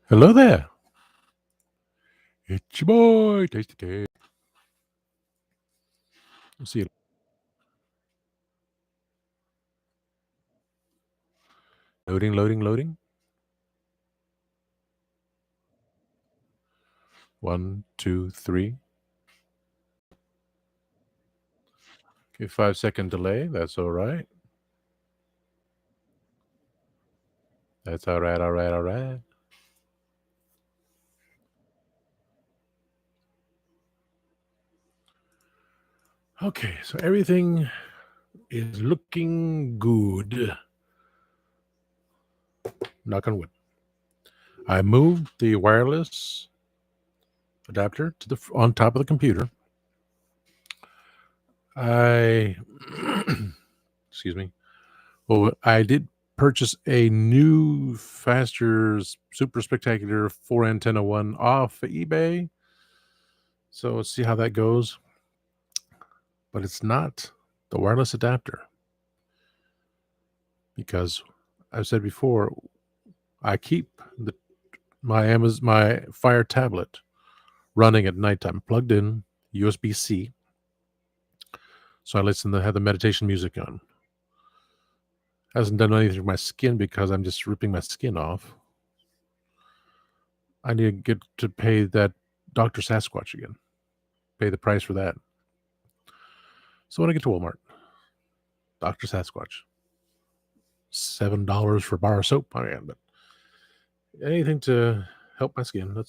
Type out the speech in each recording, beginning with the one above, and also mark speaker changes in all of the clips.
Speaker 1: Hello there. It's your boy, Tasty Cake. We'll see you. Loading, loading, loading. 1, 2, 3. Okay, 5-second delay. That's all right. That's all right, all right, all right. Okay, so everything is looking good. Knock on wood. I moved the wireless adapter to the on top of the computer. I excuse me. Well, I did purchase a new, faster, super spectacular 4 antenna one off of eBay. So let's see how that goes. But it's not the wireless adapter because I've said before, I keep my Fire tablet running at nighttime, plugged in USB-C. So I listen to have the meditation music on. Hasn't done anything to my skin because I'm just ripping my skin off. I need to get to pay that Dr. Sasquatch again. Pay the price for that. So when I get to Walmart, Dr. Sasquatch, $7 for a bar of soap. I mean, but anything to help my skin. I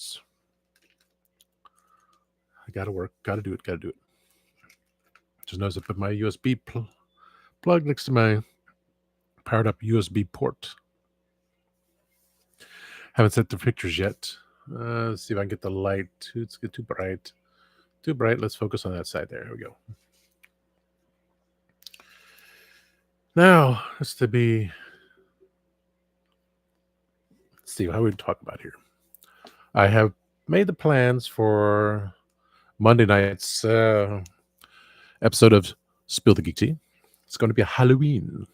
Speaker 1: gotta work. Gotta do it. Gotta do it. Just notice I put my USB plug next to my powered up USB port. Haven't set the pictures yet. Let's see if I can get the light. It's too bright. Too bright. Let's focus on that side there. Here we go. Now, it's to be. Let's see how we talk about here. I have made the plans for Monday night's episode of Spill the Geek Tea. It's going to be a Halloween,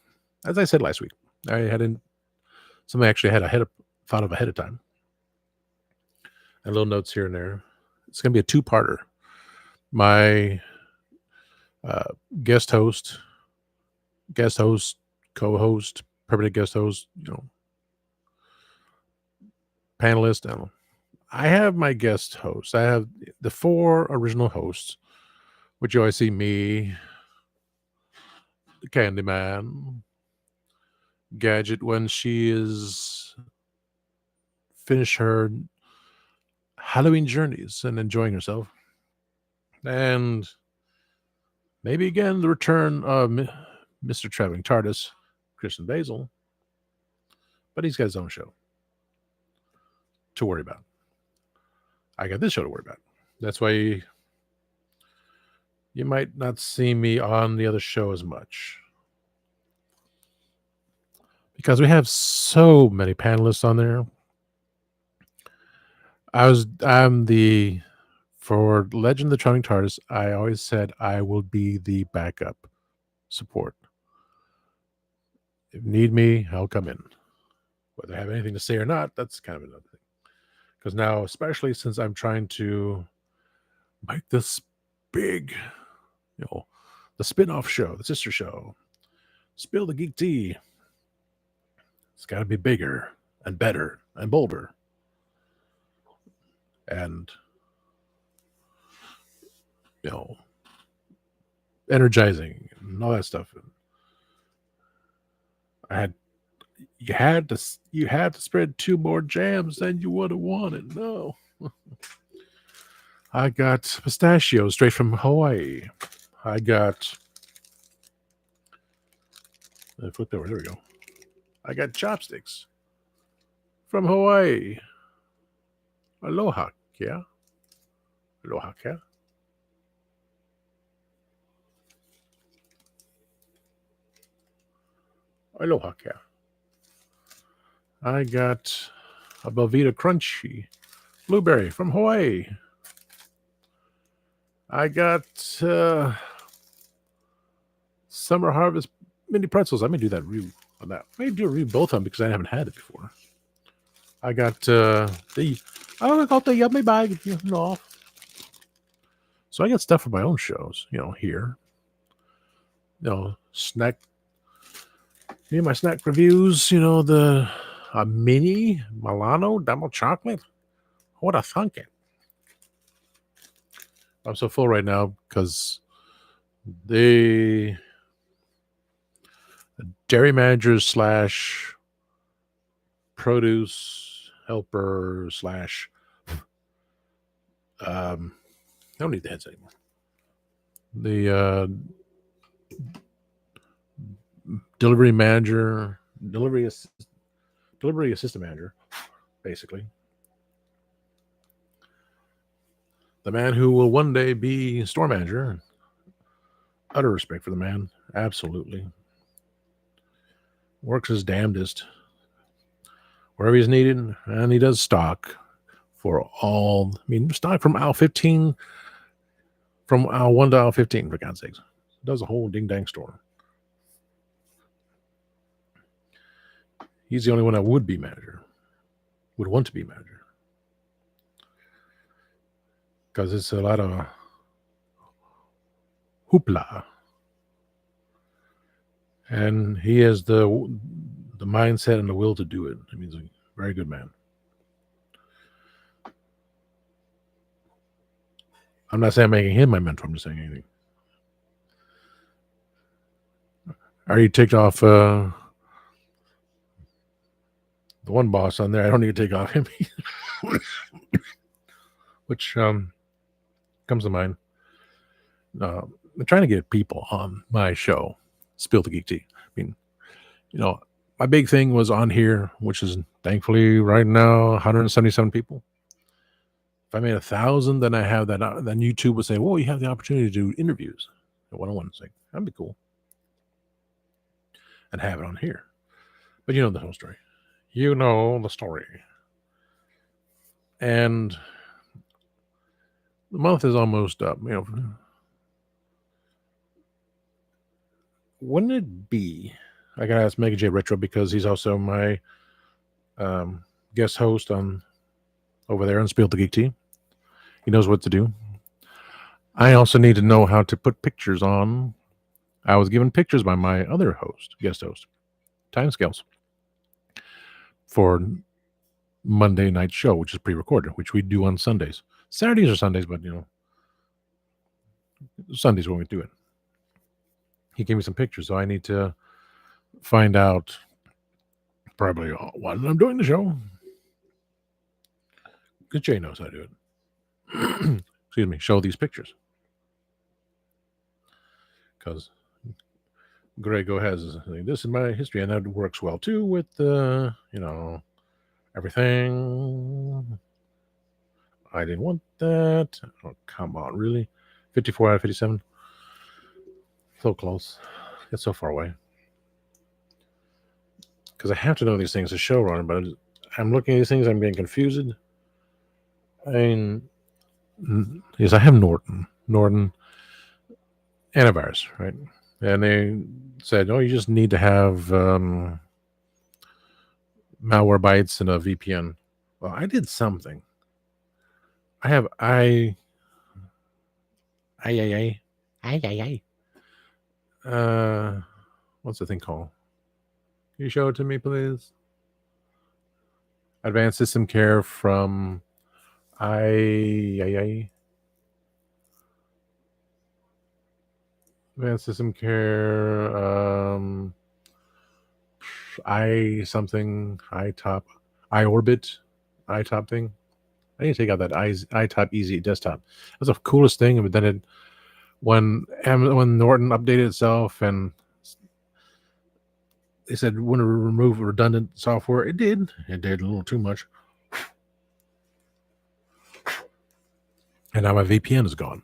Speaker 1: as I said last week. I hadn't something I actually had thought of ahead of time. And little notes here and there. It's going to be a two-parter. My guest host, co-host, permanent guest host, panelist. I have my guest host. I have the 4 original hosts, which you always see me, the Candyman, Gadget when she is finished her Halloween journeys and enjoying herself, and maybe again the return of Mr. Traveling TARDIS, Christian Basil, but he's got his own show to worry about. I got this show to worry about. That's why you might not see me on the other show as much. Because we have so many panelists on there. For Legend of the Traveling TARDIS, I always said I will be the backup support. If need me, I'll come in. Whether I have anything to say or not, that's kind of another thing. Because now, especially since I'm trying to make this big, the spin-off show, the sister show, Spill the Geek Tea. It's got to be bigger and better and bolder. And, energizing and all that stuff. You had to spread 2 more jams than you would have wanted. No. I got pistachios straight from Hawaii. I got flip over. There we go. I got chopsticks from Hawaii. Aloha, yeah. Aloha, yeah. Aloha, yeah. I got a Belvita Crunchy blueberry from Hawaii. I got Summer Harvest mini pretzels. I may do that review on that. I may do a review both of them because I haven't had it before. I got I got the yummy bag, off. So I got stuff for my own shows, here. Snack. My snack reviews, the mini Milano double chocolate. What a thinking. I'm so full right now because the dairy managers slash produce helper slash I don't need the heads anymore. The delivery assistant manager, basically. The man who will one day be store manager. Utter respect for the man. Absolutely. Works his damnedest. Wherever he's needed. And he does stock for all. Stock from aisle 15. From aisle 1 to aisle 15, for God's sakes. Does a whole ding-dang store. He's the only one that would be manager. Would want to be manager. Because it's a lot of hoopla. And he has the mindset and the will to do it. He's a very good man. I'm not saying I'm making him my mentor. I'm just saying anything. I already ticked off the one boss on there. I don't need to take off him. Which comes to mind. I'm trying to get people on my show, Spill the Geek Tea. My big thing was on here, which is thankfully right now 177 people. If I made 1,000, then I have that. Then YouTube would say, "Well, you have the opportunity to do interviews, one-on-one." It's like, that'd be cool, and have it on here. But you know the whole story. You know the story. And the month is almost up. Wouldn't it be? I gotta ask Mega J Retro because he's also my guest host on over there on Spill the Geek Tea. He knows what to do. I also need to know how to put pictures on. I was given pictures by my other guest host, timescales for Monday night show, which is pre-recorded, which we do on Sundays. Saturdays or Sundays, but Sundays when we do it. He gave me some pictures, so I need to find out probably why I'm doing the show. Because Jay knows how to do it. Excuse me, show these pictures. Because Grego has this is my history, and that works well too with everything. I didn't want that. Oh, come on, really? 54 out of 57. So close. It's so far away. Because I have to know these things as showrunner, but I'm looking at these things, I'm getting confused. Yes, I have Norton antivirus, right? And they said, you just need to have Malwarebytes and a VPN. Well, I did something. I have what's the thing called? Can you show it to me, please? Advanced System Care from Advanced System Care iTop thing. I need to take out that iTop Easy desktop. That's the coolest thing. But then when Norton updated itself and they said want to remove redundant software, it did a little too much. And now my VPN is gone.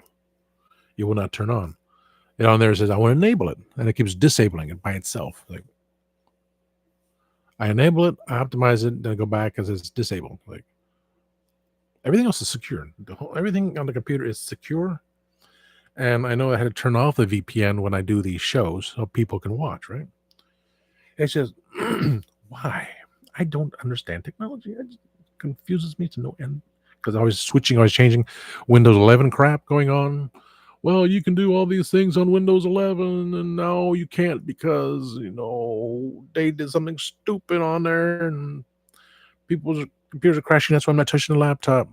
Speaker 1: It will not turn on. And on there it says I want to enable it, and it keeps disabling it by itself. Like I enable it, I optimize it, then I go back because it's disabled. Like everything else is secure. Everything on the computer is secure. And I know I had to turn off the VPN when I do these shows so people can watch, right? It's just why? I don't understand technology. confuses me to no end because I was switching, I was changing. Windows 11 crap going on. Well, you can do all these things on Windows 11, and now you can't because they did something stupid on there, and people's computers are crashing. That's why I'm not touching the laptop.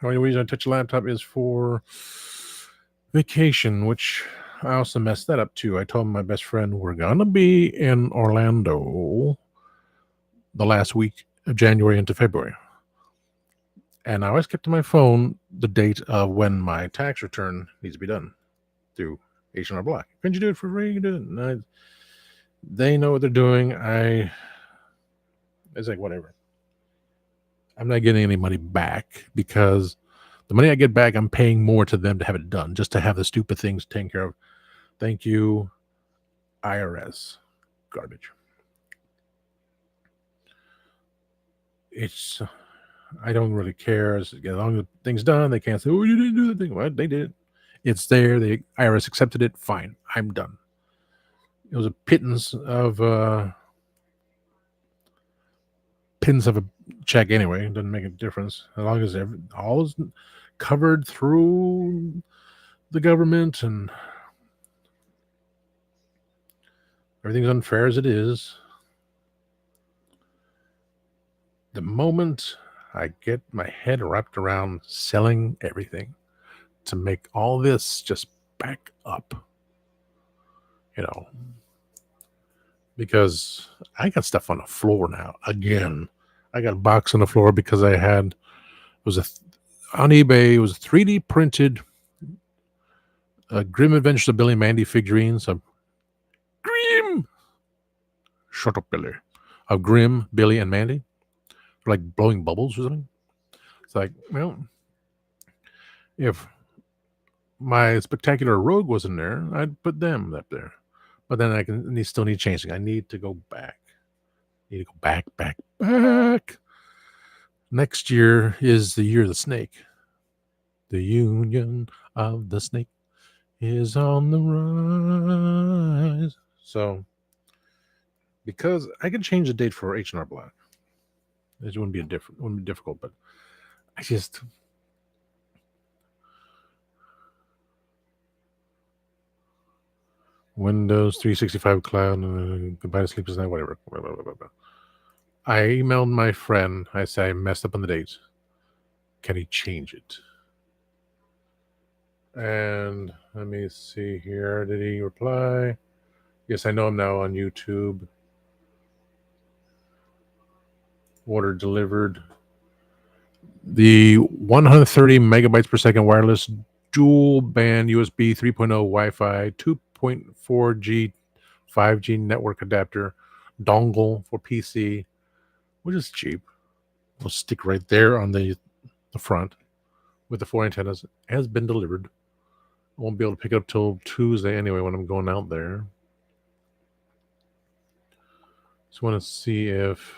Speaker 1: The only reason I touch a laptop is for vacation, which I also messed that up too. I told my best friend we're gonna be in Orlando the last week of January into February. And I always kept on my phone the date of when my tax return needs to be done through H&R Block. Can you do it for free? You do it. And they know what they're doing. It's like, whatever. I'm not getting any money back because the money I get back, I'm paying more to them to have it done, just to have the stupid things taken care of. Thank you, IRS. Garbage. I don't really care. As long as the thing's done, they can't say, "Oh, you didn't do the thing." Well, they did it. It's there. The IRS accepted it. Fine. I'm done. It was a pittance of a check anyway. It doesn't make a difference as long as all is covered through the government and everything's unfair as it is. The moment I get my head wrapped around selling everything to make all this just back up, because I got stuff on the floor now again. I got a box on the floor because on eBay. It was 3D printed Grim Adventures of Billy and Mandy figurines of Grim. Shut up, Billy. Of Grim, Billy, and Mandy, like blowing bubbles or something. It's like, well, if my Spectacular Rogue wasn't there, I'd put them up there. But then they still need changing. I need to go back. Back. Next year is the year of the snake. The union of the snake is on the rise. So, because I can change the date for H&R Block, it wouldn't be difficult, but I just Windows 365 Cloud, goodbye to sleepless night, whatever. Blah, blah, blah, blah. I emailed my friend. I said I messed up on the dates. Can he change it? And let me see here. Did he reply? Yes, I know I'm now on YouTube. Order delivered. The 130 megabytes per second wireless dual band USB 3.0 Wi-Fi 2.4G 5G network adapter dongle for PC, which is cheap. It'll stick right there on the front with the 4 antennas. Has been delivered. I won't be able to pick it up till Tuesday anyway when I'm going out there. Just want to see if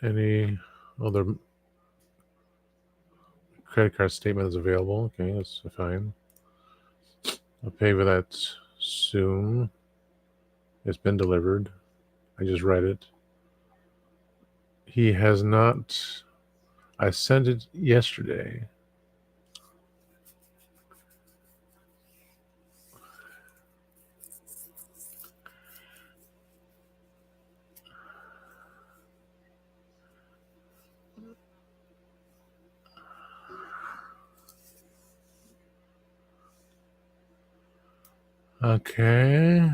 Speaker 1: any other credit card statement is available. Okay, that's fine. I'll pay for that soon. It's been delivered. I just read it. He has not. I sent it yesterday. Okay.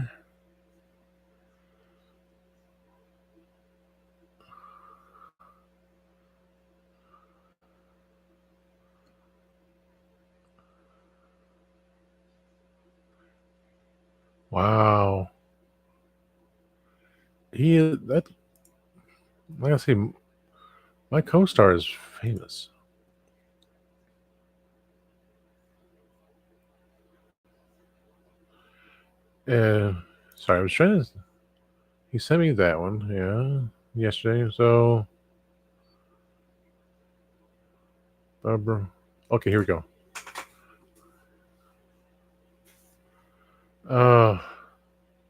Speaker 1: Wow. Like I say, my co-star is famous. Sorry, I was trying to. He sent me that one, yesterday. So, Barbara. Okay, here we go.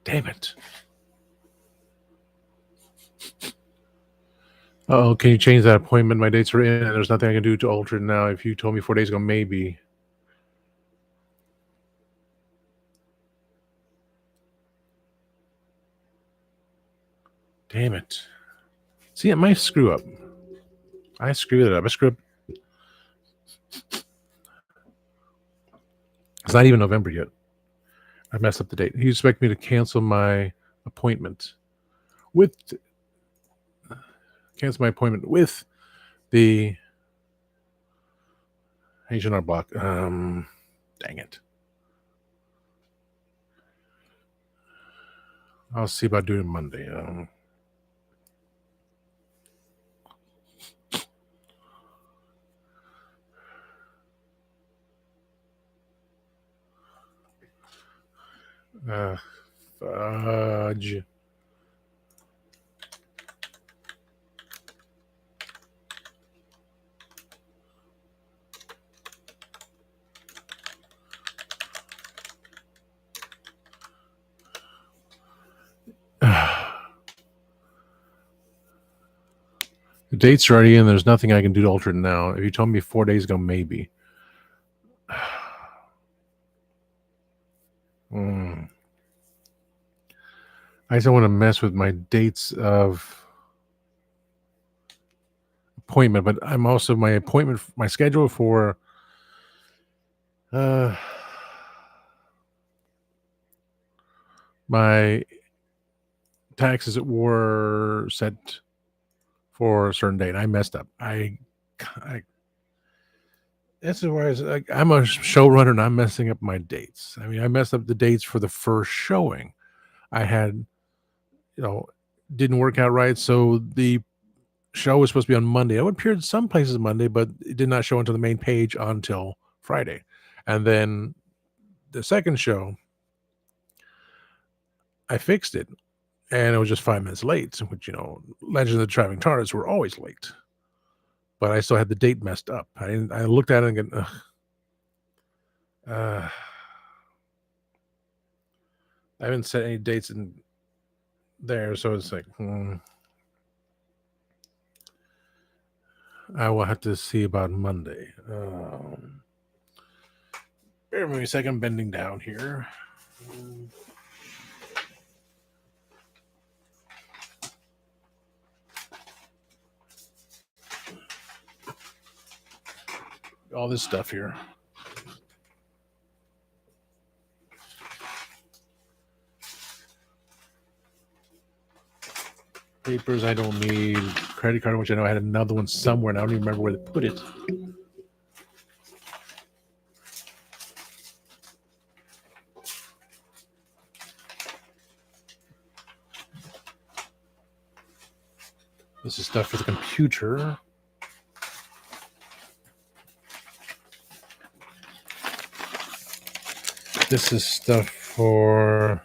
Speaker 1: Damn it. Oh, can you change that appointment? My dates are in, and there's nothing I can do to alter it now. If you told me 4 days ago, maybe. Damn it. See, it might screw up. I screwed it up. It's not even November yet. I messed up the date. He expected me to cancel my appointment with the Asian Art Block. Dang it. I'll see about doing it Monday. Fudge. The date's already in. There's nothing I can do to alter it now. If you told me 4 days ago, maybe. I just don't want to mess with my dates of appointment, but I'm also my schedule for my taxes were set for a certain date. I messed up. This is why I'm a showrunner and I'm messing up my dates. I mean, I messed up the dates for the first showing. I had, didn't work out right. So the show was supposed to be on Monday. It appeared some places Monday, but it did not show onto the main page until Friday. And then the second show, I fixed it, and it was just 5 minutes late, which, Legend of the Traveling TARDIS were always late. But I still had the date messed up. I looked at it and I haven't set any dates in there, so it's like, I will have to see about Monday. Bear with me a second, I'm bending down here. All this stuff here. Papers I don't need. Credit card, which I know I had another one somewhere, and I don't even remember where they put it. This is stuff for the computer. This is stuff for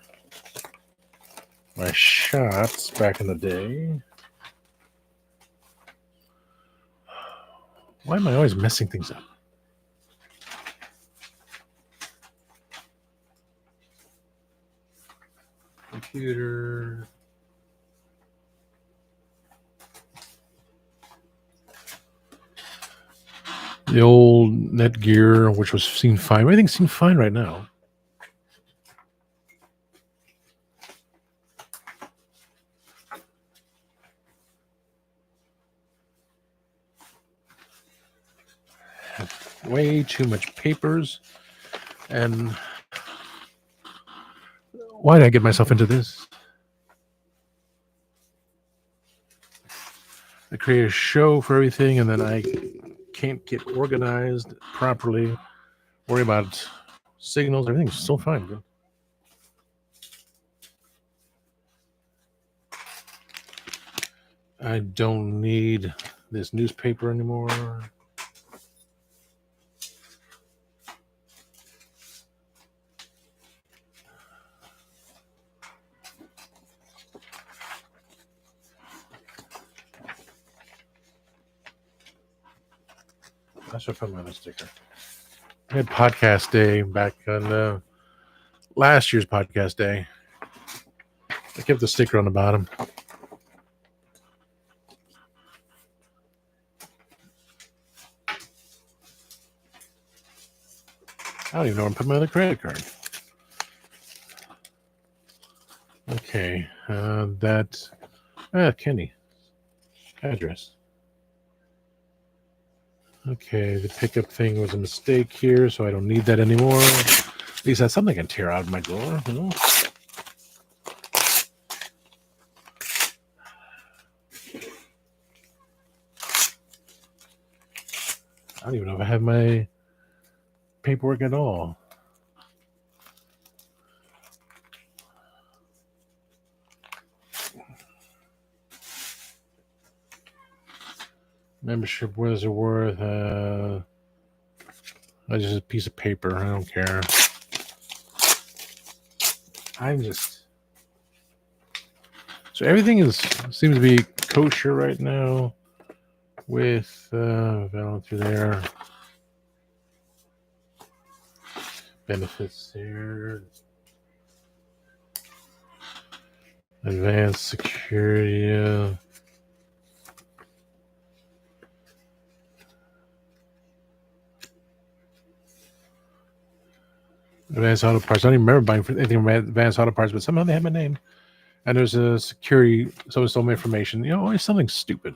Speaker 1: my shots back in the day. Why am I always messing things up? Computer. The old Netgear, which was seen fine. Everything's seen fine right now. Way too much papers. And why did I get myself into this? I create a show for everything, and then I can't get organized properly. Worry about signals. Everything's still fine, dude. I don't need this newspaper anymore. I should put my sticker. I had podcast day back on last year's podcast day. I kept the sticker on the bottom. I don't even know where to put my other credit card. Okay, Kenny address. Okay, the pickup thing was a mistake here, so I don't need that anymore. At least that's something I can tear out of my drawer, you know? I don't even know if I have my paperwork at all. Membership, what is it worth? Just a piece of paper. I don't care. So everything seems to be kosher right now with valid through there. Benefits there. Advanced security. Advanced Auto Parts. I don't even remember buying anything from Advanced Auto Parts, but somehow they have my name. And there's a security, some information. You know, always something stupid.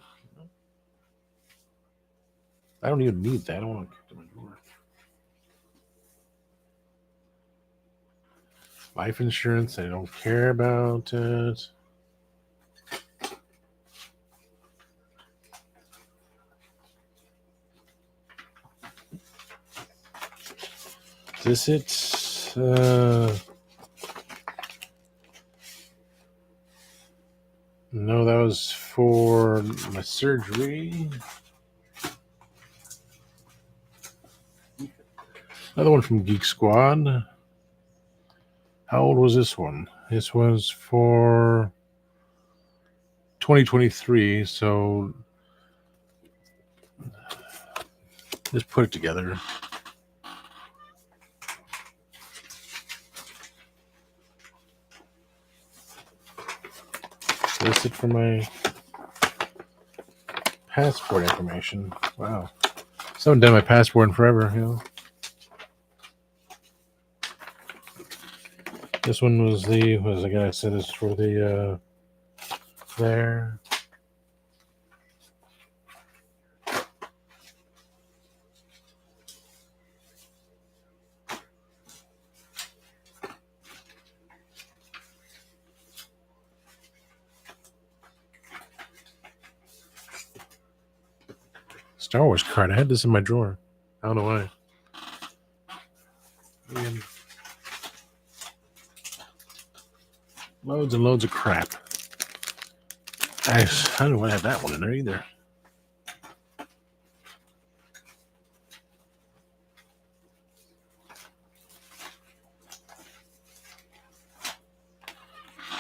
Speaker 1: I don't even need that. I don't want to kick to my door. Life insurance. I don't care about it. Is this it? No, that was for my surgery. Another one from Geek Squad. How old was this one? This was for 2023. So just put it together. That's it for my passport information. Wow. So I haven't done my passport in forever, you know. This one was the guy said is for the there. Star Wars card. I had this in my drawer. I don't know why. And loads and loads of crap. I don't know why I have that one in there either.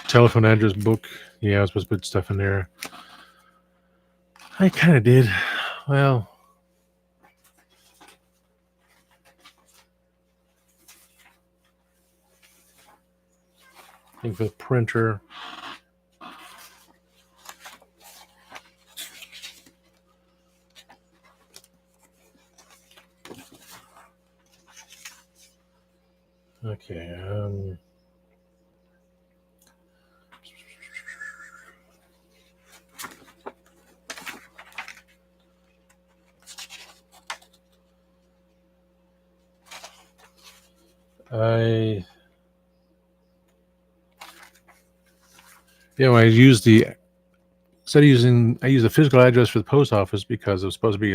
Speaker 1: Telephone address book. Yeah, I was supposed to put stuff in there. I kind of did. Well, I think for the printer. Okay. I use the physical address for the post office because it was supposed to be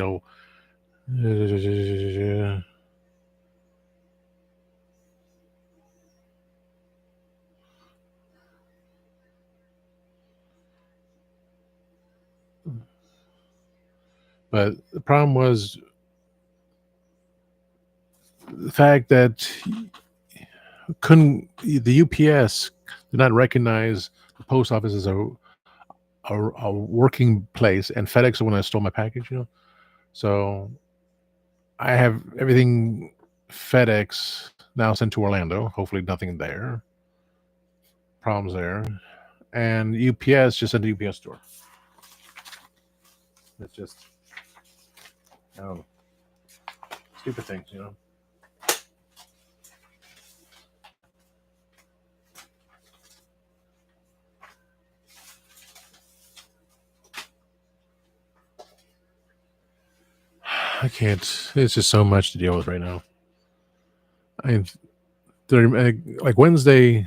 Speaker 1: but the problem was the fact that the UPS did not recognize the post office as a working place, and FedEx when I stole my package, you know. So I have everything FedEx now sent to Orlando. Hopefully nothing there. Problems there. And UPS just sent to UPS store. It's just, I don't know. Stupid things, you know. I can't. It's just so much to deal with right now. Like Wednesday.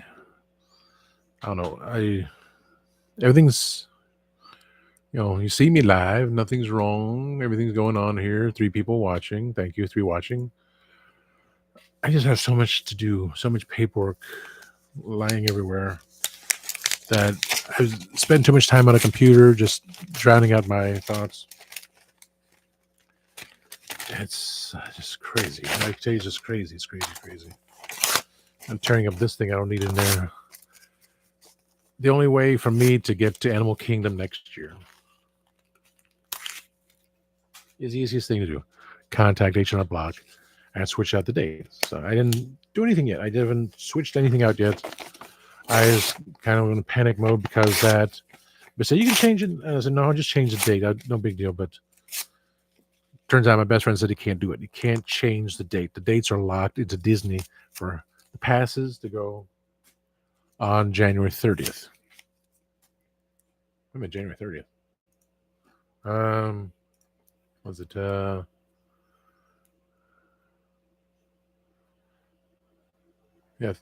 Speaker 1: I don't know. Everything's, you see me live. Nothing's wrong. Everything's going on here. 3 people watching. Thank you, 3 watching. I just have so much to do. So much paperwork lying everywhere that I spend too much time on a computer, just drowning out my thoughts. It's just crazy. I tell you, it's just crazy. It's crazy. I'm tearing up this thing I don't need in there. The only way for me to get to Animal Kingdom next year is the easiest thing to do. Contact H&R Block and switch out the dates. So I didn't do anything yet. I haven't switched anything out yet. I was kind of in panic mode because but said, you can change it. And I said, no, I'll just change the date. No big deal. But turns out my best friend said he can't do it. He can't change the date. The dates are locked into Disney for the passes to go on January 30th. I mean, January 30th. Was it? Yeah.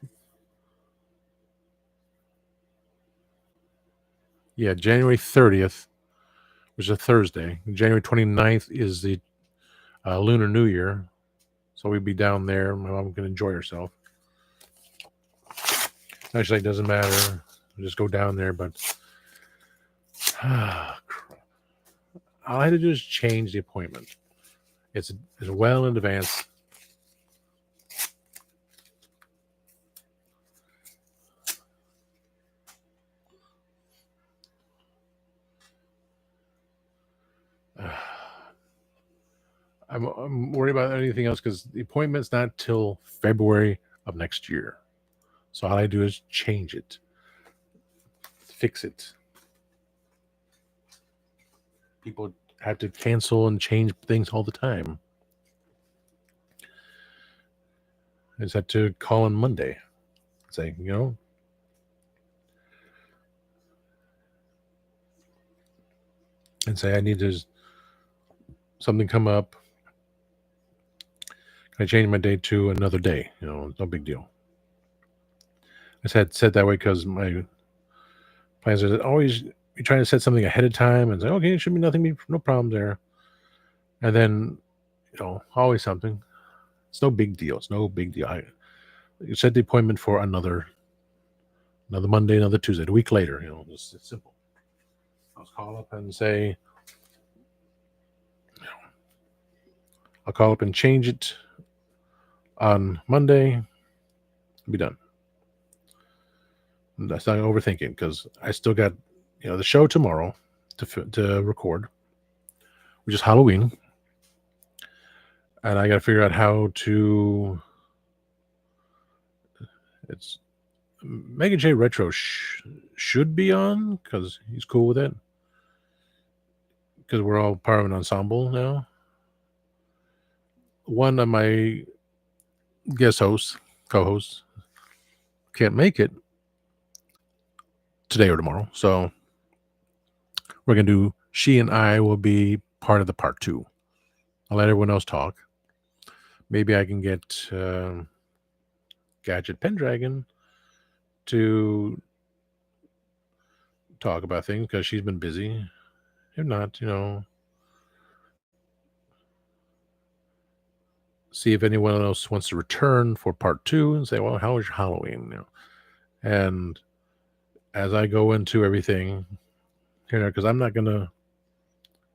Speaker 1: Yeah, January 30th was a Thursday. January 29th is the Lunar New Year. So we'd be down there. My mom can enjoy herself. Actually, it doesn't matter. We'll just go down there, but crap. All I had to do is change the appointment. It's well in advance. I'm worried about anything else because the appointment's not till February of next year. So all I do is change it, fix it. People have to cancel and change things all the time. I just had to call on Monday, say, and say I need something come up. Can I change my date to another day? No big deal. I said that way because my plans are always you're trying to set something ahead of time and say, okay, it should be nothing, no problem there. And then, always something. It's no big deal. It's no big deal. You set the appointment for another Monday, another Tuesday, a week later. It's simple. I'll call up and say, I'll call up and change it on Monday. It'll be done. That's not overthinking because I still got, the show tomorrow to record, which is Halloween. And I got to figure out how to. It's Mega J Retro should be on because he's cool with it. Because we're all part of an ensemble now. One of my co-hosts, can't make it today or tomorrow. So we're going to do, she and I will be part of the part 2. I'll let everyone else talk. Maybe I can get Gadget Pendragon to talk about things because she's been busy. If not, see if anyone else wants to return for part 2 and say, well, how was your Halloween? And as I go into everything, because I'm not going to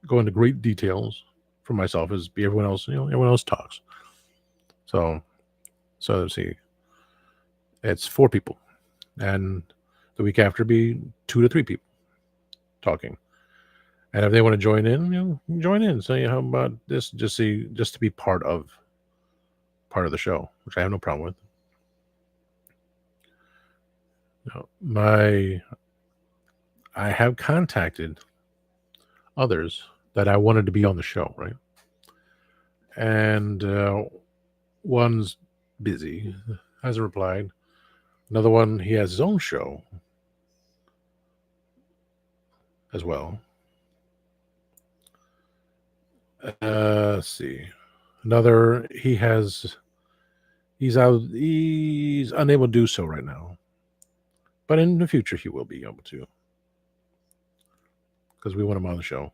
Speaker 1: go into great details for myself as everyone else, everyone else talks. So let's see. It's 4 people. And the week after be 2 to 3 people talking. And if they want to join in, join in. Say, how about this? Just to be part of the show, which I have no problem with. I have contacted others that I wanted to be on the show, right? And one's busy, hasn't replied. Another one, he has his own show as well. Let's see. Another. He's out. He's unable to do so right now, but in the future he will be able to because we want him on the show.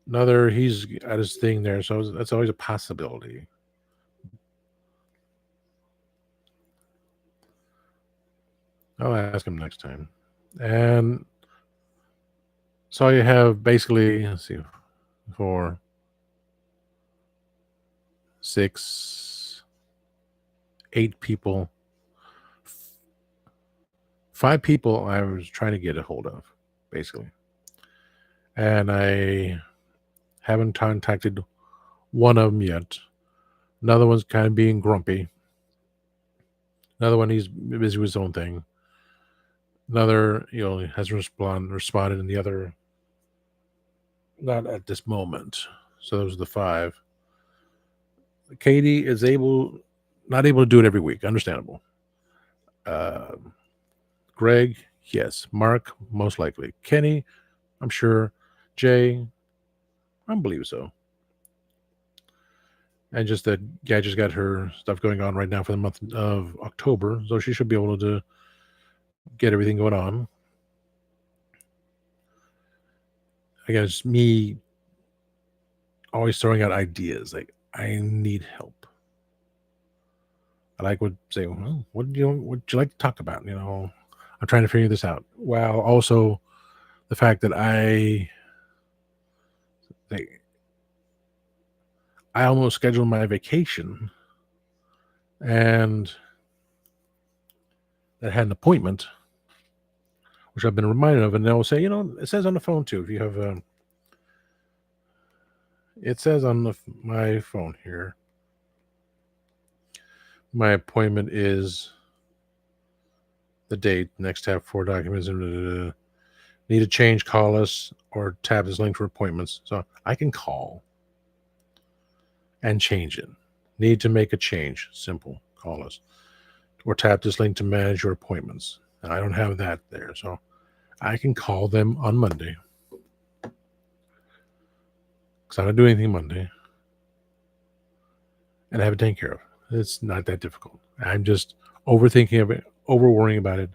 Speaker 1: Another. He's at his thing there, so that's always a possibility. I'll ask him next time. And so you have basically, let's see, 4, 6, 8 people. 5 people I was trying to get a hold of, basically. And I haven't contacted one of them yet. Another one's kind of being grumpy. Another one, he's busy with his own thing. Another, hasn't responded, and the other, not at this moment. So those are the 5. Katie is not able to do it every week. Understandable. Greg, yes. Mark, most likely. Kenny, I'm sure. Jay, I believe so. And just that, yeah, I just got her stuff going on right now for the month of October, so she should be able to get everything going on. Again, it's me always throwing out ideas. Like, I need help. I like would say, well, what do you like to talk about? I'm trying to figure this out. While also the fact that I almost scheduled my vacation and that had an appointment, which I've been reminded of, and they'll say, it says on the phone too. If you have, it says on my phone here, my appointment is the date. Next tab, 4 documents. Need a change, call us, or tab this link for appointments. So I can call and change it. Need to make a change. Simple. Call us. Or tap this link to manage your appointments. And I don't have that there. So I can call them on Monday. Because I don't do anything Monday. And have it taken care of. It's not that difficult. I'm just overthinking of it, over worrying about it.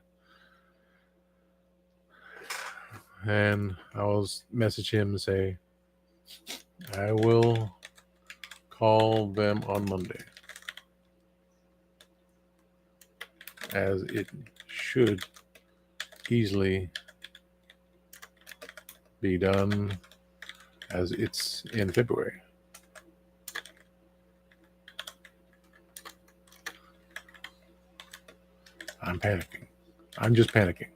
Speaker 1: And I'll message him and say, I will call them on Monday, as it should easily be done, as it's in February. I'm panicking. I'm just panicking.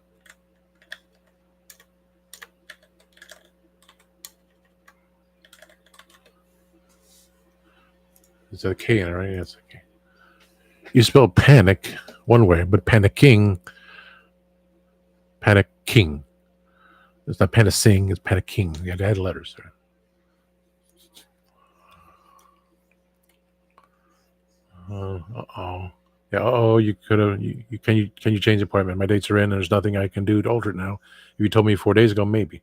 Speaker 1: It's a K in it, right? It's a K. You spell panic one way, but panicking. It's not panicing, it's panicking. You had to add letters there. Uh-oh. Yeah, you could have. Can you change the appointment? My dates are in, and there's nothing I can do to alter it now. If you told me 4 days ago, maybe.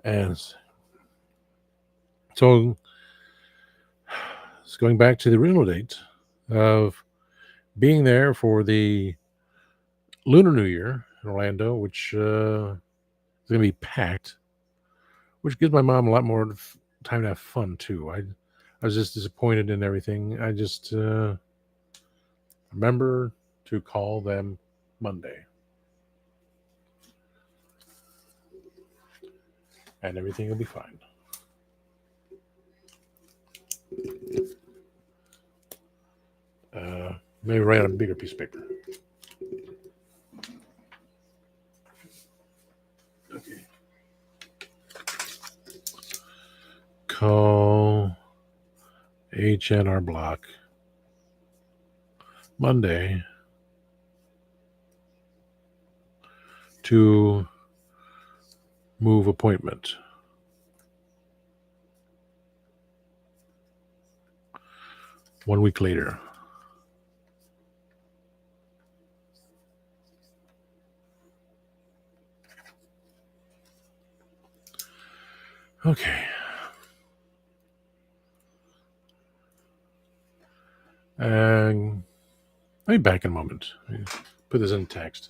Speaker 1: And so it's going back to the original date of being there for the Lunar New Year in Orlando, which is going to be packed, which gives my mom a lot more time to have fun too. I was just disappointed in everything. I just remember to call them Monday, and everything will be fine. Maybe write on a bigger piece of paper. Okay. Call H&R Block Monday to move appointment. One week later. Okay. be back in a moment. Put this in text.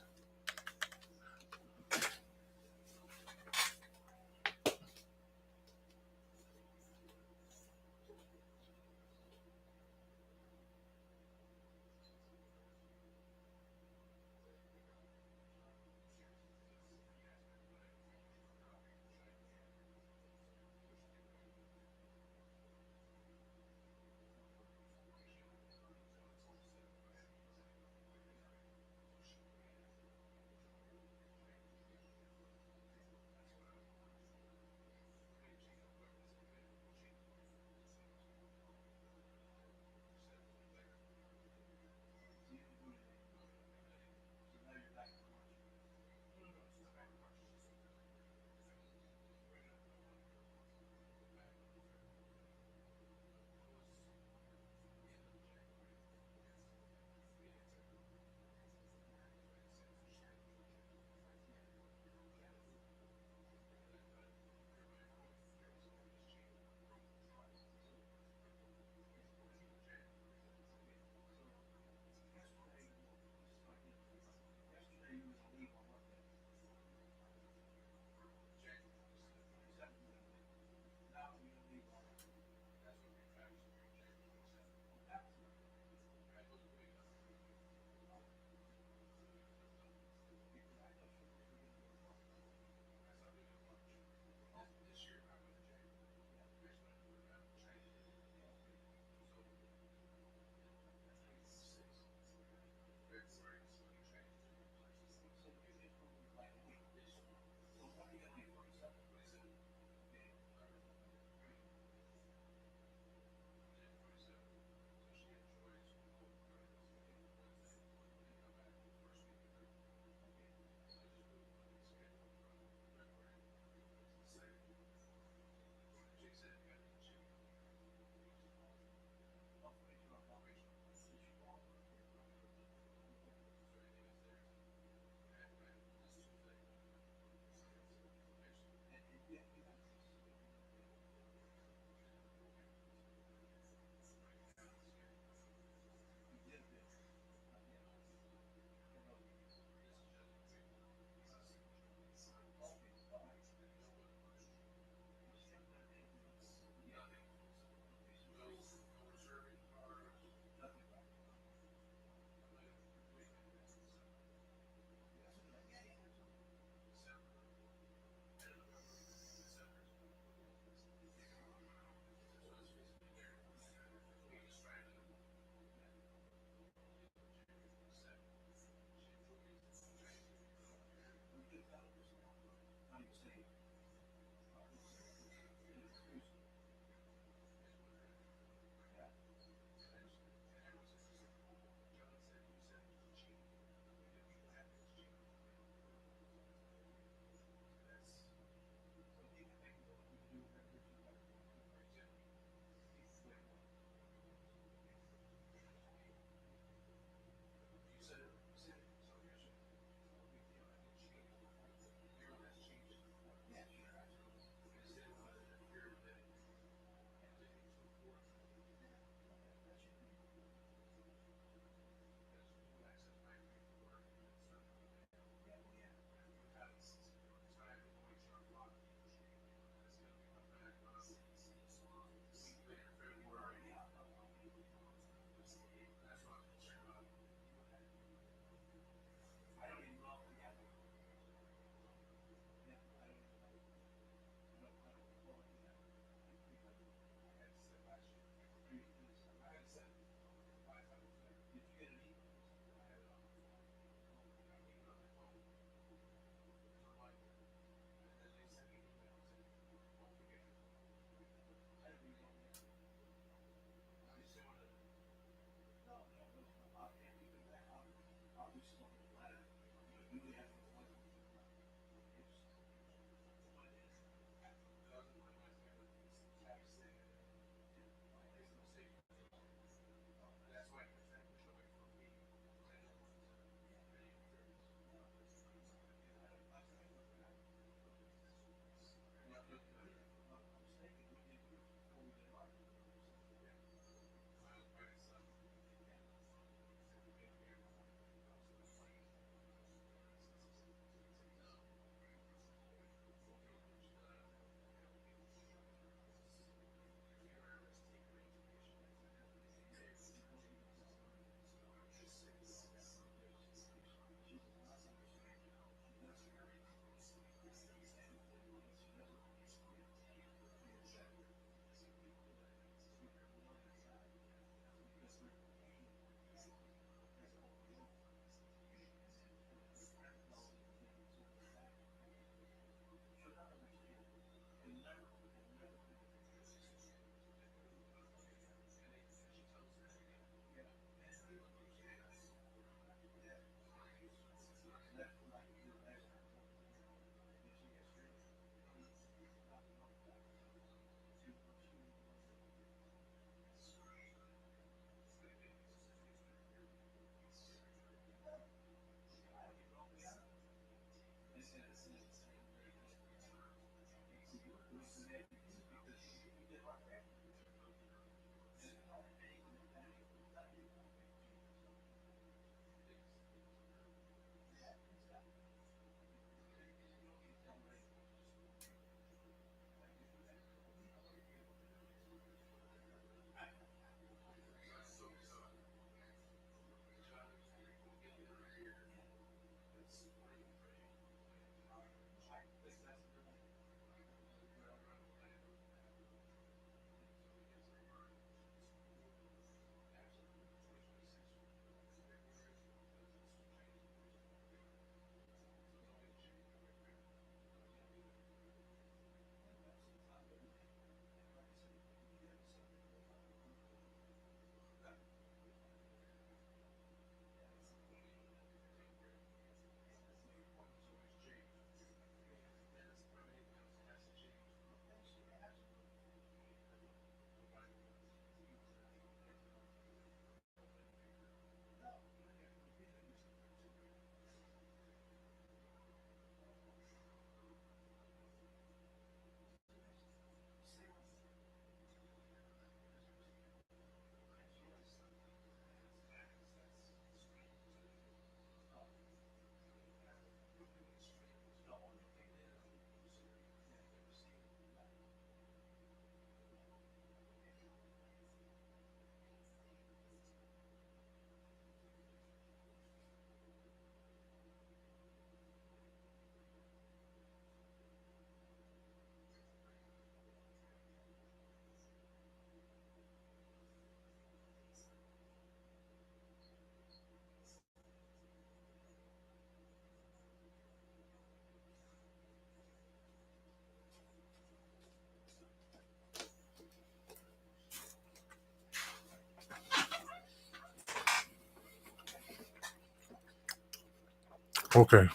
Speaker 1: Okay.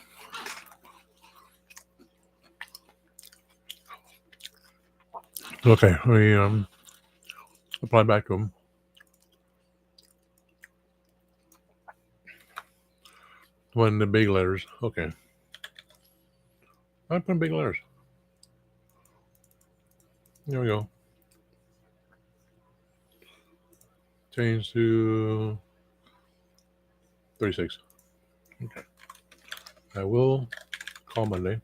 Speaker 1: Okay. We apply back to him. One of the big letters. Okay. I put in big letters. There we go. Change to 36. Okay. I will call Monday.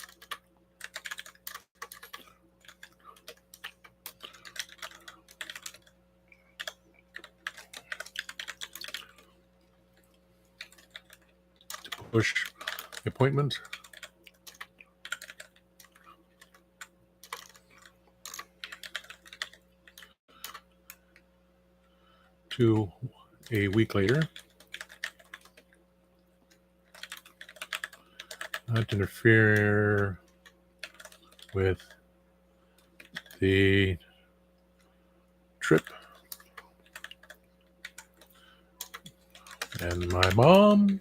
Speaker 1: To push the appointment. To a week later. Not interfere with the trip. And my mom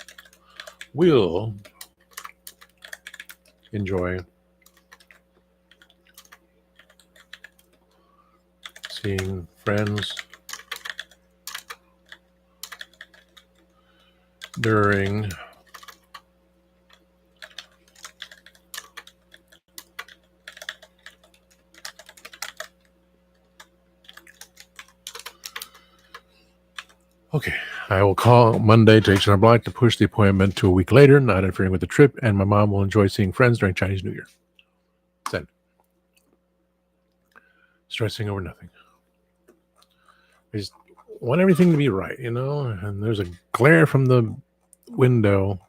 Speaker 1: will enjoy seeing friends during Okay, I will call Monday to H&R Block to push the appointment to a week later, not interfering with the trip, and my mom will enjoy seeing friends during Chinese New Year. Send. Stressing over nothing. I just want everything to be right, and there's a glare from the window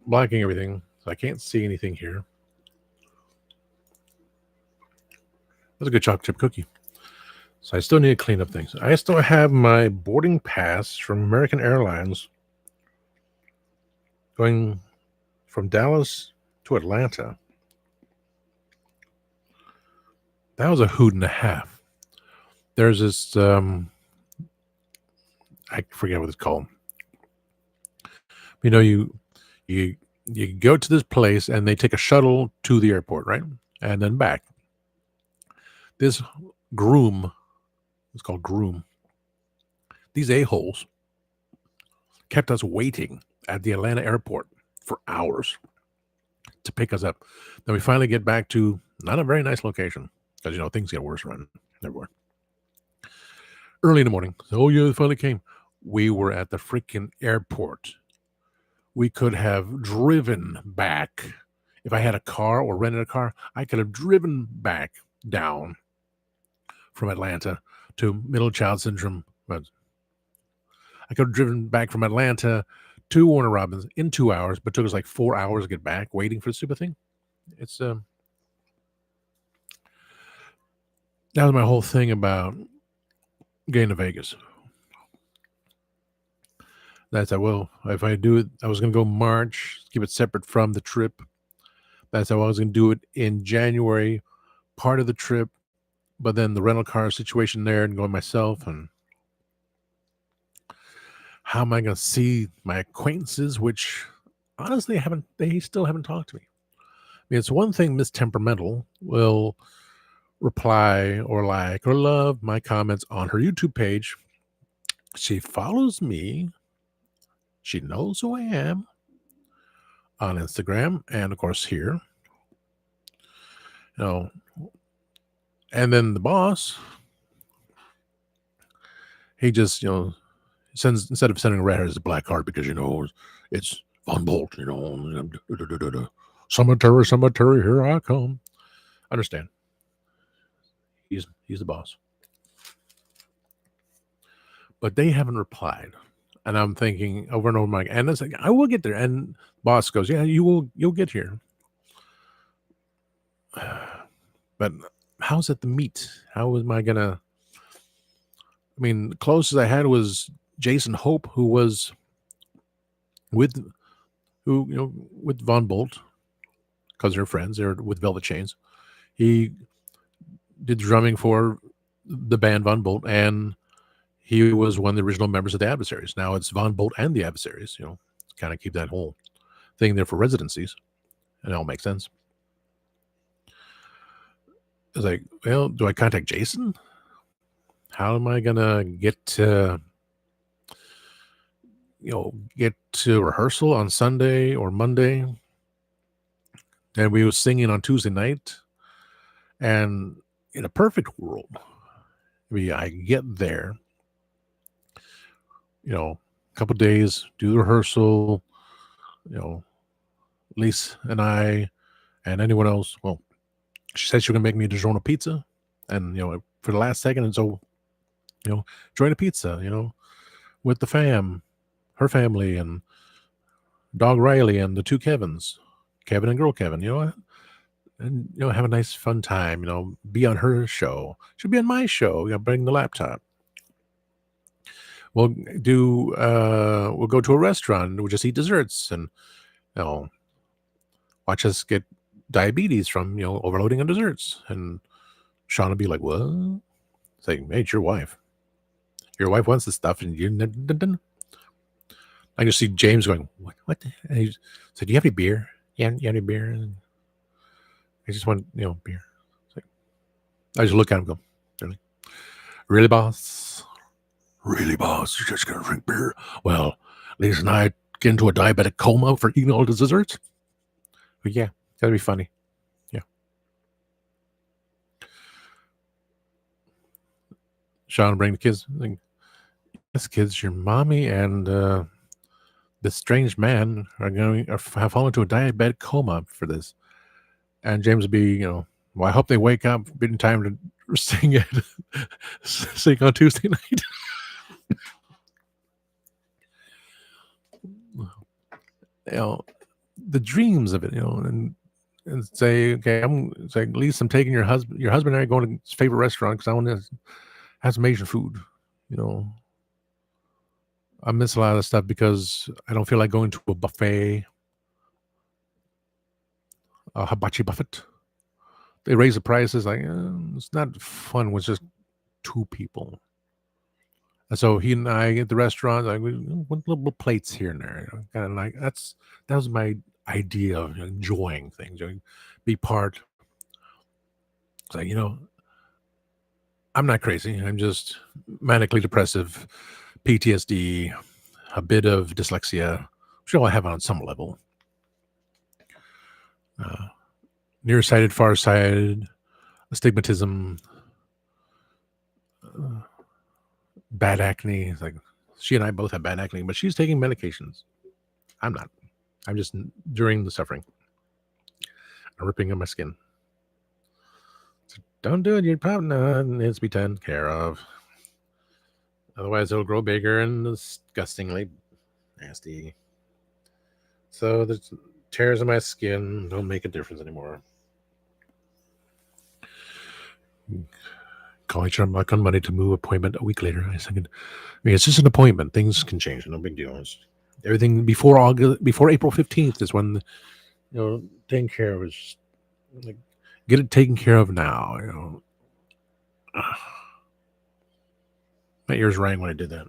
Speaker 1: blocking everything, so I can't see anything here. That's a good chocolate chip cookie. So I still need to clean up things. I still have my boarding pass from American Airlines going from Dallas to Atlanta. That was a hoot and a half. There's this, I forget what it's called. You go to this place and they take a shuttle to the airport, right? And then back. This groom, it's called groom. These a-holes kept us waiting at the Atlanta airport for hours to pick us up. Then we finally get back to not a very nice location because, things get worse around everywhere. Early in the morning. Oh, yeah, it finally came. We were at the freaking airport. We could have driven back. If I had a car or rented a car, I could have driven back down from Atlanta to Middle Child Syndrome. I could have driven back from Atlanta to Warner Robins in 2 hours, but took us like 4 hours to get back waiting for the stupid thing. It's that was my whole thing about getting to Vegas. That's if I do it, I was going to go March, keep it separate from the trip. That's how I was going to do it in January, part of the trip, but then the rental car situation there and going myself. And how am I going to see my acquaintances, which honestly they still haven't talked to me. I mean, it's one thing Miss Temperamental will reply or like or love my comments on her YouTube page. She follows me. She knows who I am on Instagram and, of course, here. And then the boss, he just, sends, instead of sending a red heart, it's a black heart because, it's Von Bolt, cemetery, here I come. Understand. He's the boss. But they haven't replied. And I'm thinking over and over, and it's like, I will get there. And boss goes, yeah, you'll get here. But how's it the meet? How am I gonna? I mean, the closest I had was Jason Hope, who was with Von Bolt, because they're friends. They're with Velvet Chains. He did drumming for the band Von Bolt, and he was one of the original members of the Adversaries. Now it's Von Bolt and the Adversaries. Kind of keep that whole thing there for residencies, and it all makes sense. I was like, well, do I contact Jason? How am I gonna get to get to rehearsal on Sunday or Monday? And we was singing on Tuesday night, and in a perfect world, I get there, a couple days, do the rehearsal, you know, Lise and I and anyone else. Well, she said she was gonna make me a DiGiorno pizza, and for the last second, and so join a pizza, with the fam, her family, and dog Riley, and the two Kevins, Kevin and girl Kevin. And have a nice fun time. Be on her show. She'll be on my show. Bring the laptop. We'll go to a restaurant. We'll just eat desserts and watch us get diabetes from overloading on desserts. And Sean will be like, "What?" It's like, "Hey, it's your wife. Your wife wants this stuff, and you." I can see James going, "What?" And he said, "Do you have any beer? Yeah, you have any beer?" And I just want beer. Like, I just look at him, and go, "Really, boss? Really, boss? You're just gonna drink beer?" Well, Lisa and I get into a diabetic coma for eating all the desserts. But yeah, that'd be funny. Yeah. Sean will bring the kids. Like, yes, kids, your mommy and this strange man have fallen into a diabetic coma for this. And James will be, well, I hope they wake up in time to sing it, sing on Tuesday night. The dreams of it, and say, okay, it's like, at least I'm taking your husband and I are going to his favorite restaurant because I want to have some Asian food. I miss a lot of stuff because I don't feel like going to a buffet, a hibachi buffet. They raise the prices. Like, it's not fun with just two people. And so he and I at the restaurant, like, we want little plates here and there. Kind of like that was my idea of enjoying things. Be part. It's like, I'm not crazy. I'm just manically depressive, PTSD, a bit of dyslexia, which all I have on some level. Nearsighted, farsighted, astigmatism, bad acne. It's like, she and I both have bad acne, but she's taking medications. I'm not. I'm just enduring the suffering. I'm ripping on my skin. So don't do it. You're probably not. It needs to be taken care of. Otherwise, it'll grow bigger and disgustingly nasty. So the tears in my skin don't make a difference anymore. Calling John Buck on Monday to move appointment a week later. I said, it's just an appointment. Things can change. No big deal. Everything before April 15th is when taking care of is like, get it taken care of now. My ears rang when I did that.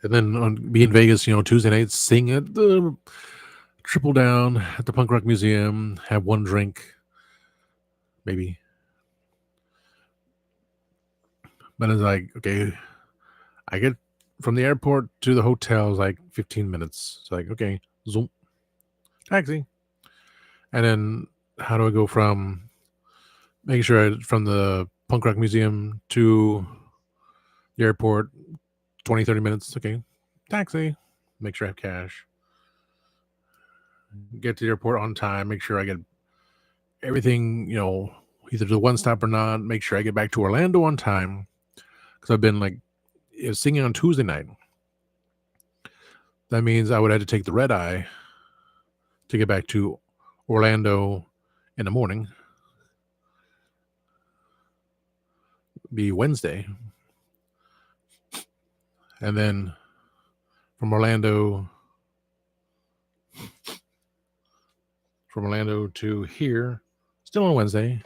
Speaker 1: And then be in Vegas, Tuesday night, sing at the Triple Down at the Punk Rock Museum, have one drink, maybe. But it's like, okay, I get from the airport to the hotel is like 15 minutes. It's like, okay, zoom, taxi. And then how do I go from making sure from the Punk Rock Museum to the airport, 20, 30 minutes. Okay, taxi, make sure I have cash. Get to the airport on time, make sure I get everything, either the one stop or not, make sure I get back to Orlando on time. Because I've been like singing on Tuesday night. That means I would have to take the red eye to get back to Orlando in the morning. Be Wednesday. And then from Orlando to here, still on Wednesday,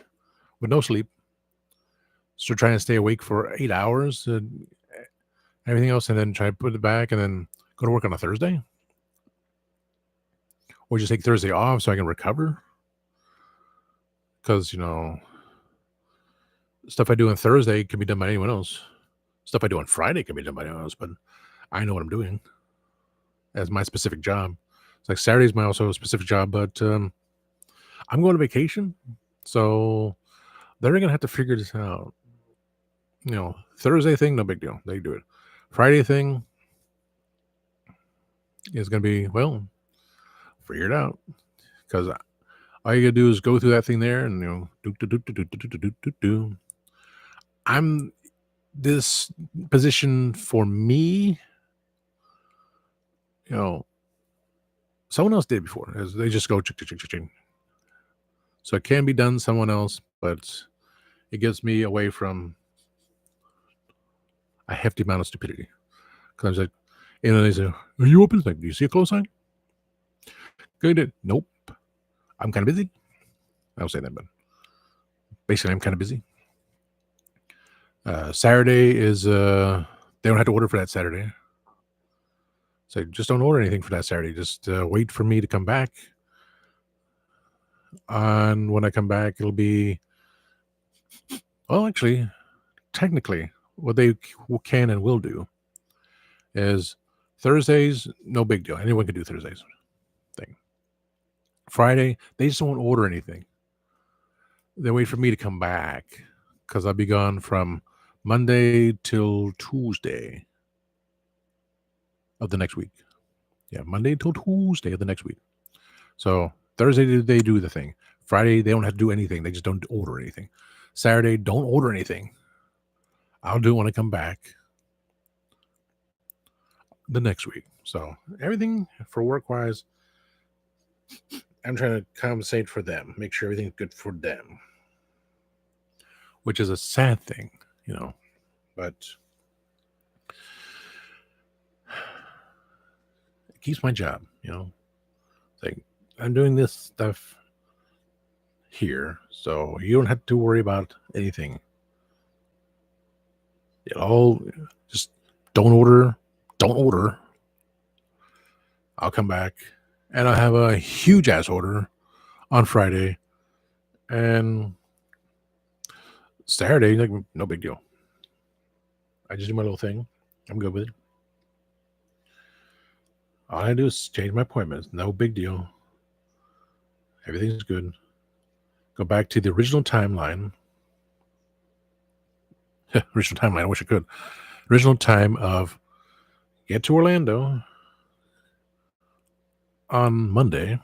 Speaker 1: with no sleep. So trying to stay awake for 8 hours. everything else, and then try to put it back, and then go to work on a Thursday, or just take Thursday off so I can recover. Because stuff I do on Thursday can be done by anyone else. Stuff I do on Friday can be done by anyone else, but I know what I'm doing as my specific job. It's like Saturday's my also specific job, but I'm going on vacation, so they're gonna have to figure this out. Thursday thing, no big deal. They do it. Friday thing is gonna be, well, figure it out, because all you gotta do is go through that thing there, and do. I'm this position for me. Someone else did before. They just go chick, chick, chick, chick, chick. So it can be done someone else, but it gets me away from a hefty amount of stupidity. Because I was like, they say, "Are you open?" Like, do you see a close sign? Good. Nope. I'm kind of busy. I don't say that, but basically, I'm kind of busy. Saturday is they don't have to order for that Saturday. So just don't order anything for that Saturday. Just wait for me to come back. And when I come back, it'll be, well, actually, technically, what they can and will do is Thursdays, no big deal. Anyone can do Thursdays thing. Friday, they just won't order anything. They wait for me to come back, because I'll be gone from Monday till Tuesday of the next week. Yeah, Monday till Tuesday of the next week. So Thursday, they do the thing. Friday, they don't have to do anything. They just don't order anything. Saturday, don't order anything. I'll do it when I come back the next week. So everything for work-wise, I'm trying to compensate for them, make sure everything's good for them, which is a sad thing, but it keeps my job, like, I'm doing this stuff here, so you don't have to worry about anything. Just don't order. I'll come back, and I'll have a huge ass order on Friday, and Saturday, like, no big deal. I just do my little thing. I'm good with it. All I do is change my appointments. No big deal. Everything's good. Go back to the original timeline. Original timeline. I wish I could. Original time of get to Orlando on Monday.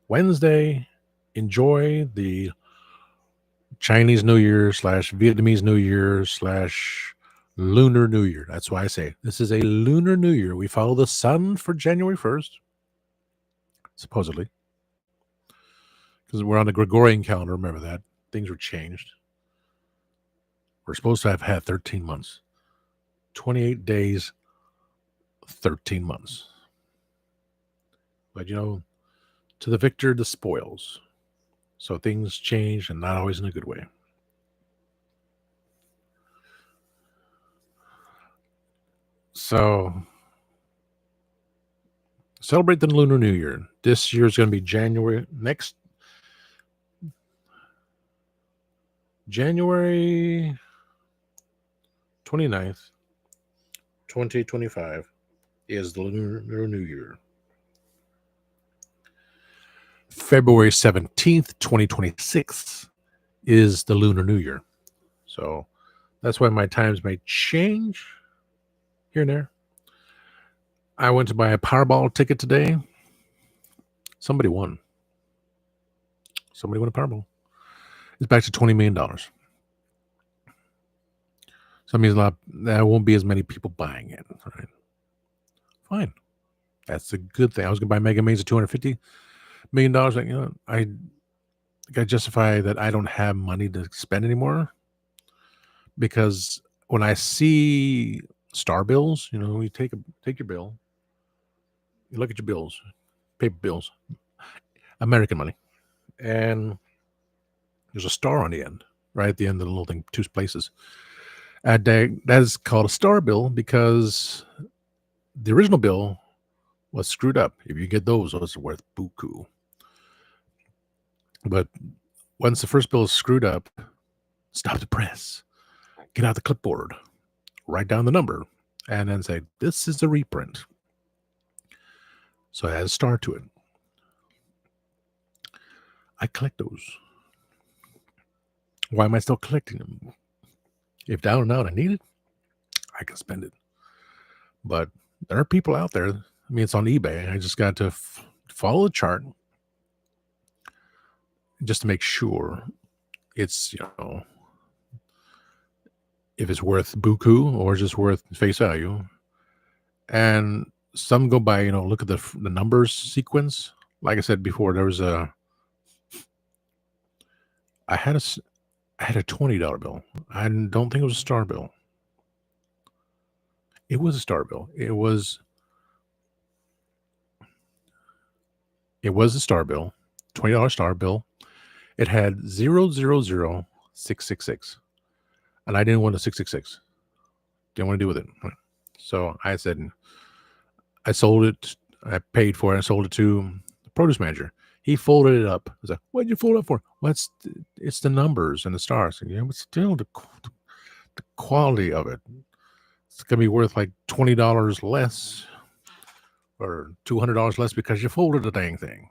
Speaker 1: Wednesday, enjoy the Chinese New Year / Vietnamese New Year / Lunar New Year. That's why I say this is a Lunar New Year. We follow the sun for January 1st, supposedly, because we're on the Gregorian calendar. Remember that. Things were changed. We're supposed to have had 13 months. 28 days, 13 months. But, to the victor, the spoils. So things change, and not always in a good way. So celebrate the Lunar New Year. This year is going to be January 29th, 2025 is the Lunar New Year. February 17th, 2026 is the Lunar New Year. So that's why my times may change here and there. I went to buy a Powerball ticket today. Somebody won. Somebody won a Powerball. It's back to $20 million. So that means there won't be as many people buying it. Right? Fine. That's a good thing. I was going to buy Mega Millions at $250 million. Like, I justify that I don't have money to spend anymore, because when I see star bills, you take your bill, you look at your bills, paper bills, American money, and there's a star on the end, right at the end of the little thing, 2 places. That is called a star bill because the original bill was screwed up. If you get those are worth buku. But once the first bill is screwed up, stop the press, get out the clipboard, write down the number, and then say, this is the reprint. So it has a star to it. I collect those. Why am I still collecting them? If down and out I need it, I can spend it. But there are people out there. I mean, it's on eBay. I just got to follow the chart just to make sure it's, if it's worth buku or just worth face value. And some go by, look at the numbers sequence. Like I said before, there was I had a $20 bill. I don't think it was a star bill. It was a star bill. It was a star bill, $20 star bill. It had 000666. And I didn't want a 666. Didn't want to do with it. So I said, I sold it. I paid for it. I sold it to the produce manager. He folded it up. I was like, what'd you fold it up for? Well, it's the numbers and the stars. And, but still the quality of it. It's going to be worth like $20 less or $200 less because you folded the dang thing.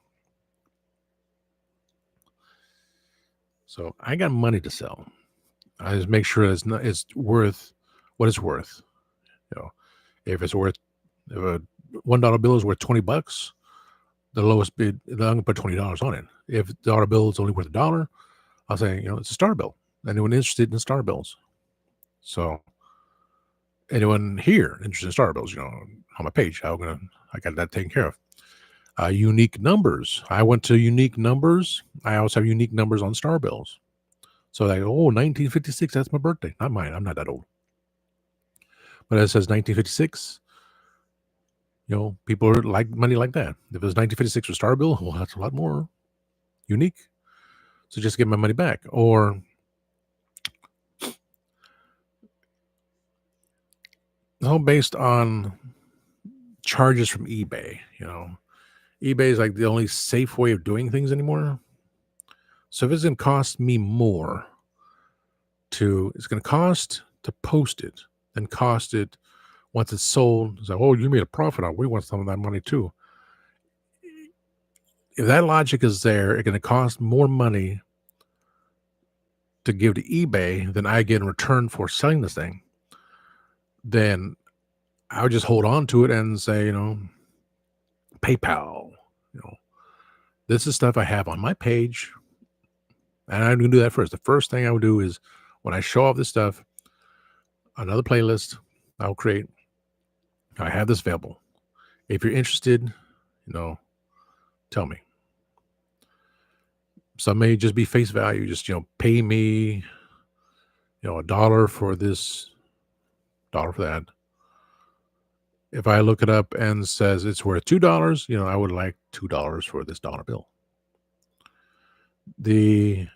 Speaker 1: So I got money to sell. I just make sure it's worth what it's worth. If it's worth, if a $1 bill is worth $20, the lowest bid, I'm going to put $20 on it. If the dollar bill is only worth $1, I'll say, it's a star bill. Anyone interested in star bills? So anyone here interested in star bills, on my page, I got that taken care of. Unique numbers. I went to unique numbers. I also have unique numbers on star bills. So 1956, that's my birthday. Not mine. I'm not that old. But it says 1956. People like money like that. If it was 1956 for star bill, well, that's a lot more unique. So just get my money back. Or it's all based on charges from eBay. eBay is like the only safe way of doing things anymore. So if it's going to cost me more it's going to cost to post it than cost it once it's sold. It's like, you made a profit on it. We want some of that money too. If that logic is there, it's going to cost more money to give to eBay than I get in return for selling this thing. Then I would just hold on to it and say, PayPal, this is stuff I have on my page. And I'm going to do that first. The first thing I would do is when I show off this stuff, another playlist I'll create. I have this available. If you're interested, tell me. Some may just be face value. Just, pay me, $1 for this, $1 for that. If I look it up and says it's worth $2, I would like $2 for this dollar bill. The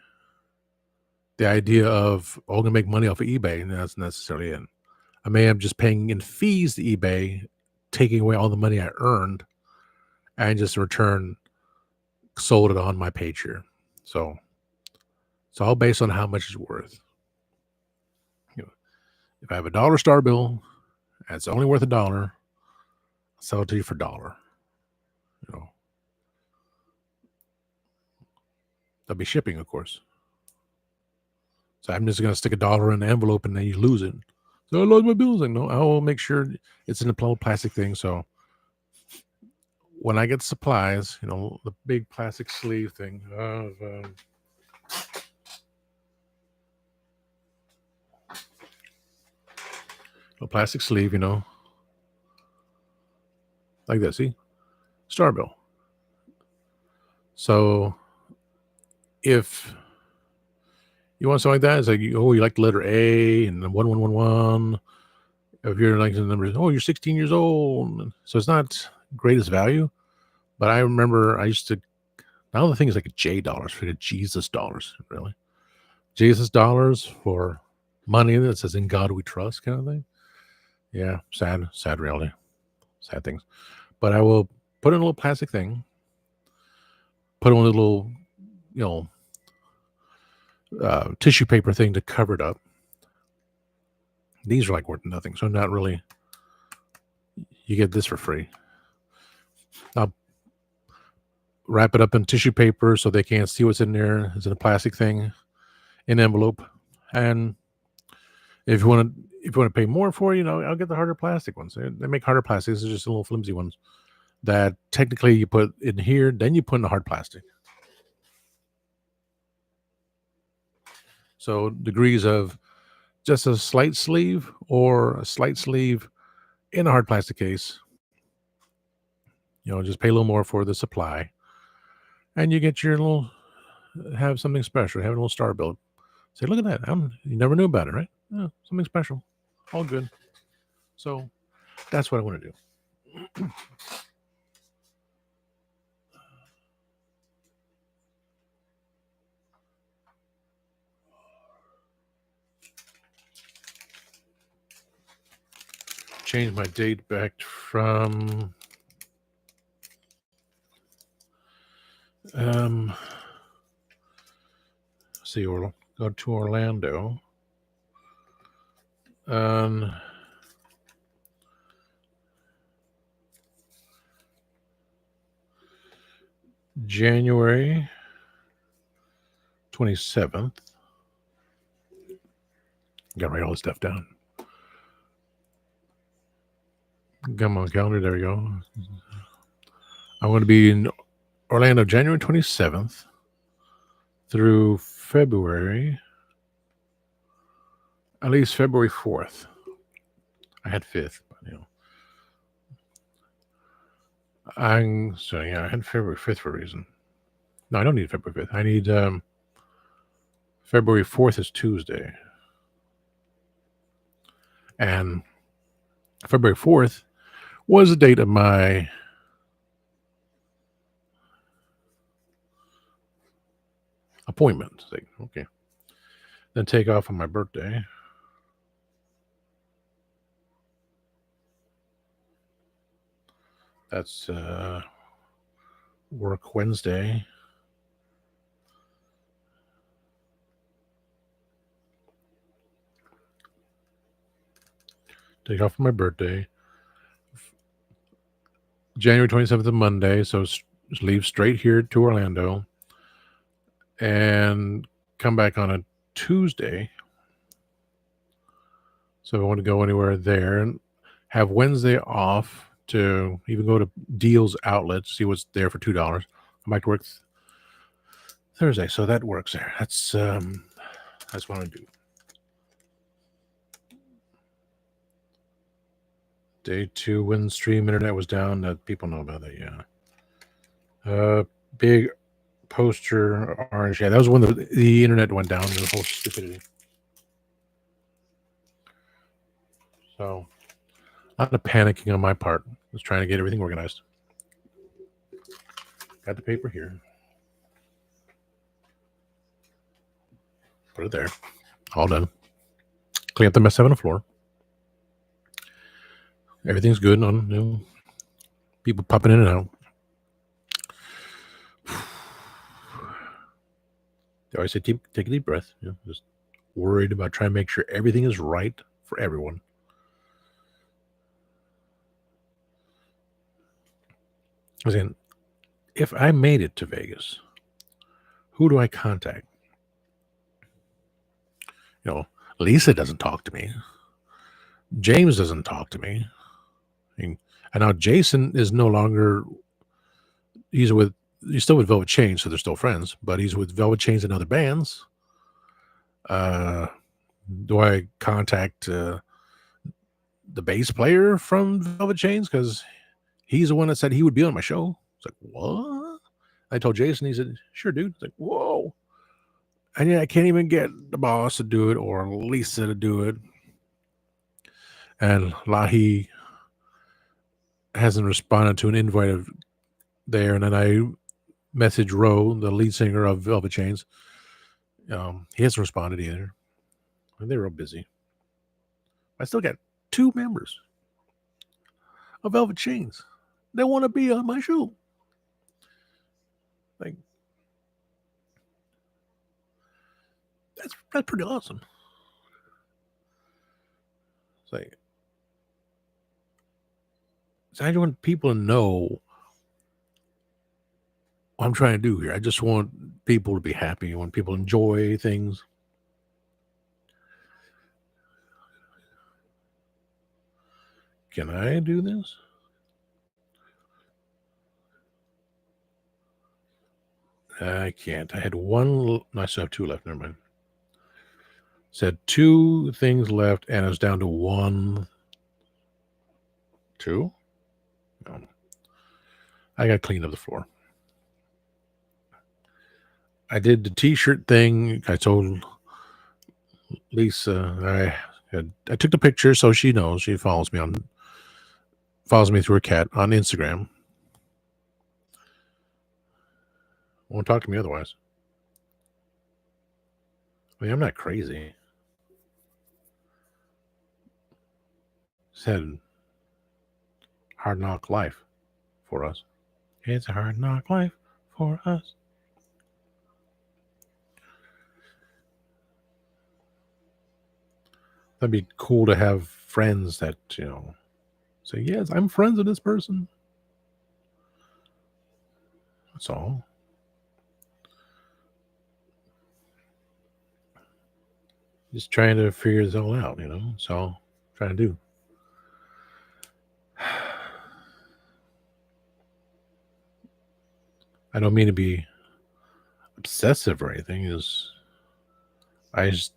Speaker 1: idea of, I'm going to make money off of eBay, that's necessarily it. I may have just paying in fees to eBay, taking away all the money I earned, and just in return sold it on my page here. So it's all based on how much it's worth. If I have a $1 star bill, and it's only worth $1, I'll sell it to you for $1. That'll be shipping, of course. So I'm just going to stick $1 in the envelope and then you lose it. So I lost my bills. Like, no, I will make sure it's in a plastic thing. So when I get supplies, the big plastic sleeve thing of a plastic sleeve, like this. See, star bill. So if you want something like that, it's like, you like the letter A and then 1111. If you're like the numbers, you're 16 years old. So it's not greatest value. But I remember I used to, now the thing is like a J dollars, for the Jesus dollars, really. Jesus dollars for money that says "In God We Trust" kind of thing. Yeah, sad reality, sad things. But I will put in a little plastic thing, put in a little, you know, tissue paper thing to cover it up. These are like worth nothing, so not really. You get this for free. I'll wrap it up in tissue paper so they can't see what's in there. It's in a plastic thing, in an envelope, and if you want to pay more for it, I'll get the harder plastic ones. They make harder plastics. They're just little flimsy ones that technically you put in here, then you put in the hard plastic. So degrees of just a slight sleeve or a slight sleeve in a hard plastic case. Just pay a little more for the supply, and you get your little have something special. Have a little star build. Say, look at that! You never knew about it, right? Yeah, something special. All good. So that's what I want to do. Change my date back from see, we'll go to Orlando on January 27th. Gotta write all this stuff down. Got my calendar. There we go. I'm going to be in Orlando January 27th through February, at least February 4th. I had 5th, but I had February 5th for a reason. No, I don't need February 5th. I need February 4th is Tuesday. And February 4th was the date of my appointment. Okay. Then take off on my birthday. That's work Wednesday. Take off on my birthday. January 27th is Monday, so leave straight here to Orlando and come back on a Tuesday. So if I want to go anywhere there, and have Wednesday off to even go to Deals Outlet, see what's there for $2. I might work Thursday, so that works there. That's what I do. Day 2 Windstream internet was down. That people know about that, yeah. Big poster orange. Yeah, that was when the internet went down. The whole stupidity. So, a lot of panicking on my part. Just trying to get everything organized. Got the paper here. Put it there. All done. Clean up the mess on the floor. Everything's good on people popping in and out. I always say, take a deep breath. Just worried about trying to make sure everything is right for everyone. I was saying, if I made it to Vegas, who do I contact? Lisa doesn't talk to me. James doesn't talk to me. And now Jason is no longer. He's still with Velvet Chains, so they're still friends. But he's with Velvet Chains and other bands. Do I contact the bass player from Velvet Chains, because he's the one that said he would be on my show? It's like, what? I told Jason. He said, sure, dude. It's like, whoa. And I can't even get the boss to do it or Lisa to do it. And Lahi hasn't responded to an invite of there. And then I message Ro, the lead singer of Velvet Chains, He hasn't responded either. They're real busy. I still got 2 members of Velvet Chains that want to be on my show. Like, that's pretty awesome. It's like, so I just want people to know what I'm trying to do here. I just want people to be happy. I want people to enjoy things. Can I do this? I can't. I had one. I still have 2 left. Never mind. Said 2 things left, and it's down to 1. 2? No. I got to clean up the floor. I did the T-shirt thing. I told Lisa I took the picture so she knows. She follows me through her cat on Instagram. Won't talk to me otherwise. I mean, I'm not crazy. Said hard knock life for us. It's a hard knock life for us. That'd be cool to have friends that, say, yes, I'm friends with this person. That's all. Just trying to figure this all out, That's all I'm trying to do. I don't mean to be obsessive or anything. I just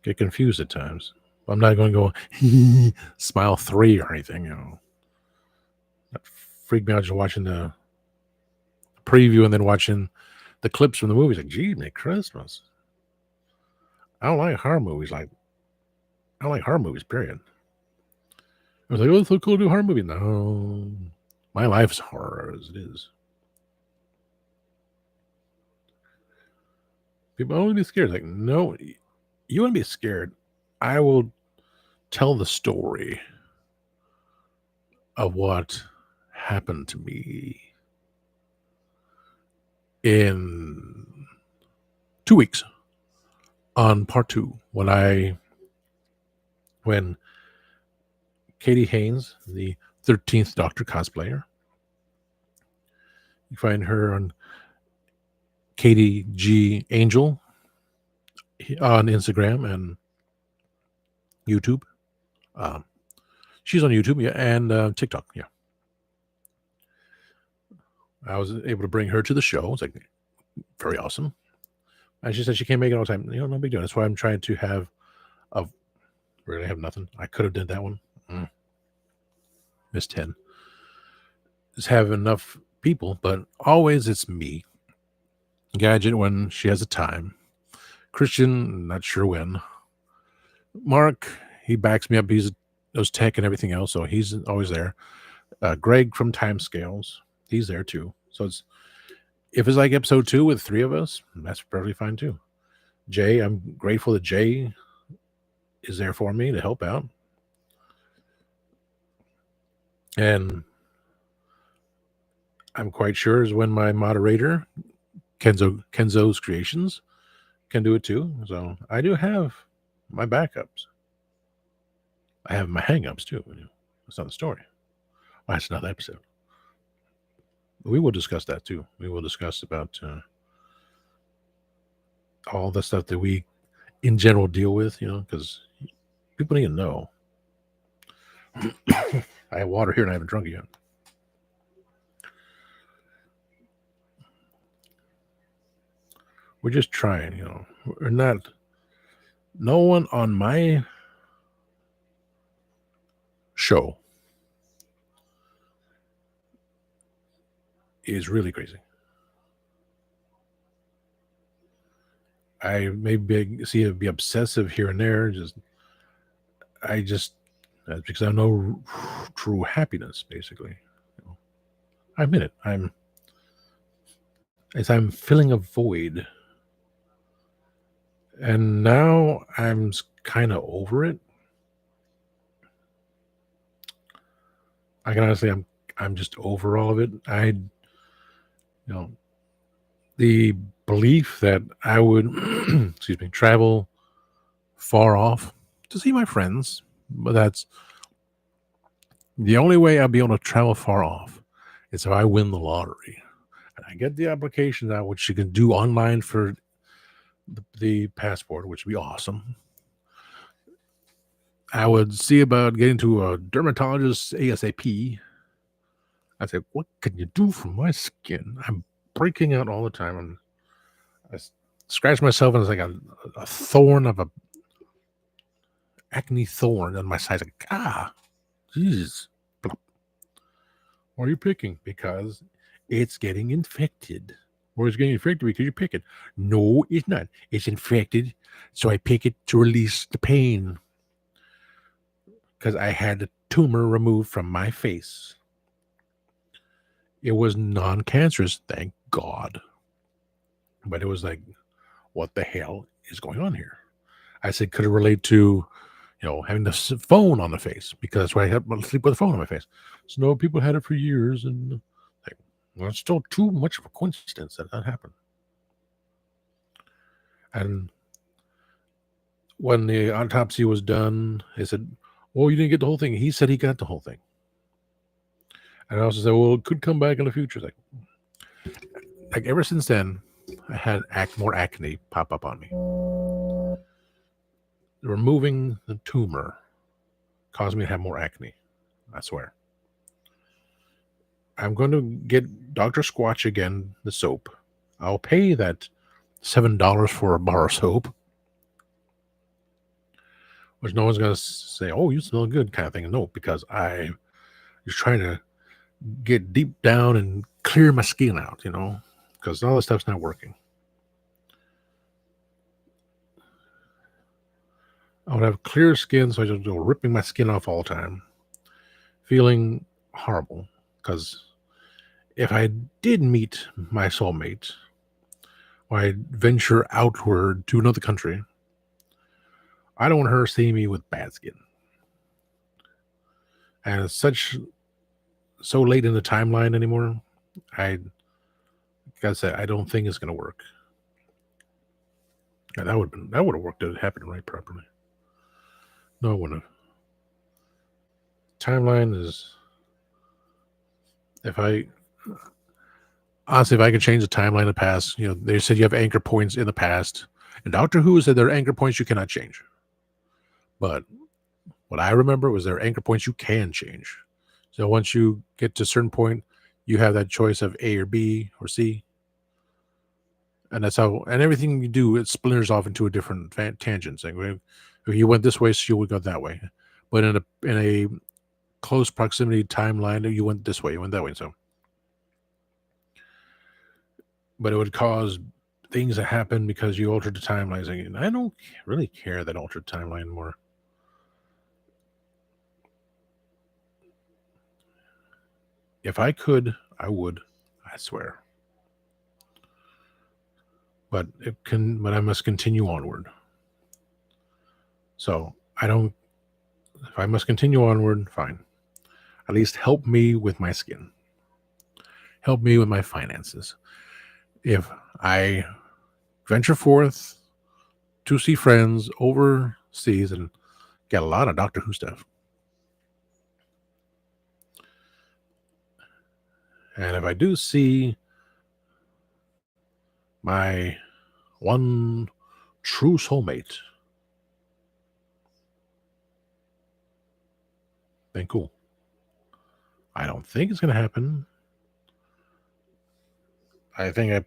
Speaker 1: get confused at times. I'm not going to go smile 3 or anything, That freaked me out just watching the preview and then watching the clips from the movies. Like, gee, Merry Christmas. I don't like horror movies. I don't like horror movies, period. I was like, oh, it's so cool to do a horror movie. No, my life's horror as it is. People only be scared. Like, no, you want to be scared. I will tell the story of what happened to me in 2 weeks on part 2 when Katie Haynes, the 13th Doctor cosplayer, you find her on Katie G Angel on Instagram and YouTube. She's on YouTube, yeah, and TikTok, yeah. I was able to bring her to the show. It's like very awesome. And she said she can't make it all the time. No big deal. That's why I'm trying to have really have nothing. I could have done that one. Missed 10. Just have enough people, but always it's me. Gadget when she has a time. Christian, not sure when. Mark, he backs me up. He knows tech and everything else, so he's always there. Greg from Timescales, he's there too. So if it's like episode 2 with 3 of us, that's perfectly fine too. Jay, I'm grateful that Jay is there for me to help out. And I'm quite sure is when my moderator, Kenzo's Creations, can do it too. So I do have my backups. I have my hangups too. That's not the story. Well, that's another episode. We will discuss that too. We will discuss about all the stuff that we in general deal with, because people need to know. I have water here and I haven't drunk it yet. We're just trying, We're not. No one on my show is really crazy. I may see it be obsessive here and there. That's because I know true happiness, basically. I admit it. I'm filling a void And now I'm kind of over it. I can honestly, I'm just over all of it. You know, the belief that I would, excuse me, travel far off to see my friends, but that's the only way I'll be able to travel far off is if I win the lottery. And I get the application now, which you can do online for the passport, which would be awesome. I would see about getting to a dermatologist ASAP. I said, "What can you do for my skin? I'm breaking out all the time." And I scratch myself, and it's like a thorn of a acne thorn on my side. Like, jeez. Why are you picking? Because it's getting infected. Or it's getting infected because you pick it. No, it's not. It's infected. So I pick it to release the pain. Because I had the tumor removed from my face. It was non-cancerous, thank God. But it was like, what the hell is going on here? I said, could it relate to, having the phone on the face? Because that's why I had to sleep with a phone on my face. So no, people had it for years, and like, well, it's still too much of a coincidence that happened. And when the autopsy was done, they said, "Well, you didn't get the whole thing." He said he got the whole thing. And I also said, "Well, it could come back in the future." Like ever since then, I had more acne pop up on me. Removing the tumor caused me to have more acne. I swear. I'm going to get Dr. Squatch again, the soap. I'll pay that $7 for a bar of soap, which no one's going to say, "Oh, you smell good," kind of thing. No, because I was trying to get deep down and clear my skin out, because all this stuff's not working. I would have clear skin, so I just go ripping my skin off all the time, feeling horrible. Because if I did meet my soulmate, or I venture outward to another country, I don't want her seeing me with bad skin. And it's so late in the timeline anymore. I gotta say, I don't think it's gonna work. Yeah, that would have worked if it happened right properly. No, it wouldn't have. Timeline is if I honestly, if I could change the timeline in the past, they said you have anchor points in the past, and Doctor Who said there are anchor points you cannot change. But what I remember was there are anchor points you can change. So once you get to a certain point, you have that choice of A or B or C, and that's how. And everything you do, it splinters off into a different tangent. Saying if you went this way, so you would go that way. But in a close proximity timeline, you went this way, you went that way. So, but it would cause things to happen because you altered the timeline. And I don't really care that altered timeline more. If I could, I would. I swear. But I must continue onward. So I don't. If I must continue onward, fine. At least help me with my skin. Help me with my finances. If I venture forth to see friends overseas and get a lot of Doctor Who stuff, and if I do see my one true soulmate, then cool. I don't think it's going to happen. I think I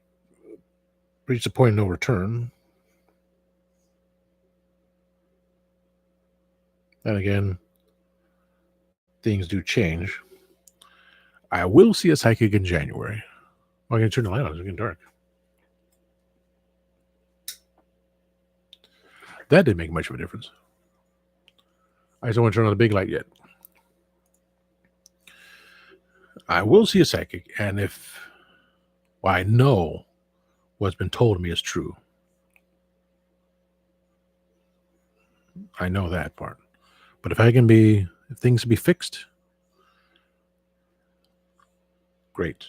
Speaker 1: reached a point of no return. And again, things do change. I will see a psychic in January. I'm going to turn the light on. It's getting dark. That didn't make much of a difference. I just don't want to turn on the big light yet. I will see a psychic, and if I know what's been told to me is true, I know that part. But if things can be fixed, great.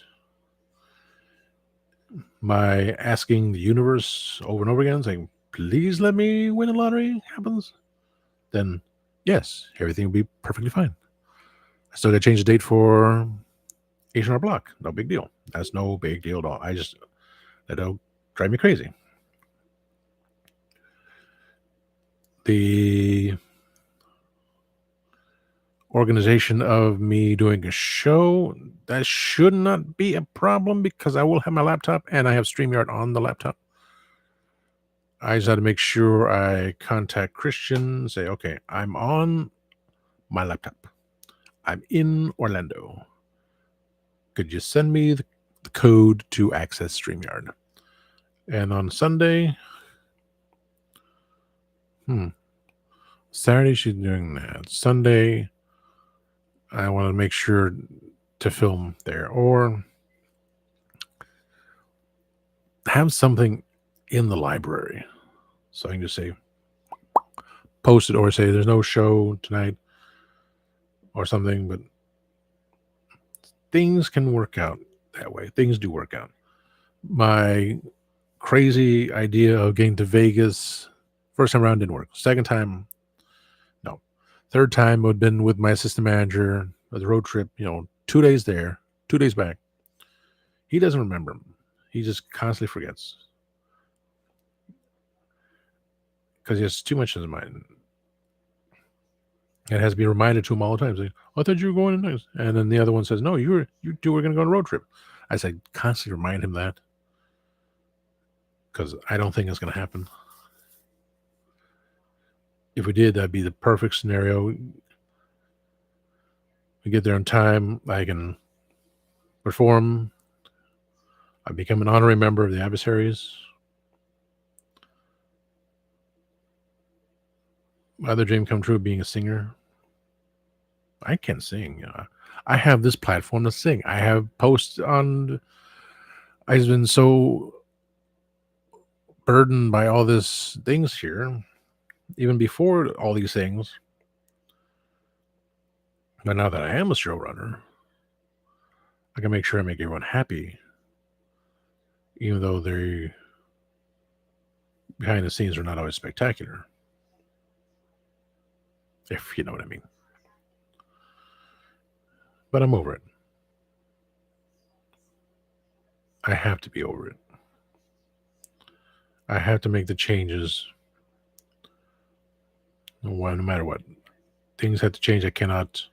Speaker 1: My asking the universe over and over again, saying, please let me win the lottery happens, then yes, everything will be perfectly fine. I still got to change the date for H&R Block. No big deal. That's no big deal at all. That'll drive me crazy. The organization of me doing a show, that should not be a problem because I will have my laptop and I have StreamYard on the laptop. I just had to make sure I contact Christian, say, okay, I'm on my laptop. I'm in Orlando. Could you send me the code to access StreamYard? And on Sunday, Saturday she's doing that. Sunday, I want to make sure to film there or have something in the library. So I can just say, post it or say there's no show tonight or something, but things can work out that way. Things do work out. My crazy idea of getting to Vegas first time around didn't work. Second time, no. Third time would have been with my assistant manager of the road trip, 2 days there, 2 days back. He doesn't remember them. He just constantly forgets. Because he has too much in his mind. It has to be reminded to him all the time. Like, I thought you were going tonight. And then the other one says, no, you two were going to go on a road trip. I said, constantly remind him that. Because I don't think it's going to happen. If we did, that'd be the perfect scenario. We get there on time. I can perform. I become an honorary member of the Adversaries. My other dream come true, being a singer. I can sing. I have this platform to sing. I have posts on. I've been so burdened by all these things here, even before all these things. But now that I am a showrunner, I can make sure I make everyone happy, even though they behind the scenes are not always spectacular. If you know what I mean. But I'm over it. I have to be over it. I have to make the changes. No matter what. Things have to change. I cannot,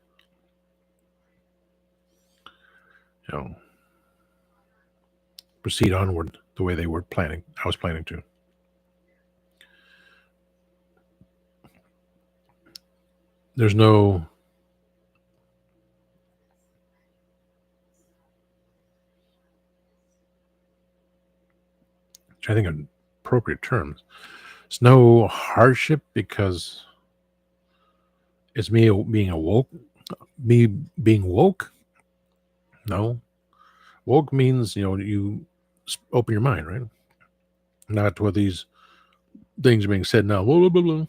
Speaker 1: proceed onward the way they were planning. I was planning to. There's no I think of appropriate terms. It's no hardship because it's me being awoke. Me being woke. No, woke means you open your mind, right? Not what these things are being said now. Blah, blah, blah, blah.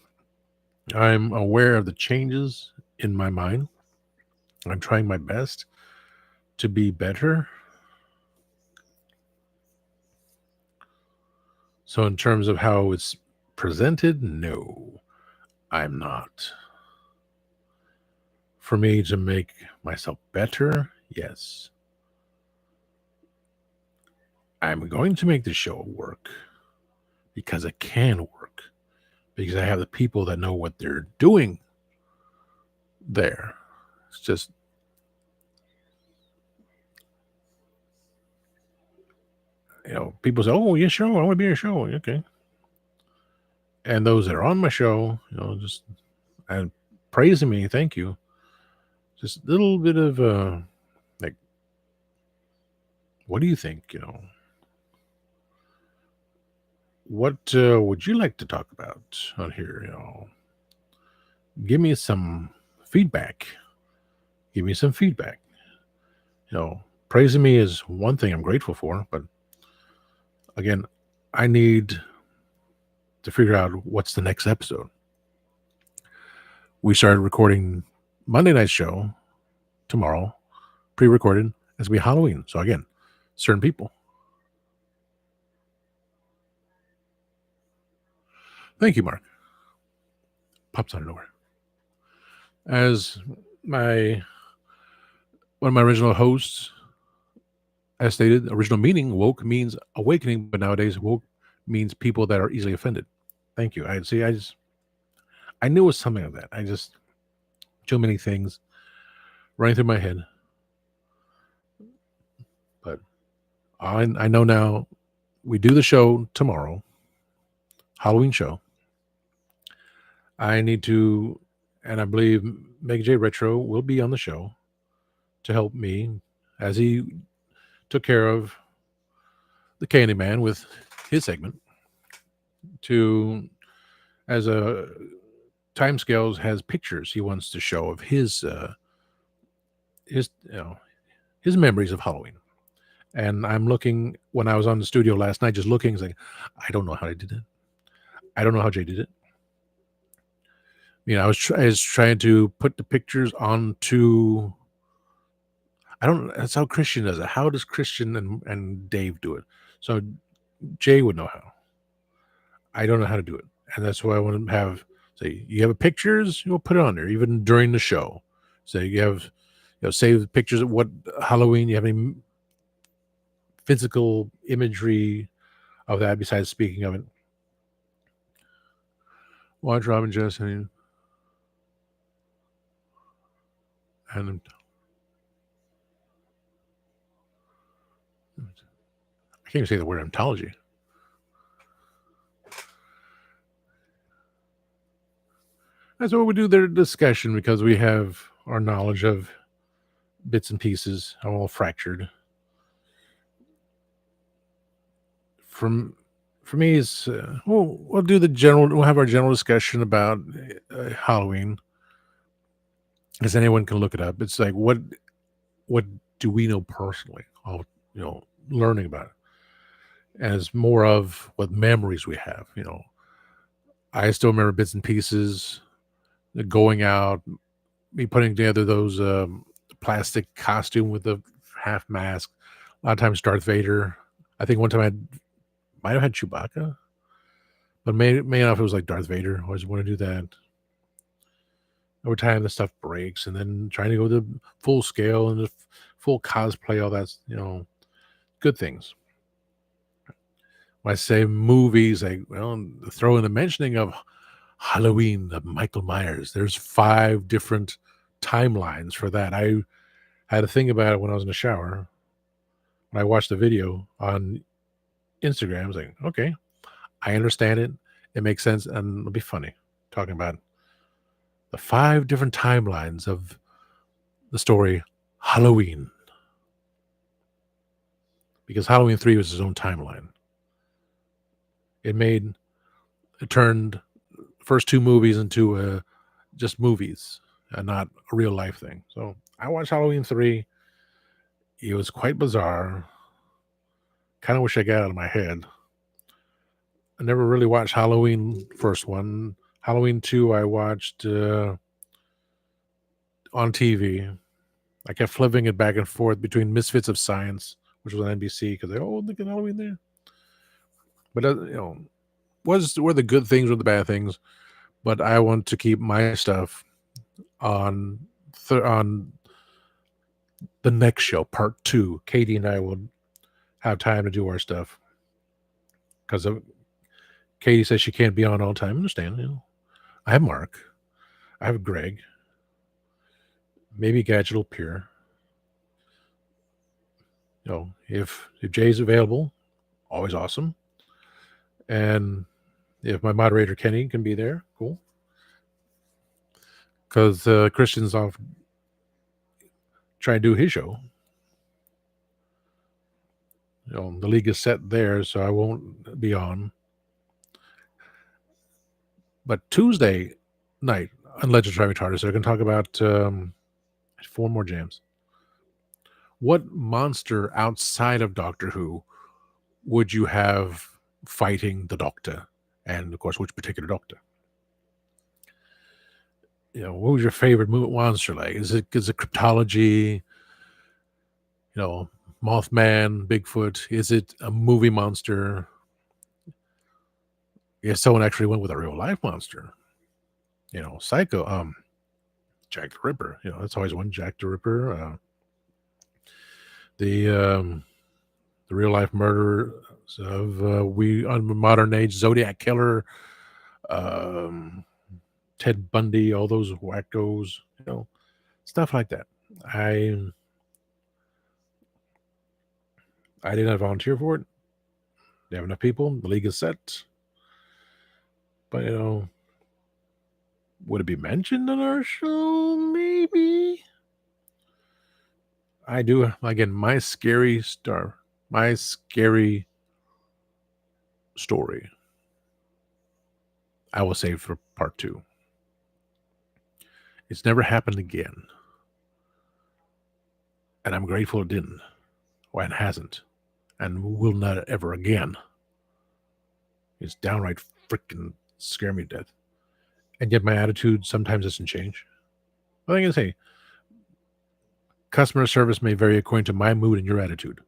Speaker 1: I'm aware of the changes in my mind. I'm trying my best to be better. So in terms of how it's presented, no, I'm not. For me to make myself better, yes. I'm going to make the show work because it can work. Because I have the people that know what they're doing there. It's just people say, "Oh, your show, I want to be in your show." Okay. And those that are on my show, just and praising me, thank you. Just a little bit of like, what do you think? What would you like to talk about on here? Give me some feedback. Give me some feedback. Praising me is one thing I'm grateful for, but again, I need to figure out what's the next episode. we started recording Monday night's show tomorrow, pre-recorded. It's going to be Halloween. So again, certain people. Thank you, Mark. Pops out of nowhere. As one of my original hosts as stated, original meaning woke means awakening, but nowadays woke means people that are easily offended. Thank you. I knew it was something of that. Too many things running through my head. But I know now we do the show tomorrow, Halloween show. I need to, and I believe Meg J Retro will be on the show to help me as he took care of the Candy Man with his segment. As a Timescales has pictures he wants to show of his memories of Halloween. And I'm looking when I was on the studio last night, just looking, saying, I don't know how I did it. I don't know how Jay did it. I was trying to put the pictures onto. That's how Christian does it. How does Christian and Dave do it? So Jay would know how. I don't know how to do it. And that's why I want to have, say, you have pictures, you'll put it on there, even during the show. So you have, save pictures of what Halloween, you have any physical imagery of that besides speaking of it. Watch Robin Jesse. And I can't even say the word ontology. That's what we do their discussion because we have our knowledge of bits and pieces, all fractured. For me, it's we'll do the general. We'll have our general discussion about Halloween, as anyone can look it up. It's like what do we know personally? All learning about it, and it's more of what memories we have. I still remember bits and pieces, going out, me putting together those plastic costume with the half mask. A lot of times Darth Vader. I think one time I might have had Chewbacca, but may not if it was like Darth Vader. I always want to do that. Over time, the stuff breaks, and then trying to go to full scale and the full cosplay, all that's good things. When I say movies, throw in the mentioning of Halloween of Michael Myers. There's 5 different timelines for that. I had to think about it when I was in the shower. When I watched the video on Instagram, I was like, okay, I understand it. It makes sense, and it'll be funny talking about the 5 different timelines of the story Halloween. Because Halloween 3 was his own timeline. It turned first 2 movies into just movies and not a real life thing. So I watched Halloween 3. It was quite bizarre. Kind of wish I got out of my head. I never really watched Halloween first one. Halloween 2 I watched on TV. I kept flipping it back and forth between Misfits of Science, which was on NBC, because look at Halloween there. But were the good things or the bad things? But I want to keep my stuff on the next show, part 2. Katie and I will have time to do our stuff because Katie says she can't be on all the time. I understand. I have Mark, I have Greg, maybe Gadget will appear. If Jay's available, always awesome. And if my moderator Kenny can be there, cool. Because Christian's off trying to do his show. The league is set there, so I won't be on. But Tuesday night on Legends Driving TARDIS, they're going to talk about 4 more jams. What monster outside of Doctor Who would you have fighting the Doctor? And, of course, which particular Doctor? what was your favorite monster? Like, is it cryptology? Mothman, Bigfoot? Is it a movie monster? If someone actually went with a real life monster, Psycho, Jack the Ripper. That's always one. Jack the Ripper. The real life murder of we on modern age Zodiac killer, Ted Bundy, all those wackos, stuff like that. I did not volunteer for it. They have enough people. The league is set. But would it be mentioned on our show? Maybe. I do again. My scary story. I will save for part 2. It's never happened again. And I'm grateful it didn't. Or it hasn't. And will not ever again. It's downright freaking scare me to death. And yet my attitude sometimes doesn't change. What am I going to say? Customer service may vary according to my mood and your attitude.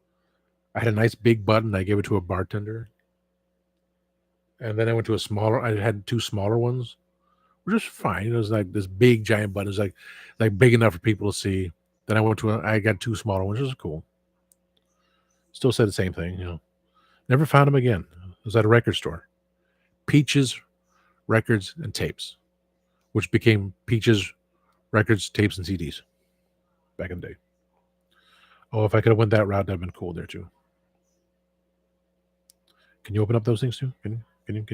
Speaker 1: I had a nice big button. I gave it to a bartender. And then I went to I had 2 smaller ones. Which is fine. It was like this big giant button. It was like big enough for people to see. Then I got 2 smaller ones, which was cool. Still said the same thing, Never found them again. It was at a record store. Peaches Records and Tapes, which became Peaches Records, Tapes, and CDs back in the day. Oh, if I could have went that route, that'd have been cool there too. Can you open up those things too? Can you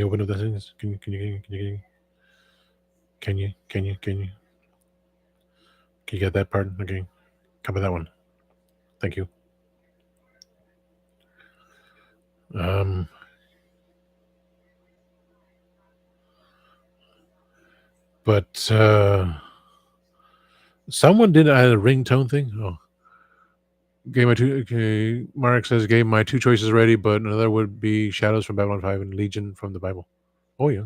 Speaker 1: open up those things? Can you get that part? Okay. Cover that one. Thank you. But someone did a ringtone thing. Oh, Mark says gave my 2 choices ready, but another would be Shadows from Babylon 5 and Legion from the Bible. Oh yeah.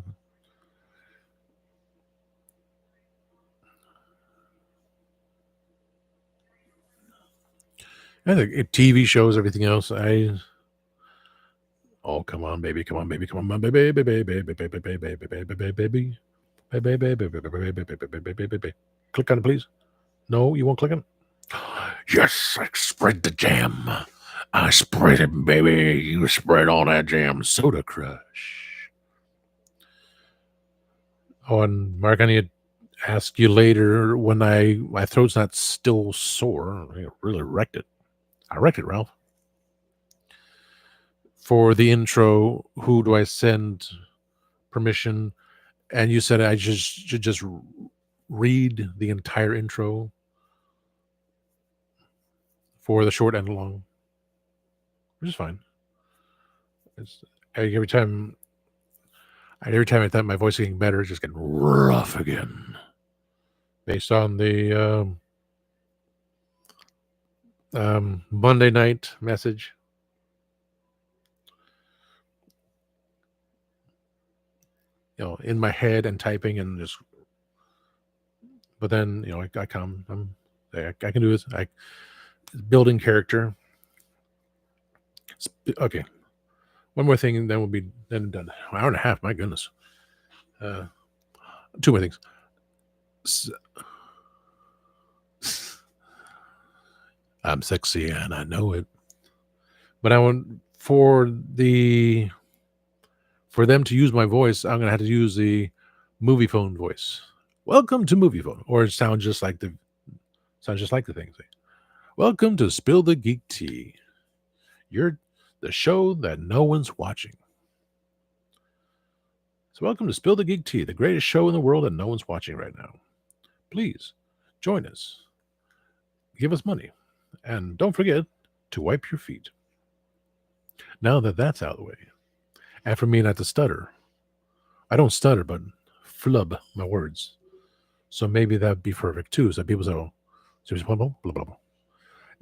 Speaker 1: I think TV shows, everything else. Oh, come on, baby, come on, baby, come on, baby, baby, baby, baby, baby, baby, baby, baby, baby, baby. Click on it, please. No, you won't click on it. Yes, I spread the jam. I spread it, baby. You spread all that jam. Soda Crush. Oh, and Mark, I need to ask you later when my throat's not still sore. I really wrecked it. I wrecked it, Ralph. For the intro, who do I send permission? And you said I should just read the entire intro for the short and long, which is fine. Every time I thought my voice getting better, it's just getting rough again. Based on the Monday night message. In my head and typing and just, but then, I come, I can do this. Building character. Okay. One more thing and then we'll be done. An hour and a half. My goodness. 2 more things. I'm sexy and I know it. But I want for them to use my voice, I'm going to have to use the movie phone voice. Welcome to Movie Phone. Or it sounds just like the thing. Welcome to Spill the Geek Tea. You're the show that no one's watching. So welcome to Spill the Geek Tea, the greatest show in the world that no one's watching right now. Please join us. Give us money. And don't forget to wipe your feet. Now that that's out of the way, and for me not to stutter. I don't stutter, but flub my words. So maybe that'd be perfect too. So people say, oh, blah, blah, blah, blah.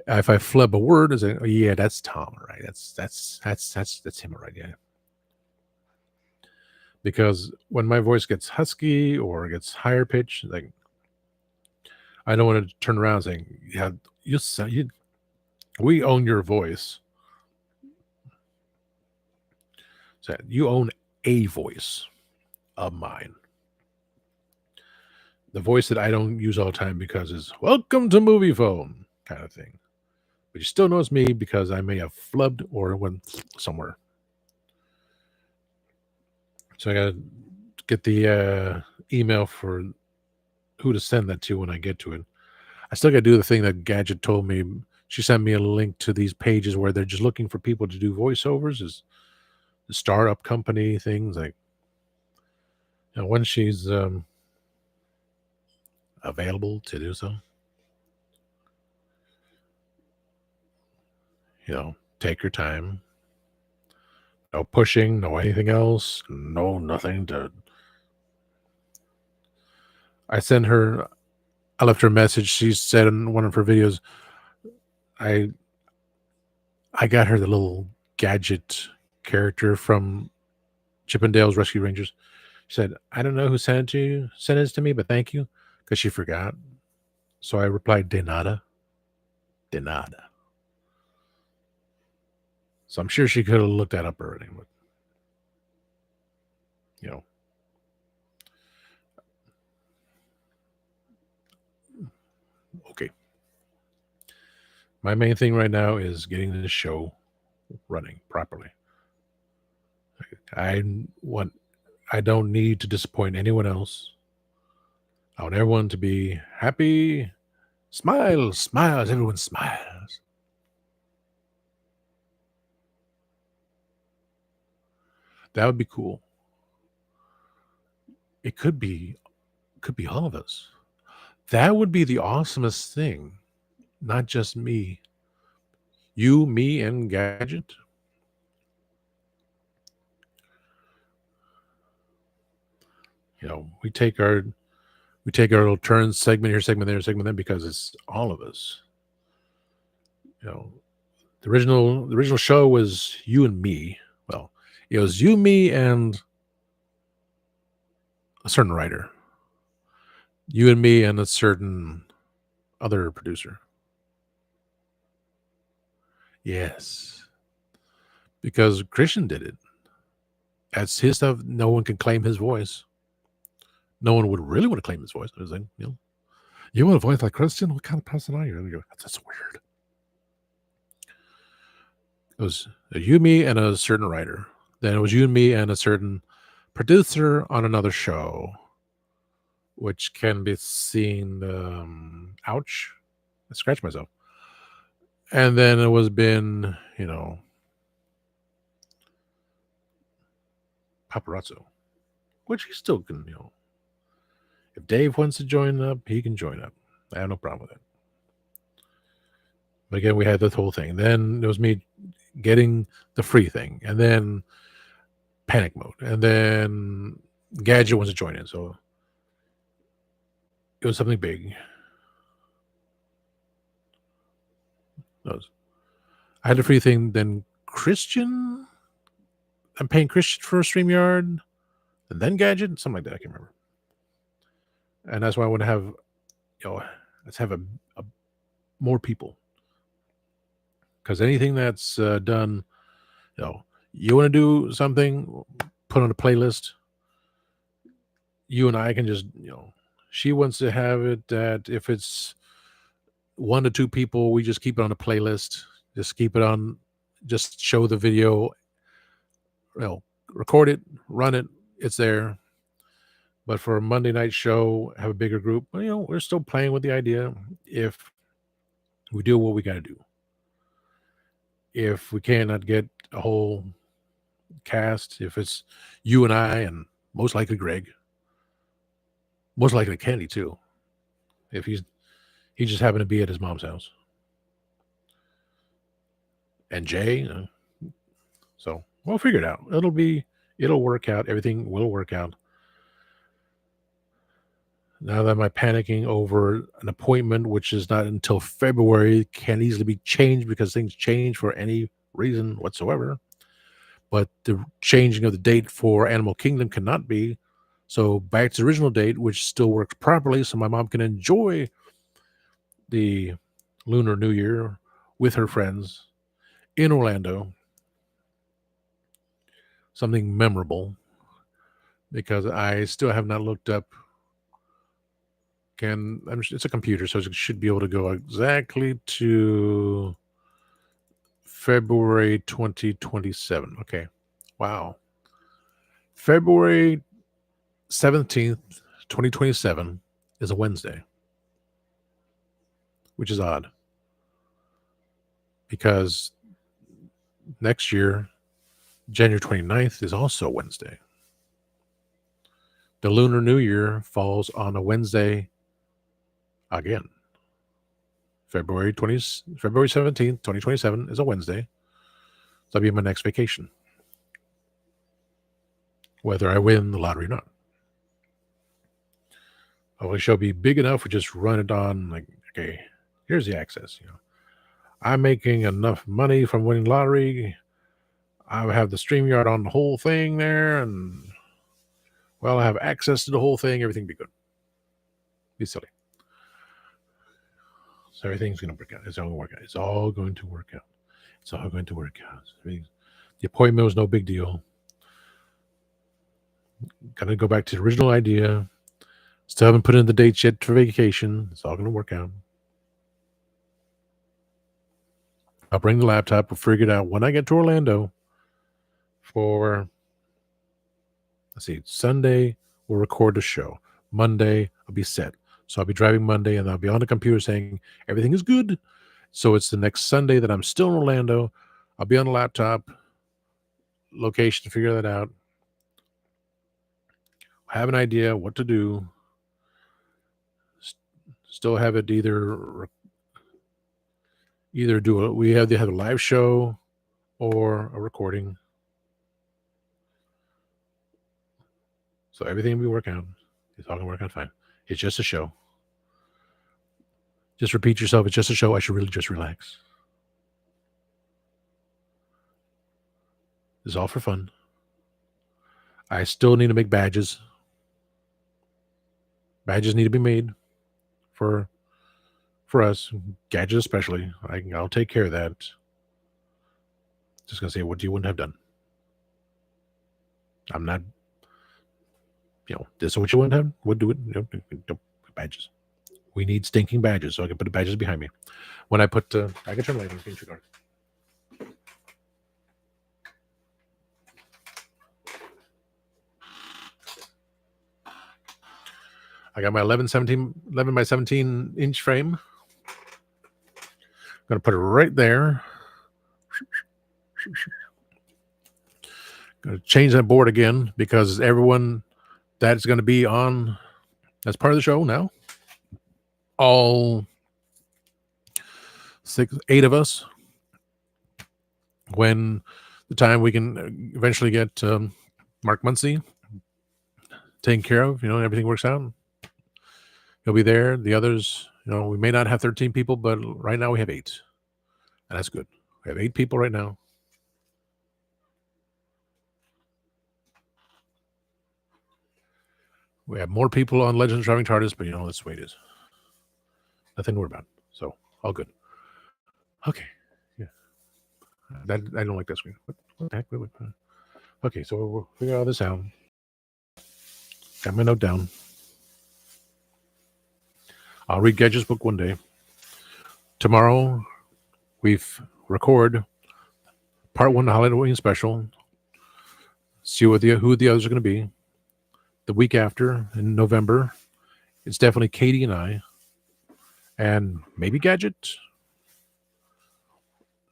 Speaker 1: If I flub a word, I say, oh, yeah, that's Tom, right? That's him, right? Yeah. because when my voice gets husky or gets higher pitch, like I don't want to turn around saying, "Yeah, we own your voice." So you own a voice of mine. The voice that I don't use all the time because it's welcome to movie phone kind of thing. But you still know it's me because I may have flubbed or went somewhere. So I got to get the email for who to send that to when I get to it. I still got to do the thing that Gadget told me. She sent me a link to these pages where they're just looking for people to do voiceovers, is the startup company things. Like, when she's available to do so, take your time. No pushing, no anything else, no nothing to. I sent her. I left her a message. She said in one of her videos, I got her the little Gadget character from Chippendales Rescue Rangers. She said, "I don't know who sent it to me, but thank you," because she forgot. So I replied, "De nada, de nada." So I'm sure she could have looked that up already, but okay. My main thing right now is getting this show running properly. I don't need to disappoint anyone else. I want everyone to be happy. Smiles, smiles, everyone smiles. That would be cool. It could be all of us. That would be the awesomest thing. Not just me. You, me, and Gadget. We take our little turns, segment here, segment there, segment there, because it's all of us. The original show was you and me. Well, it was you, me, and a certain writer. You and me and a certain other producer. Yes. Because Christian did it. That's his stuff. No one can claim his voice. No one would really want to claim his voice. I was like, you want a voice like Christian? What kind of person are you? That's weird. It was you, me, and a certain writer. Then it was you and me and a certain producer on another show, which can be seen. Ouch! I scratched myself. And then it was been, Paparazzo, which he still can, if Dave wants to join up, he can join up. I have no problem with it. But again, we had this whole thing. Then it was me getting the free thing, and then panic mode, and then Gadget wants to join in. So it was something big. I had the free thing. Then Christian, I'm paying Christian for StreamYard, and then Gadget, something like that. I can't remember. And that's why I want to have, let's have a more people. Because anything that's done, you want to do something, put on a playlist. You and I can just, she wants to have it that if it's 1 to 2 people, we just keep it on a playlist. Just keep it on, just show the video, record it, run it, it's there. But for a Monday night show, have a bigger group, we're still playing with the idea. If we do what we got to do. If we cannot get a whole cast, if it's you and I and most likely Greg, most likely Kenny too, if he just happened to be at his mom's house, and Jay, so we'll figure it out. It'll work out. Everything will work out. Now that I'm panicking over an appointment, which is not until February, can easily be changed because things change for any reason whatsoever. but the changing of the date for Animal Kingdom cannot be. So back to the original date, which still works properly, so my mom can enjoy the Lunar New Year with her friends in Orlando. Something memorable, because I still have not looked up. It's a computer, so it should be able to go exactly to February 2027. Okay. Wow. February 17th, 2027 is a Wednesday, which is odd because next year, January 29th is also Wednesday. The Lunar New Year falls on a Wednesday again. February 17th, 2027 is a Wednesday. So that'll be my next vacation, whether I win the lottery or not. I shall be big enough to just run it on, like, okay, here's the access. I'm making enough money from winning lottery. I have the StreamYard on the whole thing there, and well, I have access to the whole thing. Everything be good. Be silly. So everything's going to work out. It's all going to work out. It's all going to work out. It's all going to work out. The appointment was no big deal. Got to go back to the original idea. Still haven't put in the dates yet for vacation. It's all going to work out. I'll bring the laptop. We'll figure it out when I get to Orlando for, let's see, Sunday, we'll record the show. Monday, I'll be set. So I'll be driving Monday, and I'll be on the computer saying everything is good. So it's the next Sunday that I'm still in Orlando. I'll be on the laptop, location, figure that out. Have an idea what to do. Still have it either do it. We have to have a live show or a recording. So everything will be working out. It's all gonna work out fine. It's just a show. Just repeat yourself. It's just a show. I should really just relax. It's all for fun. I still need to make badges. Badges need to be made for us, gadgets especially. I'll take care of that. Just gonna say, what you wouldn't have done. I'm not, this is what you wouldn't have. Would do it. Badges. We need stinking badges, so I can put the badges behind me. When I put, I can turn the light on. I got my 11 by 17 inch frame. I'm going to put it right there. Going to change that board again because everyone that's going to be on as part of the show now, all 8 of us, when the time we can eventually get Mark Muncy taken care of, everything works out. He'll be there. The others, we may not have 13 people, but right now we have 8. And that's good. We have 8 people right now. We have more people on Legends Driving TARDIS, but that's the way it is. Nothing to worry about. So, all good. Okay. Yeah. I don't like that screen. What the heck? Wait. Okay, so we'll figure all this out. Got my note down. I'll read Gadget's book one day. Tomorrow, we've record part 1 Halloween special. See who the others are going to be. The week after, in November, it's definitely Katie and I, and maybe Gadget.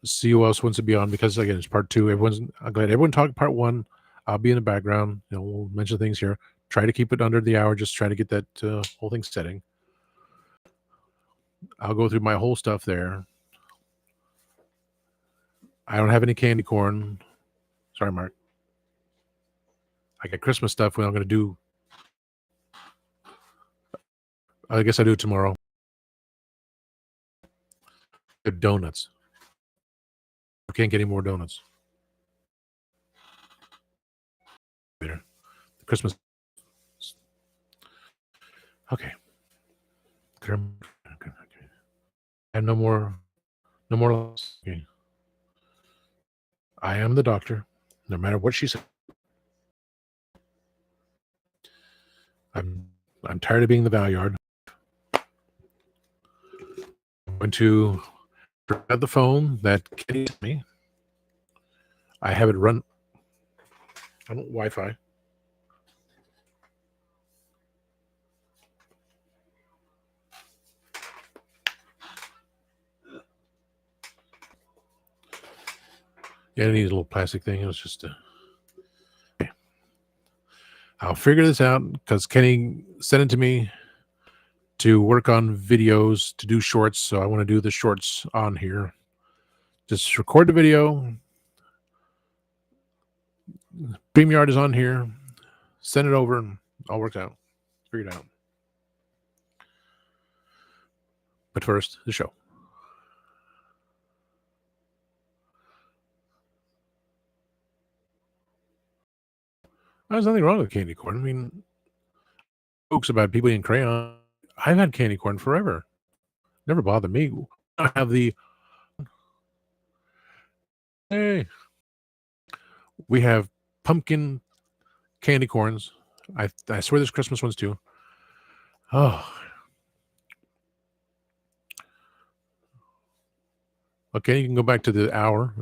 Speaker 1: See who else wants to be on, because again, it's part 2. I'm glad everyone talked part 1. I'll be in the background. We'll mention things here. Try to keep it under the hour. Just try to get that whole thing setting. I'll go through my whole stuff there. I don't have any candy corn. Sorry, Mark. I got Christmas stuff I'm going to do. I guess I do it tomorrow. Donuts. I can't get any more donuts. later. The Christmas. Okay. Okay. I have no more loss. Okay. I am the doctor, no matter what she said. I'm tired of being the Valyard. I'm going to grab the phone that Kitty sent me. I have it run on Wi-Fi. Yeah, it needs a little plastic thing. It was just okay. I'll figure this out because Kenny sent it to me to work on videos, to do shorts. So I want to do the shorts on here. Just record the video. StreamYard is on here. Send it over and all works out. Figure it out. But first, the show. There's nothing wrong with candy corn. I mean, jokes about people eating crayon. I've had candy corn forever. Never bothered me. I have the hey. We have pumpkin candy corns. I swear there's Christmas ones too. Oh. Okay, you can go back to the hour.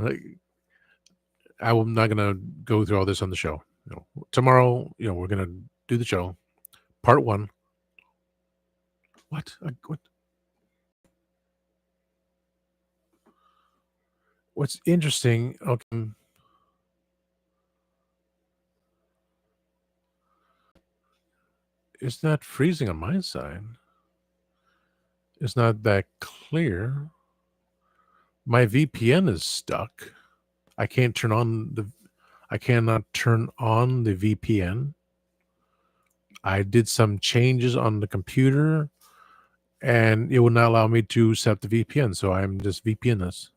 Speaker 1: I'm not gonna go through all this on the show. Tomorrow, we're gonna do the show. Part 1. What? What's interesting? Okay, it's not freezing on my side. It's not that clear. My VPN is stuck. I cannot turn on the VPN. I did some changes on the computer and it would not allow me to set up the VPN. So I'm just VPNless.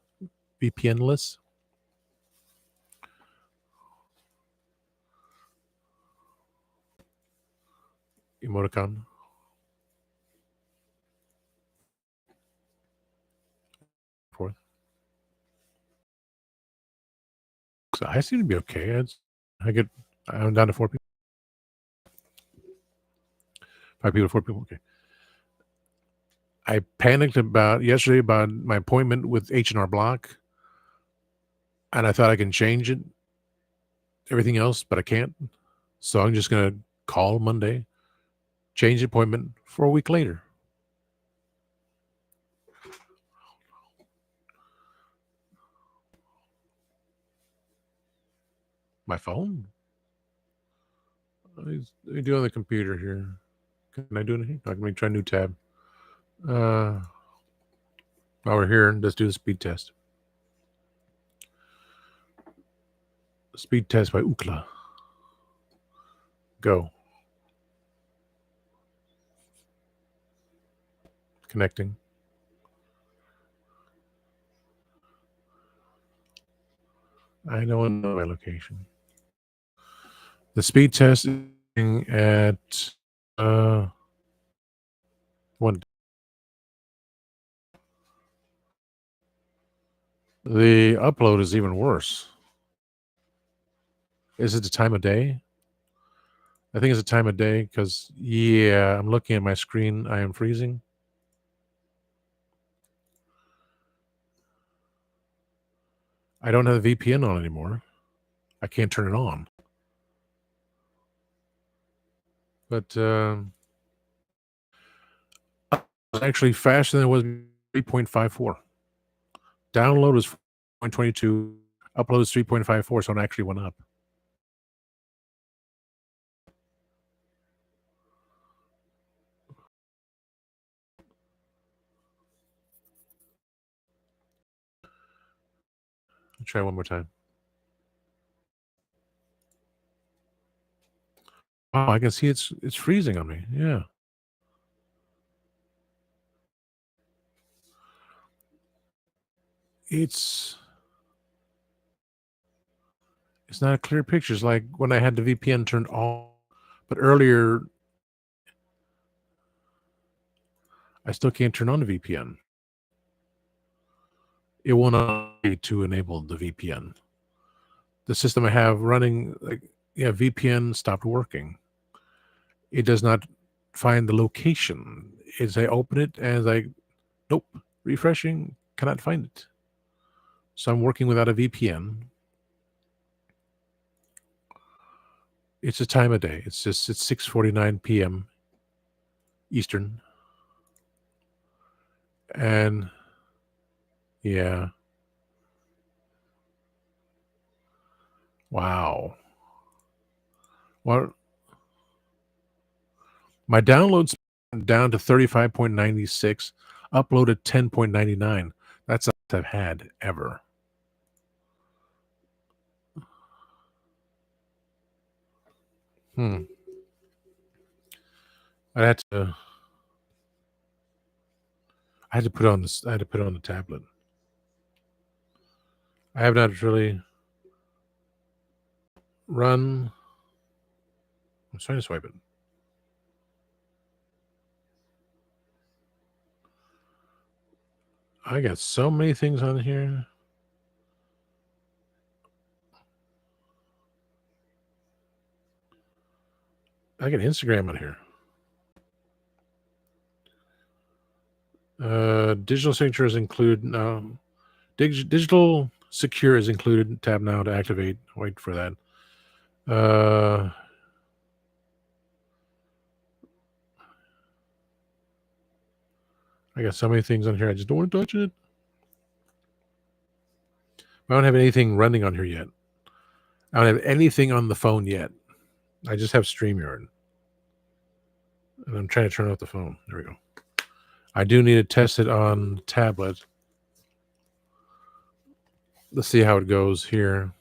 Speaker 1: Emoticon. Forth. So I seem to be okay. I'm down to 4 people. 5 people, 4 people. Okay. I panicked yesterday about my appointment with H&R Block, and I thought I can change it, everything else, but I can't. So I'm just gonna call Monday, change the appointment for a week later. My phone? Let me do it on the computer here. Can I do anything? I can try a new tab. While we're here, let's do the speed test. Speed test by Ookla. Go. Connecting. I don't know my location. The speed test is at 1. The upload is even worse. Is it the time of day? I think it's the time of day because, yeah, I'm looking at my screen. I am freezing. I don't have the VPN on anymore. I can't turn it on. But actually faster than it was 3.54. Download was 4.22. Upload is 3.54, so it actually went up. I'll try one more time. Oh, I can see it's freezing on me. Yeah. It's It's not a clear picture. It's like when I had the VPN turned on, but earlier I still can't turn on the VPN. It won't allow me to enable the VPN. The system I have running, like, yeah, VPN stopped working. It does not find the location. As I open it, as I, nope, refreshing, cannot find it. So I'm working without a VPN. It's a time of day. It's 6:49 p.m. Eastern. And yeah. Wow. Well, my downloads down to 35.96, uploaded 10.99. That's the best I've had ever. Hmm. I had to I had to put it on this I had to put it on the tablet. I have not really run. I'm trying to swipe it. I got so many things on here. I got Instagram on here. Digital signatures include digital secure is included. Tab now to activate. Wait for that. I got so many things on here. I just don't want to touch it. I don't have anything running on here yet. I don't have anything on the phone yet. I just have StreamYard. And I'm trying to turn off the phone. There we go. I do need to test it on tablet. Let's see how it goes here.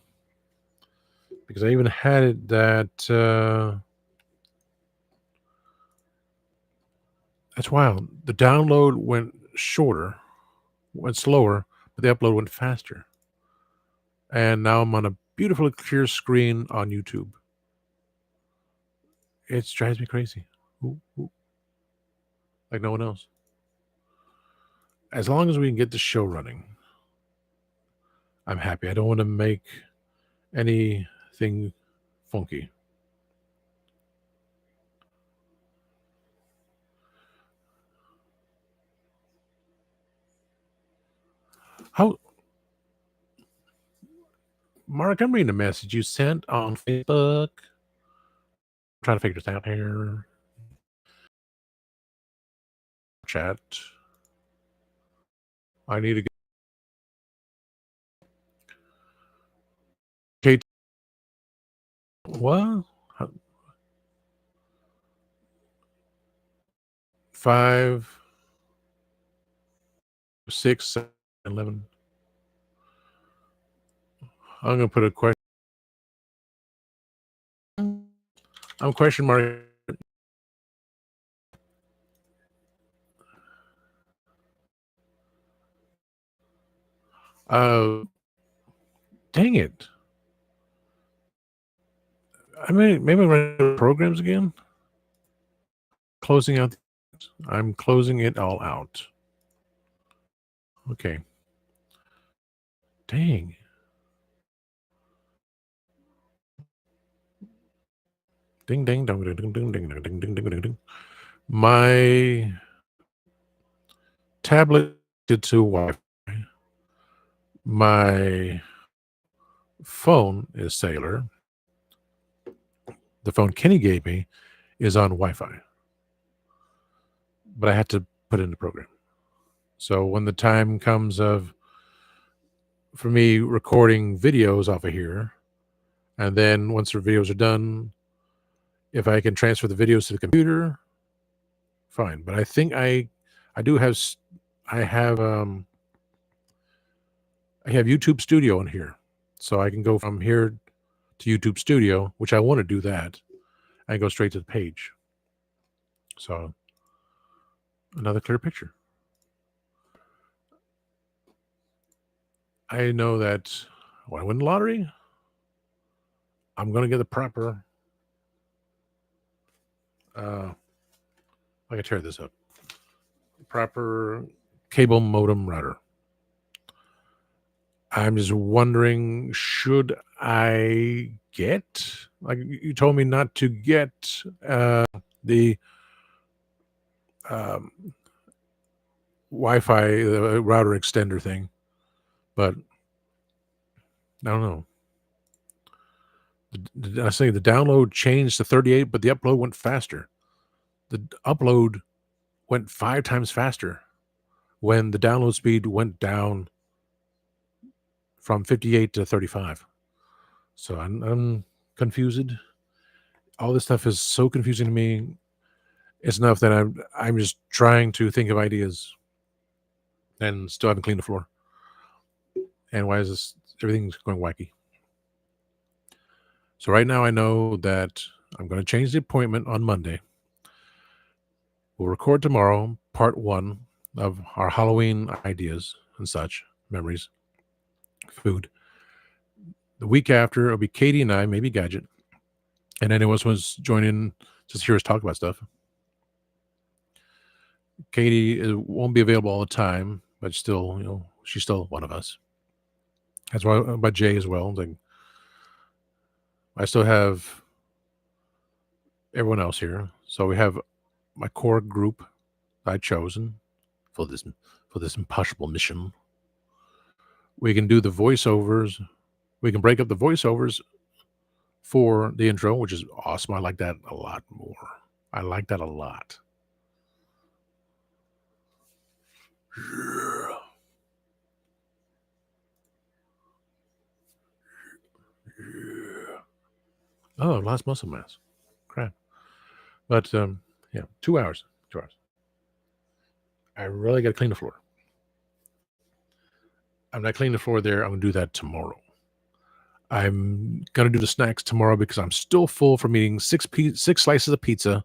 Speaker 1: Because I even had it that that's wild. The download went slower, but the upload went faster. And now I'm on a beautiful clear screen on YouTube. It drives me crazy. Ooh, ooh. Like no one else. As long as we can get the show running, I'm happy. I don't want to make anything funky. How, Mark? I'm reading a message you sent on Facebook. I'm trying to figure this out here. Chat. I need to get. Kate, what? 5, 6, 7, 11. I'm gonna put a question. I'm question mark. Uh, Dang it. I mean, maybe I'm running programs again. Closing out. I'm closing it all out. Okay. Dang. Ding ding dong ding ding ding ding ding ding ding ding ding. My tablet did to Wi-Fi. My phone is cellular. The phone Kenny gave me is on Wi-Fi, but I had to put in the program. So when the time comes for me recording videos off of here, and then once the videos are done, if I can transfer the videos to the computer, fine. But I think I do have I have YouTube Studio in here, so I can go from here to YouTube Studio, which I want to do that, and go straight to the page. So another clear picture. I know that when I win the lottery, I'm going to get the proper. I can tear this up. Proper cable modem router. I'm just wondering, should I get, like you told me not to get the um, Wi-Fi router extender thing, but I don't know. I say the download changed to 38, but the upload went faster. The upload went 5 times faster when the download speed went down from 58 to 35. So I'm confused. All this stuff is so confusing to me. It's enough that I'm just trying to think of ideas and still haven't cleaned the floor. And why is this everything's going wacky? So right now I know that I'm going to change the appointment on Monday. We'll record tomorrow part 1 of our Halloween ideas and such, memories, food. The week after it'll be Katie and I, maybe Gadget, and anyone else wants to join in just hear us talk about stuff. Katie won't be available all the time, but still, she's still one of us. That's why about Jay as well. Like, I still have everyone else here, so we have my core group I've chosen for this impossible mission. We can do the voiceovers. We can break up the voiceovers for the intro, which is awesome. I like that a lot more. I like that a lot. Yeah. Yeah. Oh, lost muscle mass. Crap. But yeah, 2 hours. 2 hours. I really got to clean the floor. I'm not cleaning the floor there. I'm going to do that tomorrow. I'm going to do the snacks tomorrow because I'm still full from eating 6 slices of pizza,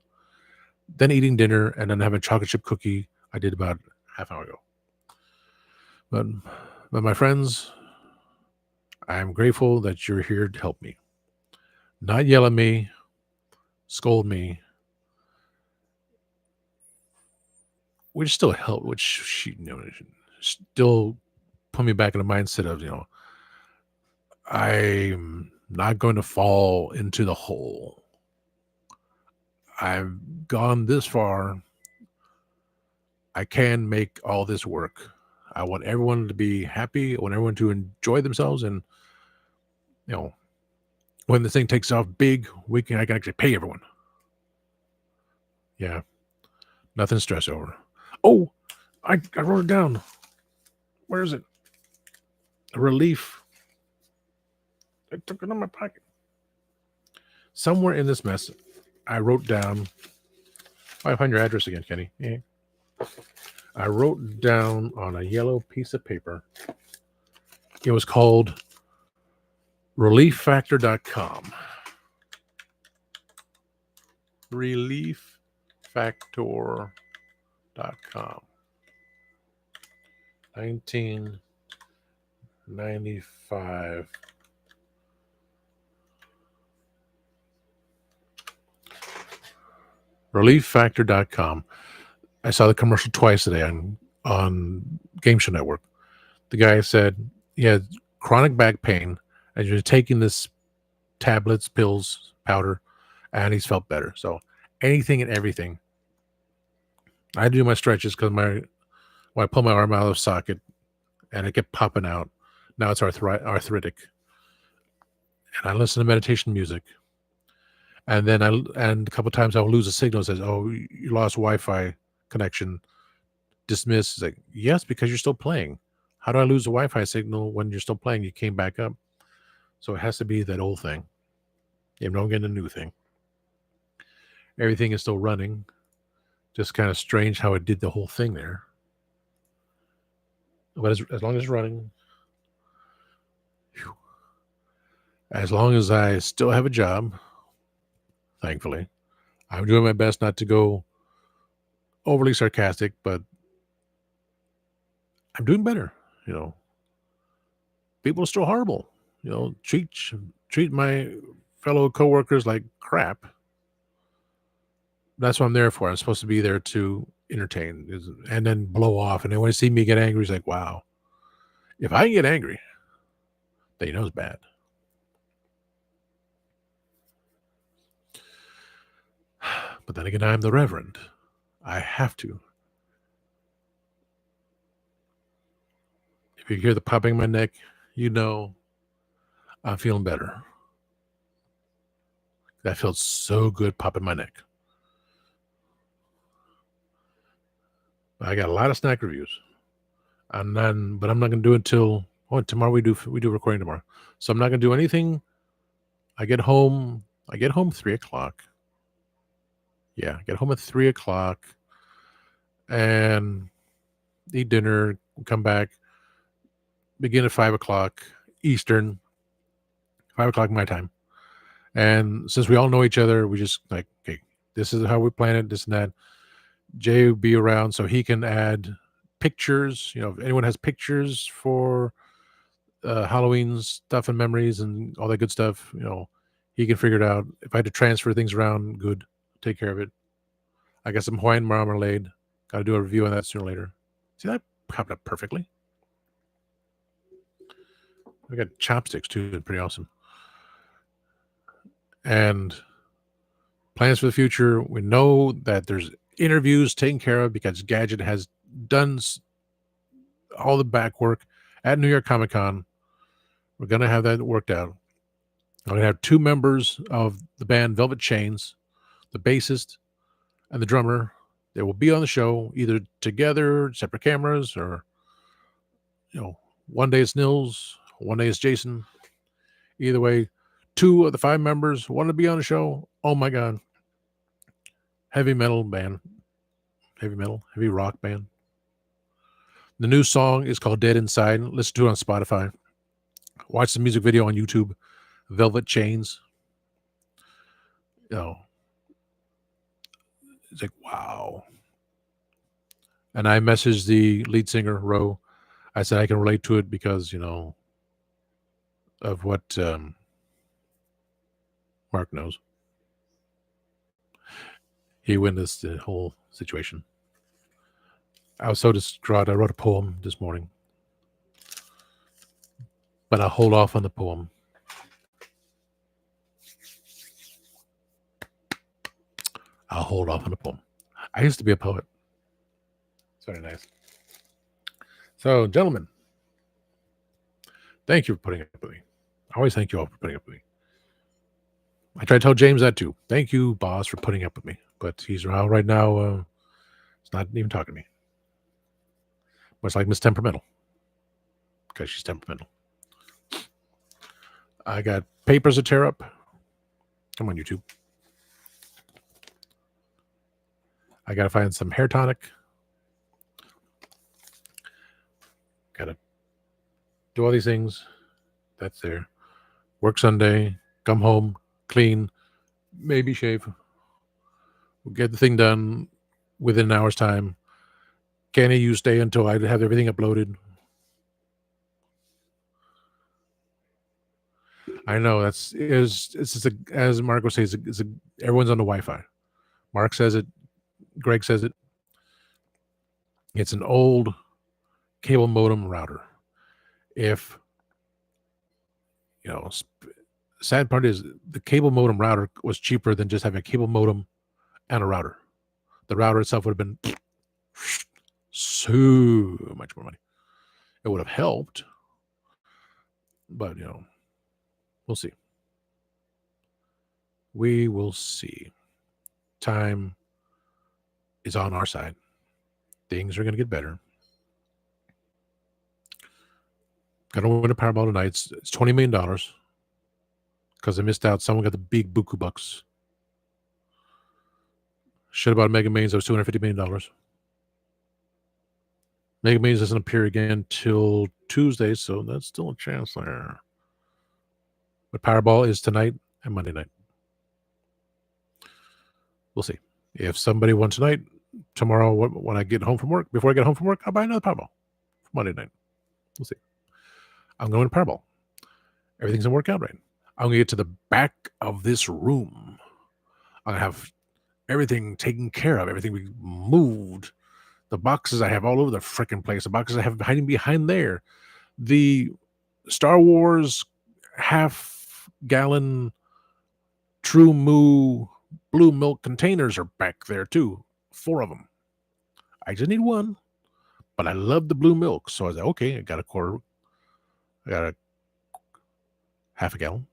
Speaker 1: then eating dinner, and then having a chocolate chip cookie I did about half an hour ago. But my friends, I'm grateful that you're here to help me. Not yell at me, scold me. Which still help, which still put me back in the mindset of, I'm not going to fall into the hole. I've gone this far. I can make all this work. I want everyone to be happy. I want everyone to enjoy themselves. And, when this thing takes off big, I can actually pay everyone. Yeah. Nothing to stress over. Oh, I wrote it down. Where is it? Relief. I took it out of my pocket. Somewhere in this mess, I wrote down. I find your address again, Kenny. Yeah. I wrote down on a yellow piece of paper. It was called ReliefFactor.com. ReliefFactor.com. 1995. ReliefFactor.com. I saw the commercial twice today on Game Show Network. The guy said he had chronic back pain and you're taking this tablets, pills, powder, and he's felt better. So anything and everything. I do my stretches because when I pull my arm out of the socket and it kept popping out, now it's arthritic. And I listen to meditation music. And then a couple of times I'll lose a signal. It says, "Oh, you lost Wi-Fi connection. Dismiss." It's like, yes, because you're still playing. How do I lose a Wi-Fi signal when you're still playing? You came back up. So it has to be that old thing. You don't get a new thing. Everything is still running. Just kind of strange how it did the whole thing there. But as long as it's running, as long as I still have a job, thankfully, I'm doing my best not to go overly sarcastic, but I'm doing better. People are still horrible. Treat my fellow coworkers like crap, that's what I'm there for. I'm supposed to be there to entertain and then blow off. And then when they see me get angry, it's like, wow, if I can get angry, then you know it's bad. But then again, I'm the Reverend. I have to. If you hear the popping in my neck, you know I'm feeling better. That feels so good popping my neck. I got a lot of snack reviews. But I'm not going to do it until tomorrow. We do recording tomorrow, so I'm not going to do anything. I get home 3:00. Yeah, get home at 3:00 and eat dinner. Come back, begin at 5:00 Eastern, 5:00 my time. And since we all know each other, we just like, okay, this is how we plan it, this and that. Jay will be around so he can add pictures. If anyone has pictures for Halloween stuff and memories and all that good stuff, he can figure it out. If I had to transfer things around, good, take care of it. I got some Hawaiian marmalade. Got to do a review on that sooner or later. See, that popped up perfectly. I got chopsticks too, pretty awesome. And plans for the future. We know that there's interviews taken care of because Gadget has done all the back work at New York Comic Con. We're going to have that worked out. I'm going to have 2 members of the band Velvet Chains, the bassist and the drummer. They will be on the show either together, separate cameras, or, one day it's Nils, one day it's Jason. Either way, 2 of the 5 members want to be on the show. Oh my God. Heavy metal band. Heavy rock band. The new song is called Dead Inside. Listen to it on Spotify. Watch the music video on YouTube. Velvet Chains. It's like, wow. And I messaged the lead singer, Ro. I said I can relate to it because, of what Mark knows. He witnessed the whole situation. I was so distraught. I wrote a poem this morning. But I'll hold off on the poem. I used to be a poet. It's very nice. So, gentlemen, thank you for putting up with me. I always thank you all for putting up with me. I try to tell James that too. Thank you, boss, for putting up with me. But he's around right now. He's not even talking to me. Much like Miss Temperamental. Because she's temperamental. I got papers to tear up. Come on, YouTube. I got to find some hair tonic. Got to do all these things. That's there. Work Sunday. Come home. Clean. Maybe shave. We'll get the thing done within an hour's time. Kenny, you stay until I have everything uploaded. I know it's as Marco says, everyone's on the Wi-Fi. Mark says it. Greg says it. It's an old cable modem router. If sad part is the cable modem router was cheaper than just having a cable modem and a router. The router itself would have been so much more money. It would have helped, but we'll see. We will see. Time is on our side. Things are going to get better. Got to win a Powerball tonight. It's $20 million because I missed out. Someone got the big buku bucks. Should have bought Mega Millions. That was $250 million. Mega Millions doesn't appear again till Tuesday, so that's still a chance there. But Powerball is tonight and Monday night. We'll see. If somebody won tonight, tomorrow when I get home from work, before I get home from work, I'll buy another Powerball for Monday night. We'll see. I'm going to Powerball. Everything's going to work out right. I'm gonna get to the back of this room. I'm gonna have everything taken care of, everything we moved. The boxes I have all over the freaking place. The boxes I have hiding behind there. The Star Wars half-gallon True Moo blue milk containers are back there too. 4 of them. I just need one, but I love the blue milk. So I was like, okay, I got a quarter. I got a half a gallon.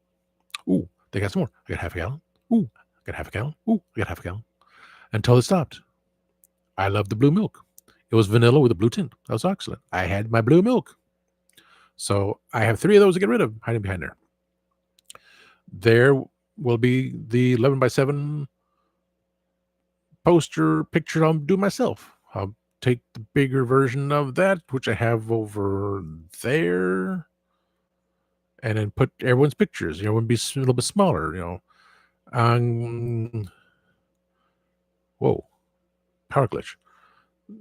Speaker 1: Ooh, they got some more. I got half a gallon. Ooh, I got half a gallon. Ooh, I got half a gallon. Until it stopped. I love the blue milk. It was vanilla with a blue tint. That was excellent. I had my blue milk. So I have 3 of those to get rid of hiding behind there. There will be the 11 by 7 poster picture I'll do myself. I'll take the bigger version of that, which I have over there, and then put everyone's pictures. It would be a little bit smaller, Whoa, power glitch.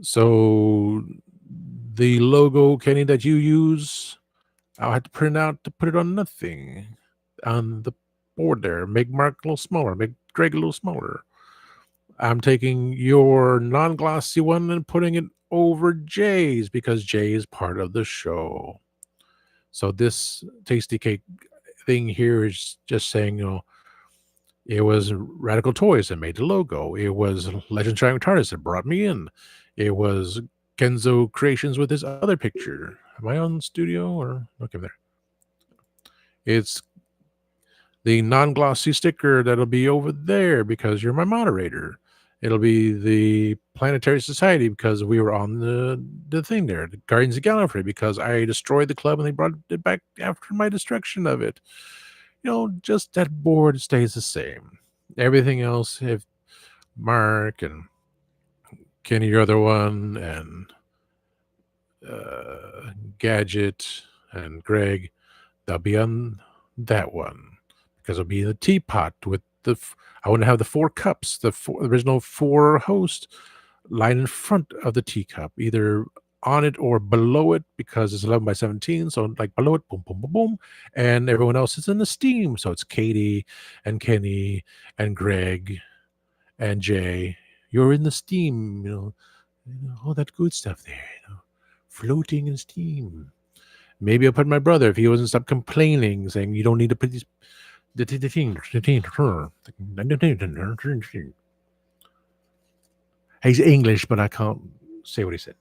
Speaker 1: So the logo, Kenny, that you use, I'll have to print out to put it on nothing on the board there. Make Mark a little smaller, make Greg a little smaller. I'm taking your non-glossy one and putting it over Jay's because Jay is part of the show. So this tasty cake thing here is just saying, it was Radical Toys that made the logo. It was Legend Shining Artists that brought me in. It was Kenzo Creations with his other picture. Am I on studio or okay there? It's the non-glossy sticker that'll be over there because you're my moderator. It'll be the Planetary Society because we were on the thing there. The Guardians of the Galaxy because I destroyed the club and they brought it back after my destruction of it. Just that board stays the same. Everything else, if Mark and Kenny, your other one, and Gadget and Greg, they'll be on that one because it'll be the teapot with I want to have the 4 cups, the original 4 host line in front of the teacup, either on it or below it because it's 11 by 17. So like below it, boom, boom, boom, boom. And everyone else is in the steam. So it's Katie and Kenny and Greg and Jay. You're in the steam, all that good stuff there, floating in steam. Maybe I'll put my brother if he doesn't stop complaining, saying you don't need to put these. He's English, but I can't say what he said.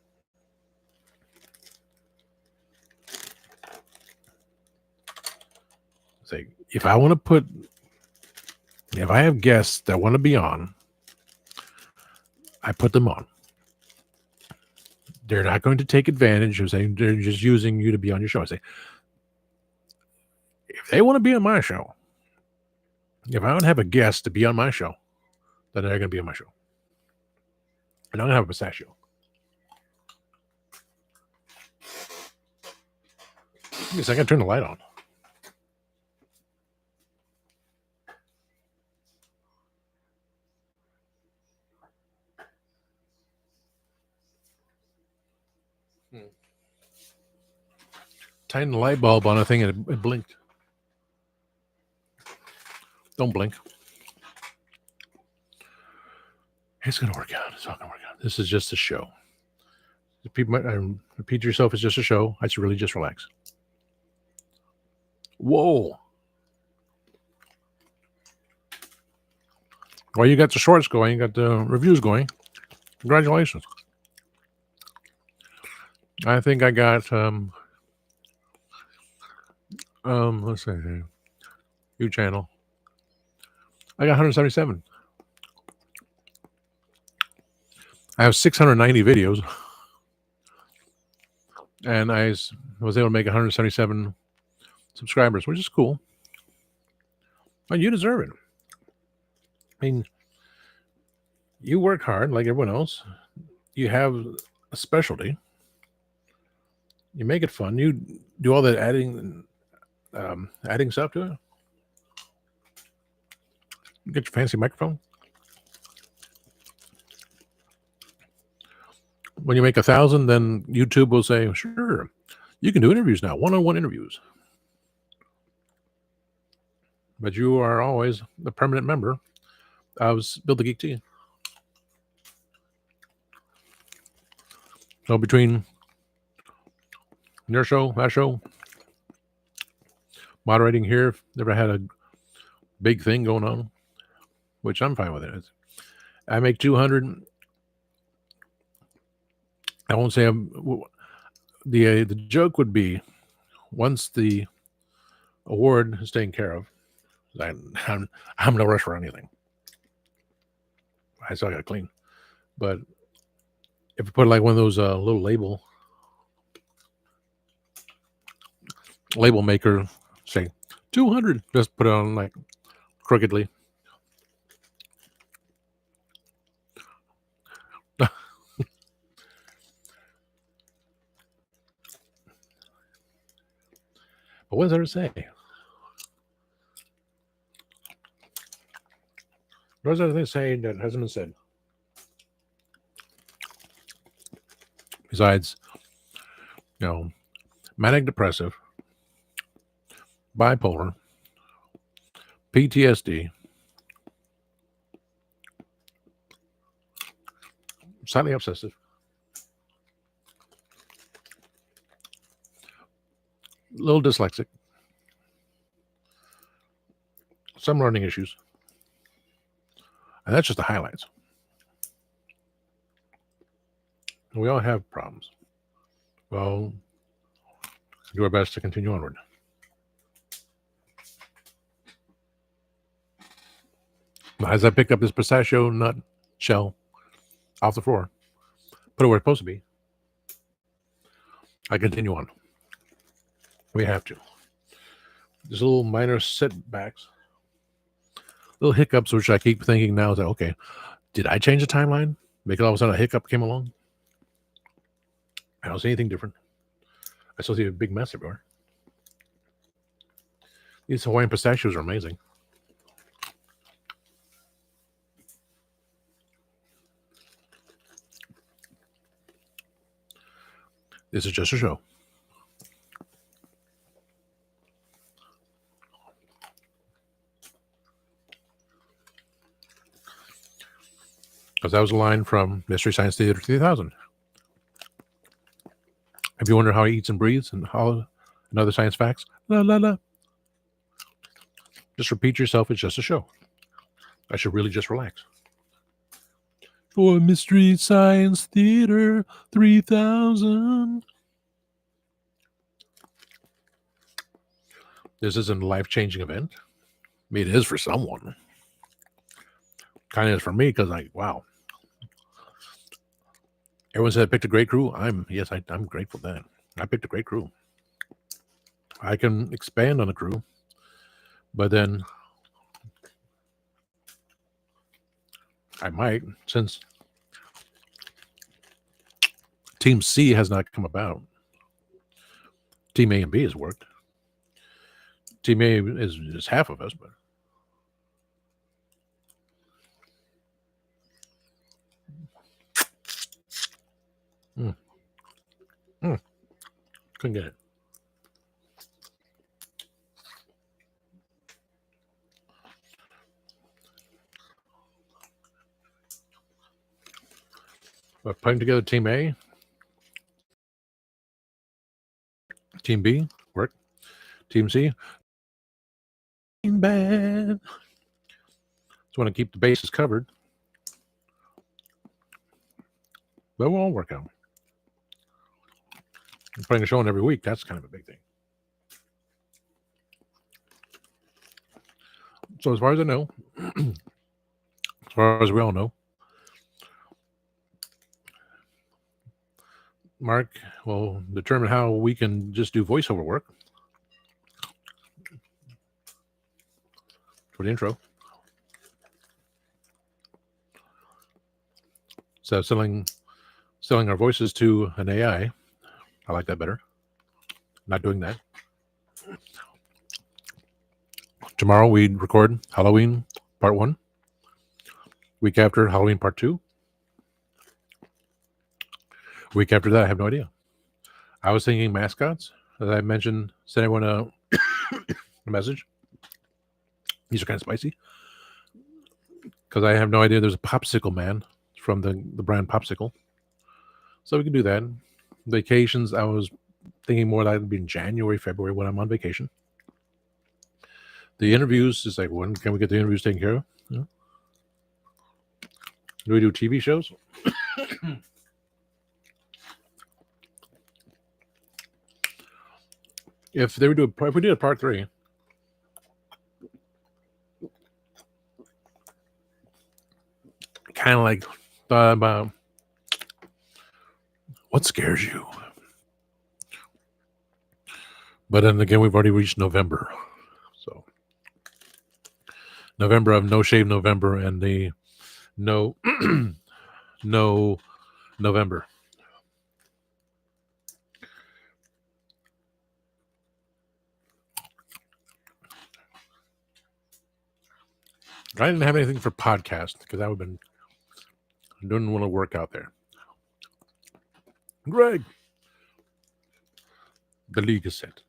Speaker 1: It's like, if I have guests that want to be on, I put them on. They're not going to take advantage of saying they're just using you to be on your show. I say, if they want to be on my show, if I don't have a guest to be on my show, then they're going to be on my show. And I'm going to have a pistachio. Yes, I got to turn the light on. Tighten the light bulb on a thing and it blinked. Don't blink. It's going to work out. It's not going to work out. This is just a show. People might repeat to yourself, it's just a show. I should really just relax. Whoa. Well, you got the shorts going. You got the reviews going. Congratulations. I think I got, let's see, new channel. I got 177. I have 690 videos. And I was able to make 177 subscribers, which is cool. But you deserve it. I mean, you work hard like everyone else. You have a specialty. You make it fun. You do all that adding stuff to it. You get your fancy microphone. When you make 1,000, then YouTube will say, sure, you can do interviews now, one-on-one interviews. but you are always a permanent member of Build the Geek Tea. So between your show, that show, moderating here, never had a big thing going on, which I'm fine with it. I make 200. I won't say the joke would be once the award is taken care of, I'm no rush for anything. I still got to clean, but if you put like one of those little label maker, say 200, just put it on like crookedly. But what is there to say? What is there to say that hasn't been said? Besides, manic depressive, bipolar, PTSD, slightly obsessive, a little dyslexic, some learning issues. And that's just the highlights. We all have problems. Well, do our best to continue onward. As I picked up this pistachio nut shell off the floor, put it where it's supposed to be, I continue on. We have to. There's little minor setbacks, little hiccups, which I keep thinking now is that, okay, did I change the timeline? Make it all of a sudden a hiccup came along? I don't see anything different. I still see a big mess everywhere. These Hawaiian pistachios are amazing. This is just a show. Because that was a line from Mystery Science Theater 3000. If you wonder how he eats and breathes and other science facts, la la la. Just repeat yourself. It's just a show. I should really just relax. For Mystery Science Theater 3000. This isn't a life-changing event. I mean, it is for someone. Kind of is for me because, wow. Everyone said I picked a great crew. I'm grateful for that. I picked a great crew. I can expand on the crew, but then I might, since Team C has not come about. Team A and B has worked. Team A is half of us, but couldn't get it. But putting together Team A, Team B, work. Team C, bad. Just want to keep the bases covered. But we'll all work out. Putting a show on every week, that's kind of a big thing. So as far as I know, as far as we all know, Mark will determine how we can just do voiceover work for the intro. So selling our voices to an AI, I like that better. Not doing that. Tomorrow we record Halloween Part 1. Week after, Halloween Part 2. Week after that, I have no idea. I was thinking mascots, as I mentioned, send everyone a message. These are kind of spicy because I have no idea there's a Popsicle Man from the brand Popsicle. So we can do that. Vacations, I was thinking more that would be in January, February when I'm on vacation. The interviews is like, when can we get the interviews taken care of? Yeah. Do we do TV shows? If we did a part 3, kind of like thought about what scares you. But then again, we've already reached November. So November of No Shave November and the no no November. I didn't have anything for podcast because I would have been doing want to work out there. Greg, the league is set.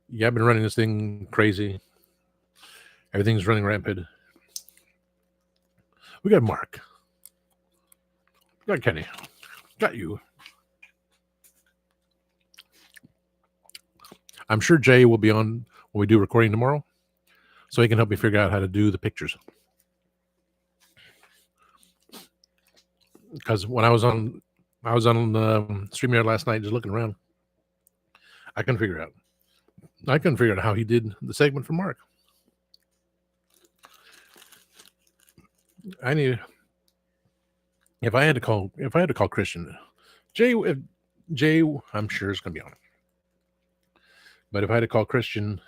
Speaker 1: Yeah, I've been running this thing crazy. Everything's running rampant. We got Mark. We got Kenny. Got you. I'm sure Jay will be on when we do recording tomorrow, so he can help me figure out how to do the pictures. Because when I was on StreamYard last night, just looking around, I couldn't figure out how he did the segment for Mark. If I had to call Christian, Jay, I'm sure is going to be on it. But if I had to call Christian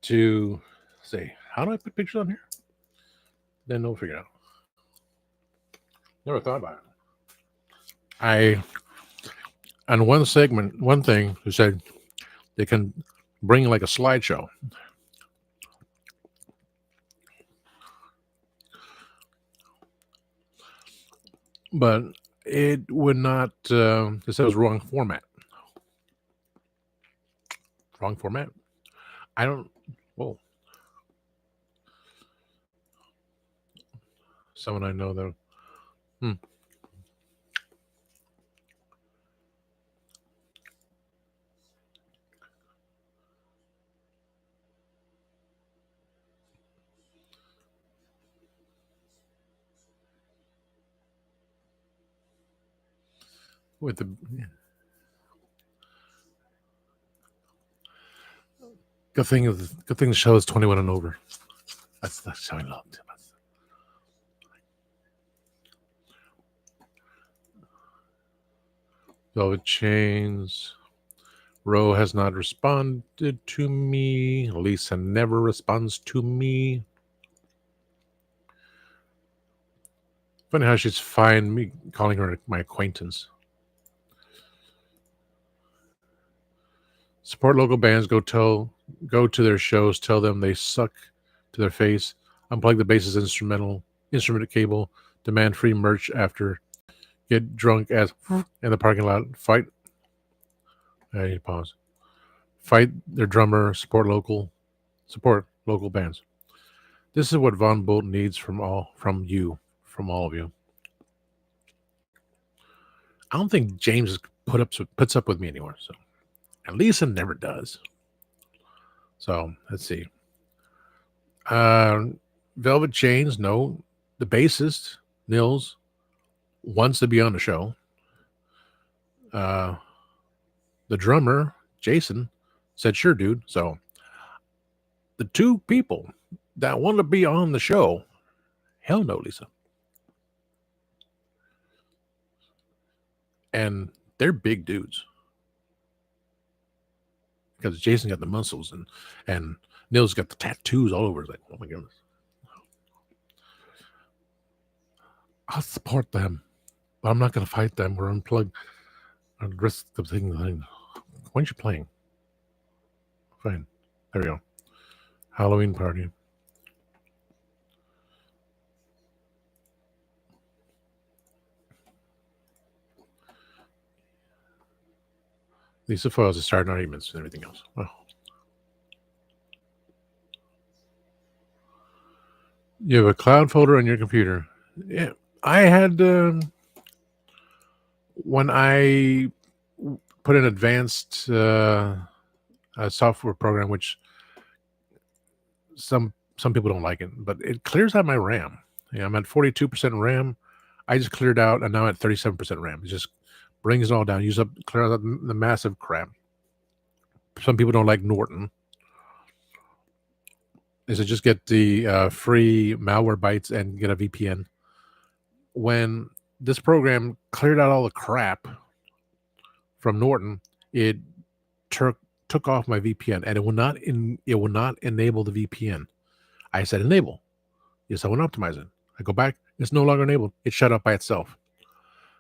Speaker 1: to say, how do I put pictures on here? Then they'll figure it out. Never thought about it. On one thing, who said they can bring like a slideshow. But it would not, it said it was wrong format. Wrong format? I don't, whoa. Someone I know though. With the good thing the show is 21 and over. That's how I loved it. Velvet Chains. Ro has not responded to me. Lisa never responds to me. Funny how she's fine me calling her my acquaintance. Support local bands. Go to their shows. Tell them they suck to their face. Unplug the bass's instrument cable. Demand free merch after. Get drunk as in the parking lot. Fight. I need to pause. Fight their drummer. Support local bands. This is what Von Bolt needs from all of you. I don't think James puts up with me anymore. So, and Lisa never does. So let's see. Velvet Chains, no. The bassist Nils wants to be on the show. The drummer Jason said, "Sure, dude." So the two people that want to be on the show, hell no, Lisa. And they're big dudes. Because Jason got the muscles and Nils got the tattoos all over. It's like, oh my goodness. I'll support them, but I'm not going to fight them or unplug and risk the thing. When's you playing? Fine. There we go. Halloween party. Lisa Foyles is starting arguments and everything else. Oh. You have a cloud folder on your computer. Yeah, I had when I put an advanced software program, which some people don't like it, but it clears out my RAM. Yeah, I'm at 42% RAM. I just cleared out, and now I'm at 37% RAM. It just brings it all down. Clear out the massive crap. Some people don't like Norton. Is to just get the free Malwarebytes and get a VPN. When this program cleared out all the crap from Norton, it took off my VPN, and it will not enable the VPN. I said enable. Yes, I want to optimize it. I go back. It's no longer enabled. It shut up by itself.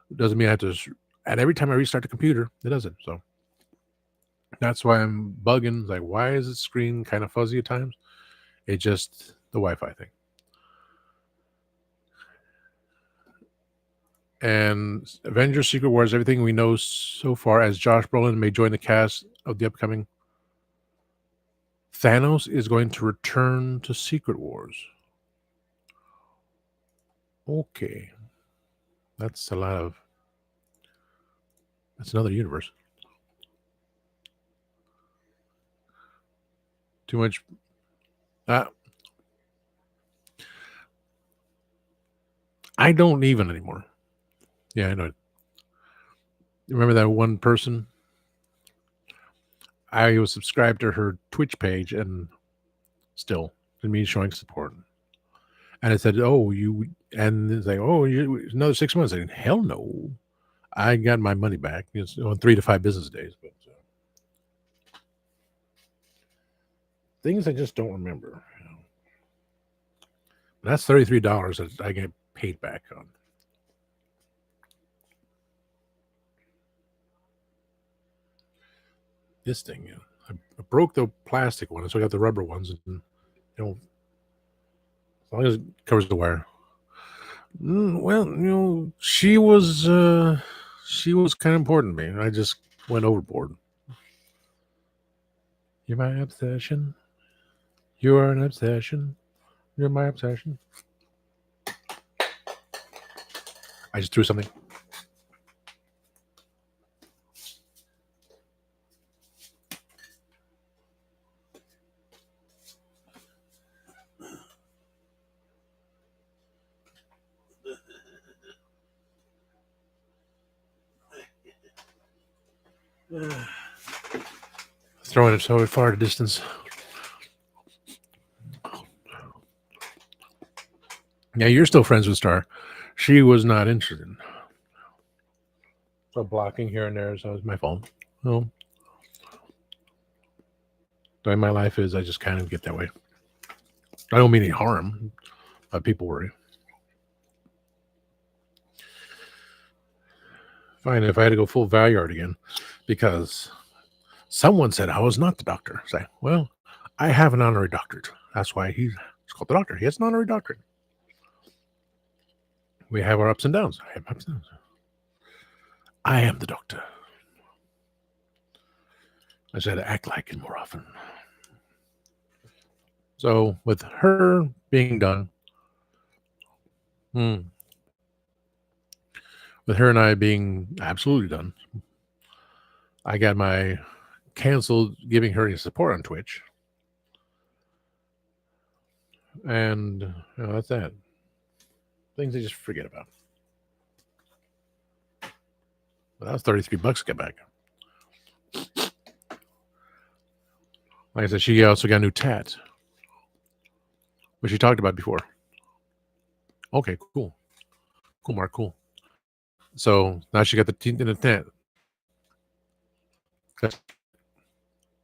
Speaker 1: It doesn't mean I have to. And every time I restart the computer, it doesn't. So that's why I'm bugging. Like, why is the screen kind of fuzzy at times? It's just the Wi-Fi thing. And Avengers Secret Wars, everything we know so far, as Josh Brolin may join the cast of the upcoming Thanos is going to return to Secret Wars. Okay. That's another universe. Too much. I don't even anymore. Yeah, I know. Remember that one person? I was subscribed to her Twitch page and still didn't mean showing support. And I said, "Oh, you," and it's like, "Oh, you another 6 months." I said, "Hell no." I got my money back. It's on 3 to 5 business days, but things I just don't remember. That's $33 that I get paid back on. This thing, I broke the plastic one, so I got the rubber ones, and as long as it covers the wire. Well, she was kind of important to me. I just went overboard. You're my obsession. You are an obsession. You're my obsession. I just threw something. Throwing it so far to distance. Yeah, you're still friends with Star. She was not interested. So blocking here and there, so it's my fault. Well, the way my life is, I just kind of get that way. I don't mean any harm, but people worry. Fine, if I had to go full Valyard again, because someone said I was not the doctor. Say, well, I have an honorary doctorate. That's why he's called the doctor. He has an honorary doctorate. We have our ups and downs. I have ups and downs. I am the doctor. I just had to act like it more often. So with her being done, with her and I being absolutely done, I got my canceled giving her any support on Twitch. And that's that. Things I just forget about. But that was $33 to get back. Like I said, she also got a new tat, which she talked about before. Okay, cool. Cool, Mark, cool. So now she got the teeth in the tat.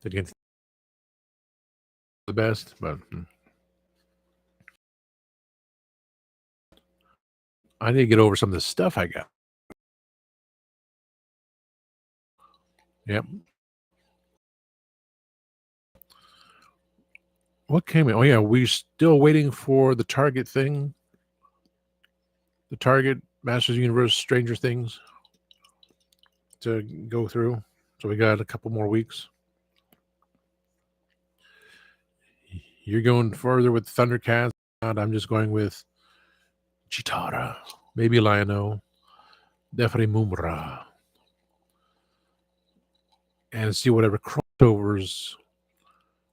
Speaker 1: Did get the best, but I need to get over some of the stuff I got. Yep. What came in? Oh yeah, we're still waiting for the Target thing. The Target Masters Universe Stranger Things to go through. So we got a couple more weeks. You're going further with Thundercats. I'm just going with Chitara, maybe Lion-O, definitely Mumra, and see whatever crossovers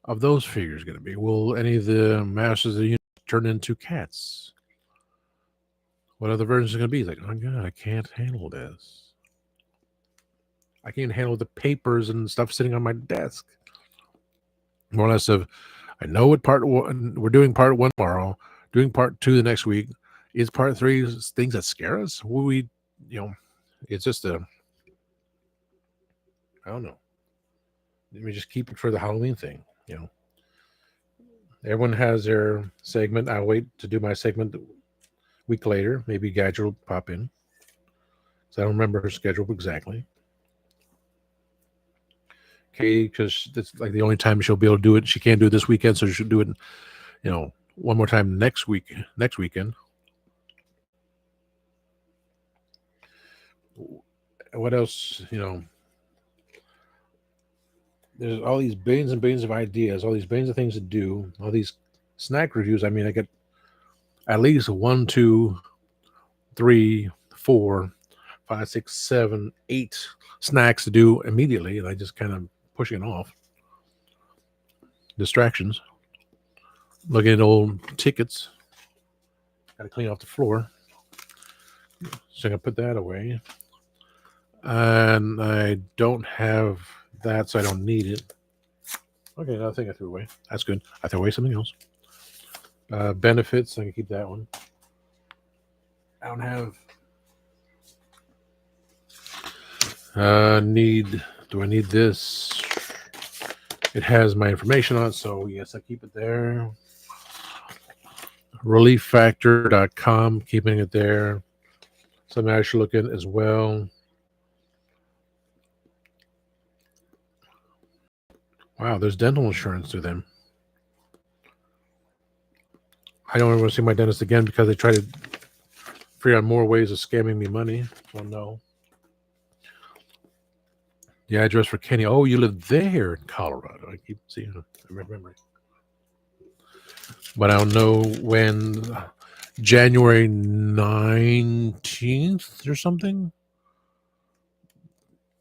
Speaker 1: of those figures going to be. Will any of the Masters of the Universe turn into cats? What other versions are going to be? Like, oh god, I can't handle this. I can't handle the papers and stuff sitting on my desk. More or less of, I know what part one we're doing. Part one tomorrow, doing part two the next week. Is part three things that scare us? Will we, it's just a, I don't know. Let me just keep it for the Halloween thing. Everyone has their segment. I'll wait to do my segment a week later. Maybe Gadget will pop in. So I don't remember her schedule exactly. Okay, because that's like the only time she'll be able to do it. She can't do it this weekend, so she'll do it, one more time next weekend. What else? There's all these billions and billions of ideas, all these billions of things to do, all these snack reviews. I mean, I get at least 1, 2, 3, 4, 5, 6, 7, 8 snacks to do immediately, and I just kind of pushing it off. Distractions. Looking at old tickets. Got to clean off the floor. So I'm going to put that away. And I don't have that, so I don't need it. Okay, another thing I threw away. That's good. I threw away something else. Benefits. I can keep that one. I don't have. Do I need this? It has my information on it, so yes, I keep it there. ReliefFactor.com, keeping it there. Something I should look at as well. Wow, there's dental insurance through them. I don't ever want to see my dentist again because they try to figure out more ways of scamming me money. So no. The address for Kenny. Oh, you live there in Colorado. I keep seeing it. I remember. But I don't know when. January 19th or something.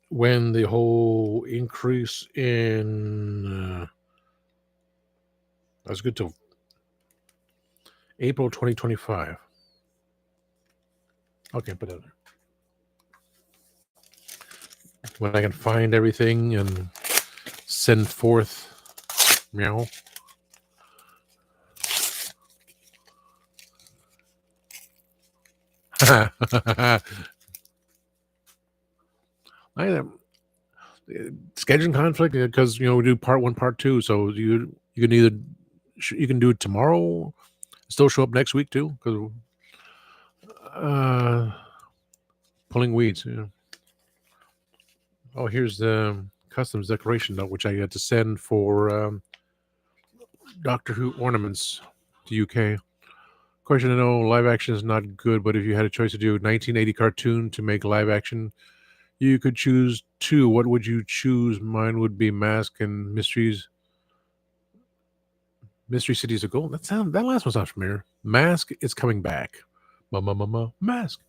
Speaker 1: When the whole increase in that's good till April 2025. Okay, put it there. When I can find everything and send forth, meow. Scheduling conflict because we do part one, part two. So you can either you can do it tomorrow, still show up next week too. Because pulling weeds. Yeah. Oh, here's the customs decoration note, which I had to send for Doctor Who ornaments to UK. Question to know: live action is not good, but if you had a choice to do 1980 cartoon to make live action, you could choose two. What would you choose? Mine would be Mask and Mystery Cities of Gold. That last one sounds familiar. Mask is coming back. Mask.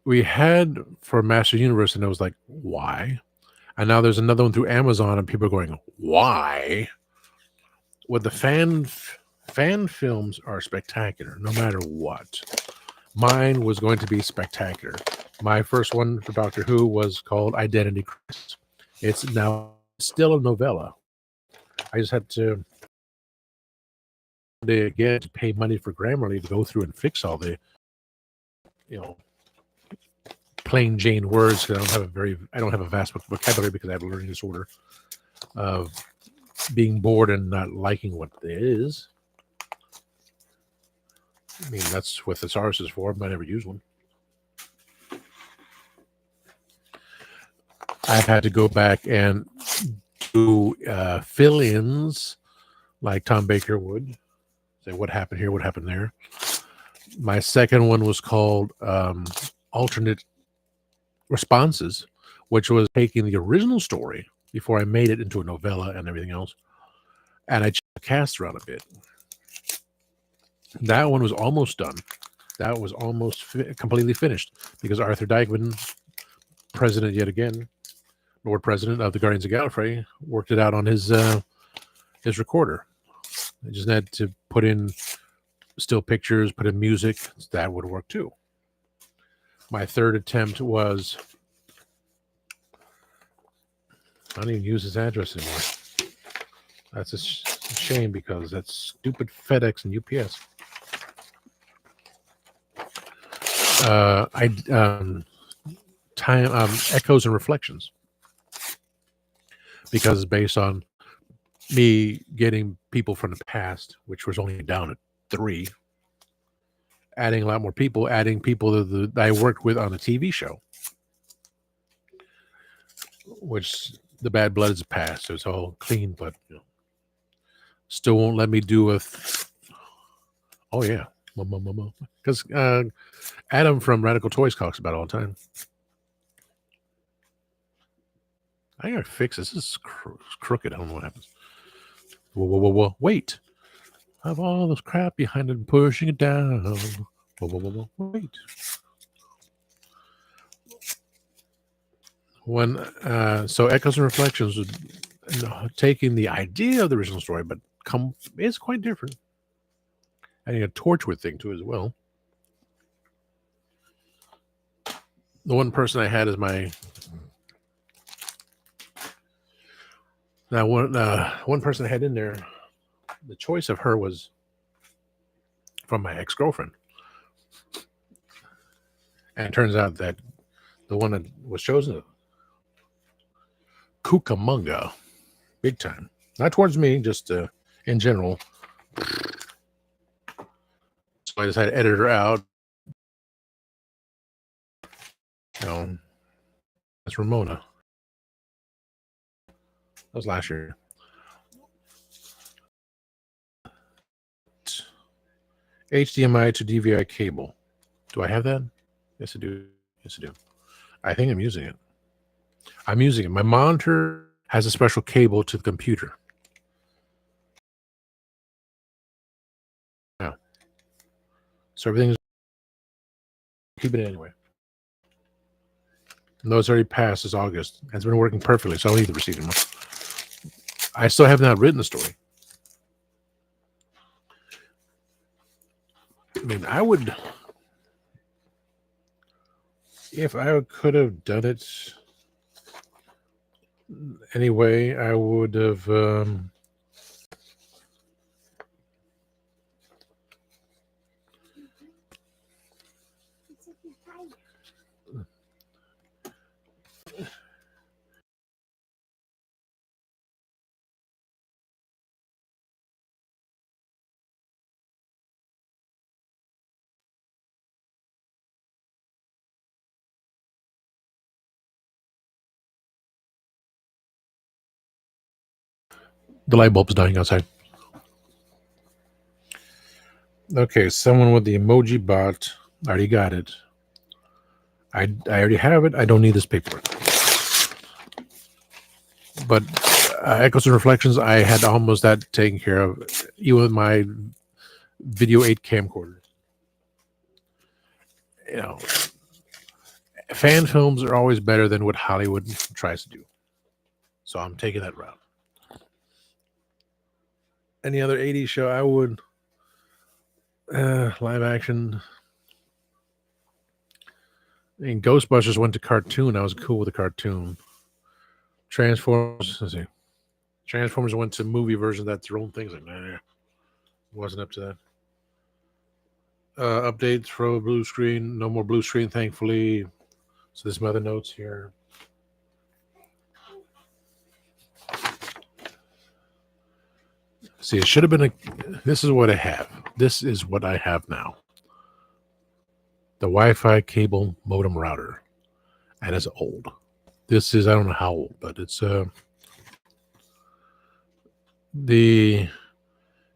Speaker 1: We had for Master Universe, and it was like, why? And now there's another one through Amazon, and people are going, why? Well, the fan films are spectacular, no matter what. Mine was going to be spectacular. My first one for Doctor Who was called Identity Crisis. It's now still a novella. I just had to pay money for Grammarly to go through and fix all the, plain Jane words. I don't have a vast vocabulary because I have a learning disorder of being bored and not liking what it is. I mean, that's what thesaurus is for, but I never use one. I've had to go back and do fill-ins like Tom Baker would. Say, what happened here, what happened there. My second one was called Alternate Responses, which was taking the original story before I made it into a novella and everything else, and I changed the cast around a bit. That one was almost done. That was almost completely finished because Arthur Dykman, president yet again, Lord President of the Guardians of Gallifrey, worked it out on his recorder. I just had to put in still pictures, put in music. That would work too. My third attempt was, I don't even use his address anymore. That's a shame because that's stupid FedEx and UPS. Echoes and Reflections, because it's based on me getting people from the past, which was only down at 3, adding a lot more people, adding people that I worked with on the TV show, which the Bad Blood is past, so it's all clean, but still won't let me do a. Oh yeah, because Adam from Radical Toys talks about it all the time. I gotta fix this. This is crooked. I don't know what happens. Whoa. Wait. I have all this crap behind it and pushing it down. Whoa. Wait. When so Echoes and Reflections was taking the idea of the original story, but it's quite different. Adding a Torchwood thing to it as well. The one person I had as my one person I had in there, the choice of her was from my ex-girlfriend. And it turns out that the one that was chosen, Cucamonga, big time. Not towards me, just in general. So I decided to edit her out. That's Ramona. That was last year. HDMI to DVI cable. Do I have that? Yes, I do. I think I'm using it. My monitor has a special cable to the computer. Yeah. So everything's keep it anyway. No, it's already passed. It's August. It's been working perfectly, so I'll leave the receipt anymore. I still have not written the story. I mean, I would, if I could have done it anyway, I would have. The light bulb's dying outside. Okay, someone with the emoji bot. I already got it. I already have it. I don't need this paperwork. But Echoes and Reflections, I had almost that taken care of, even with my Video 8 camcorder. Fan films are always better than what Hollywood tries to do. So I'm taking that route. Any other 80s show I would live action. I mean, Ghostbusters went to cartoon. I was cool with the cartoon. Transformers, let's see. Transformers went to movie version. That's their own things. Like, nah, wasn't up to that. Updates for blue screen. No more blue screen, thankfully. So there's some other notes here. See, it should have been this is what I have. This is what I have now. The Wi-Fi cable modem router. And it's old. This is, I don't know how old, but it's the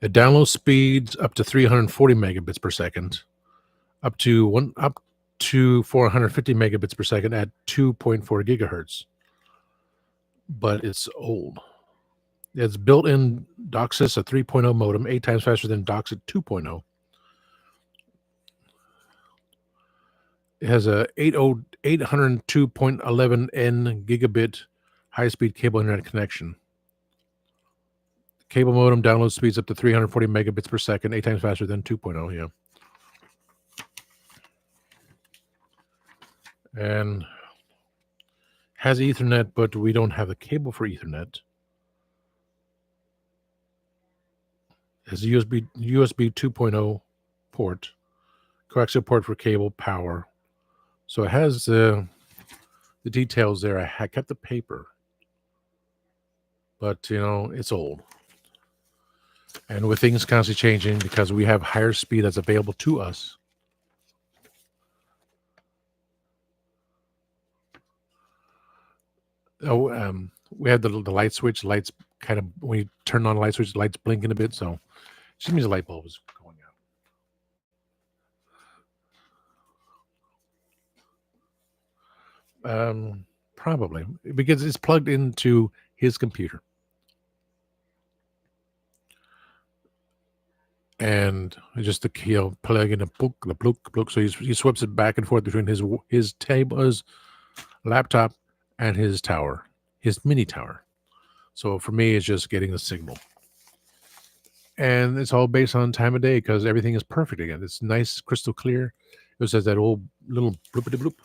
Speaker 1: download speeds up to 340 megabits per second, up to 450 megabits per second at 2.4 gigahertz. But it's old. It's built-in DOCSIS, a 3.0 modem, 8 times faster than DOCSIS 2.0. It has a 802.11n gigabit high-speed cable internet connection. Cable modem download speeds up to 340 megabits per second, 8 times faster than 2.0. Yeah. And has Ethernet, but we don't have the cable for Ethernet. It has a USB 2.0 port, coaxial port for cable power. So it has the details there. I kept the paper, but it's old. And with things constantly changing, because we have higher speed that's available to us. We had the light switch. Lights kind of, when you turn on the light switch, the lights blinking a bit. So it just means the light bulb is going out. Probably because it's plugged into his computer. And just the plug in the book. So he swaps it back and forth between his table, his laptop, and his tower, his mini tower. So for me, it's just getting the signal, and it's all based on time of day because everything is perfect again. It's nice, crystal clear. It says that old little bloopity bloop.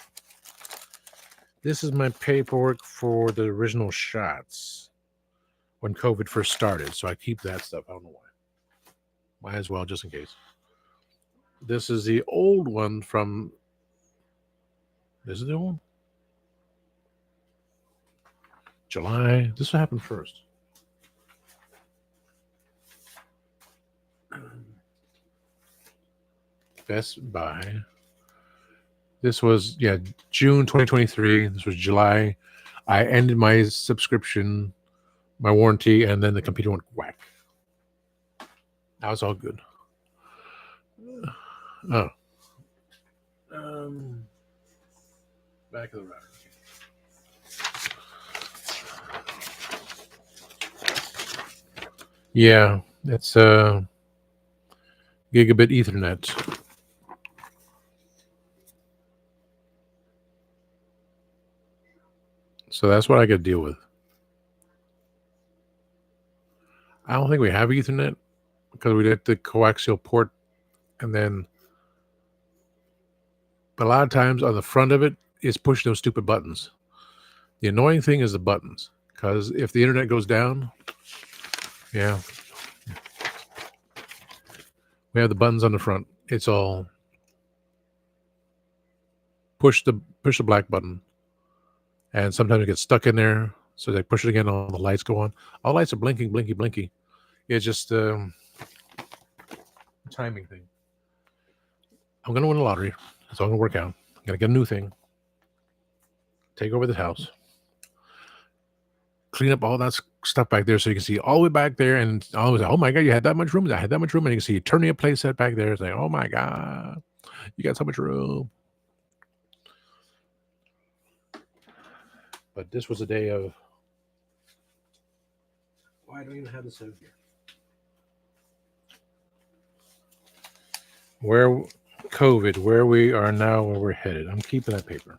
Speaker 1: This is my paperwork for the original shots when COVID first started. So I keep that stuff. I don't know why. Might as well, just in case. This is the old one from. This is the old one? July. This will happen first. Best Buy. This was, June 2023. This was July. I ended my subscription, my warranty, and then the computer went whack. Now it's all good. Oh. Back of the router. Yeah, it's gigabit Ethernet. So that's what I got to deal with. I don't think we have Ethernet because we did the coaxial port, and then, but a lot of times on the front of it is pushing those stupid buttons. The annoying thing is the buttons, because if the internet goes down, we have the buttons on the front. It's all push the black button, and sometimes it gets stuck in there. So they push it again, all the lights go on. All lights are blinking, blinky, blinky. It's just a timing thing. I'm gonna win the lottery. It's all gonna work out. I'm gonna get a new thing. Take over the house. Clean up all that stuff back there so you can see all the way back there, and always like, oh my god, you had that much room. I had that much room, and you can see Eternia playset back there. It's like, oh my god, you got so much room. But this was a day of. Why I don't even have this in here? Where COVID, where we are now, where we're headed. I'm keeping that paper.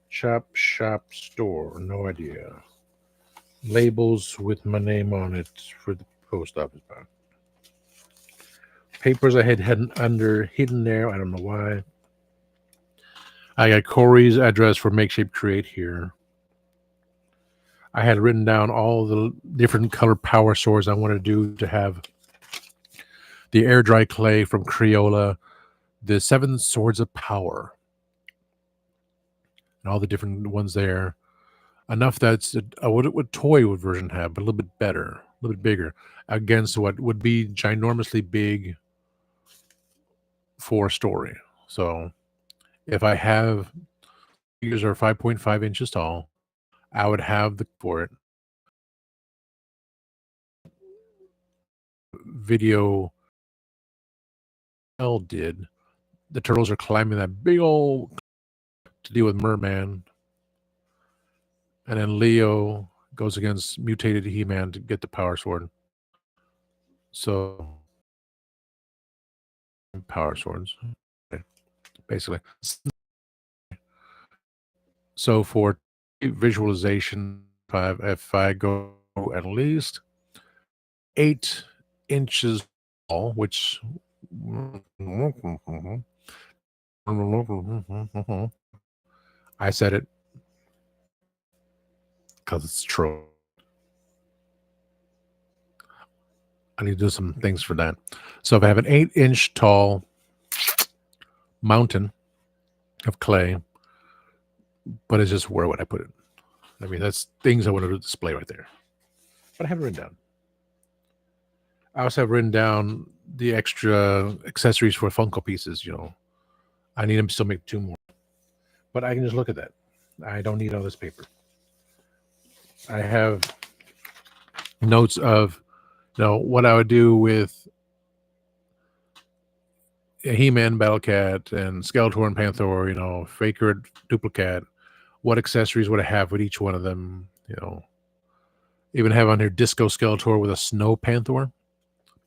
Speaker 1: Chop shop store, no idea. Labels with my name on it for the post office box. Papers I had hidden there. I don't know why. I got Corey's address for Make Shape Create here. I had written down all the different color power sources I want to do to have the air dry clay from Crayola, the 7 Swords of Power, and all the different ones there. Enough that's what toy would version have, but a little bit better, a little bit bigger, against what would be ginormously big for story. So if I have figures are 5.5 inches tall, I would have the for it. Video L did. The turtles are climbing that big old to deal with Merman. And then Leo goes against mutated He-Man to get the Power Sword. So, Power Swords, basically. So for visualization, if I go at least 8 inches tall, which I said it because it's true. I need to do some things for that. So if I have an 8-inch tall mountain of clay, but it's just where would I put it? I mean, that's things I want to display right there. But I have it written down. I also have written down the extra accessories for Funko pieces. I need them to still make 2 more. But I can just look at that. I don't need all this paper. I have notes of what I would do with a He-Man, Battle Cat, and Skeletor and Panther, Faker, Duplicate. What accessories would I have with each one of them? Even have on here Disco Skeletor with a Snow Panther.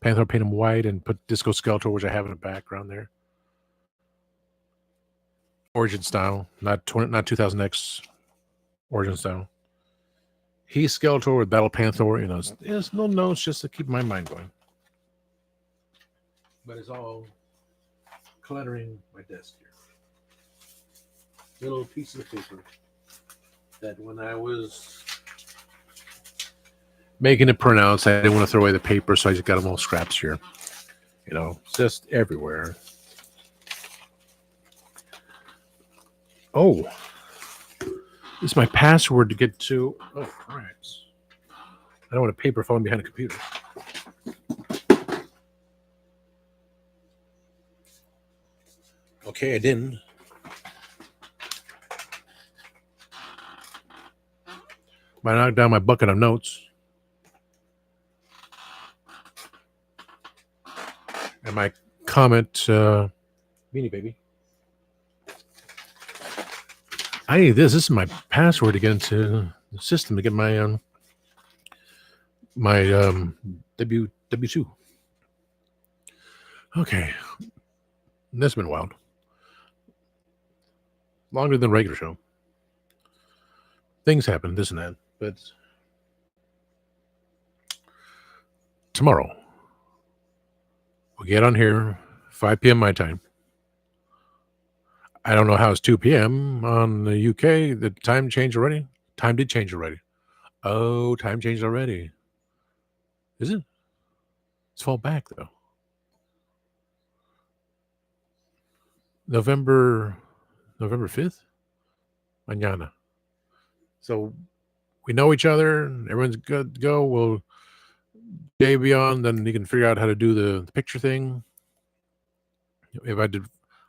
Speaker 1: Panther paint him white and put Disco Skeletor, which I have in the background there. Origin style, not 2000X Origin style. He's Skeletor with Battle Panther. There's no notes just to keep my mind going. But it's all cluttering my desk here. Little pieces of paper that when I was making it printouts, I didn't want to throw away the paper, so I just got them all scraps here. Just everywhere. Oh, this is my password to get to. Oh, crap. I don't want a paper falling behind a computer. Okay, I didn't. I knocked down my bucket of notes. And my comment, Beanie Baby. I need this. This is my password to get into the system to get my W2. Okay. That's been wild. Longer than regular show. Things happen, this and that. But tomorrow, we'll get on here, 5 p.m. my time. I don't know how it's 2 p.m. on the UK. The time changed already? Time did change already. Oh, time changed already. Is it? Let's fall back, though. November 5th? Mañana. So we know each other. Everyone's good to go. We'll day beyond, then you can figure out how to do the picture thing. If I did,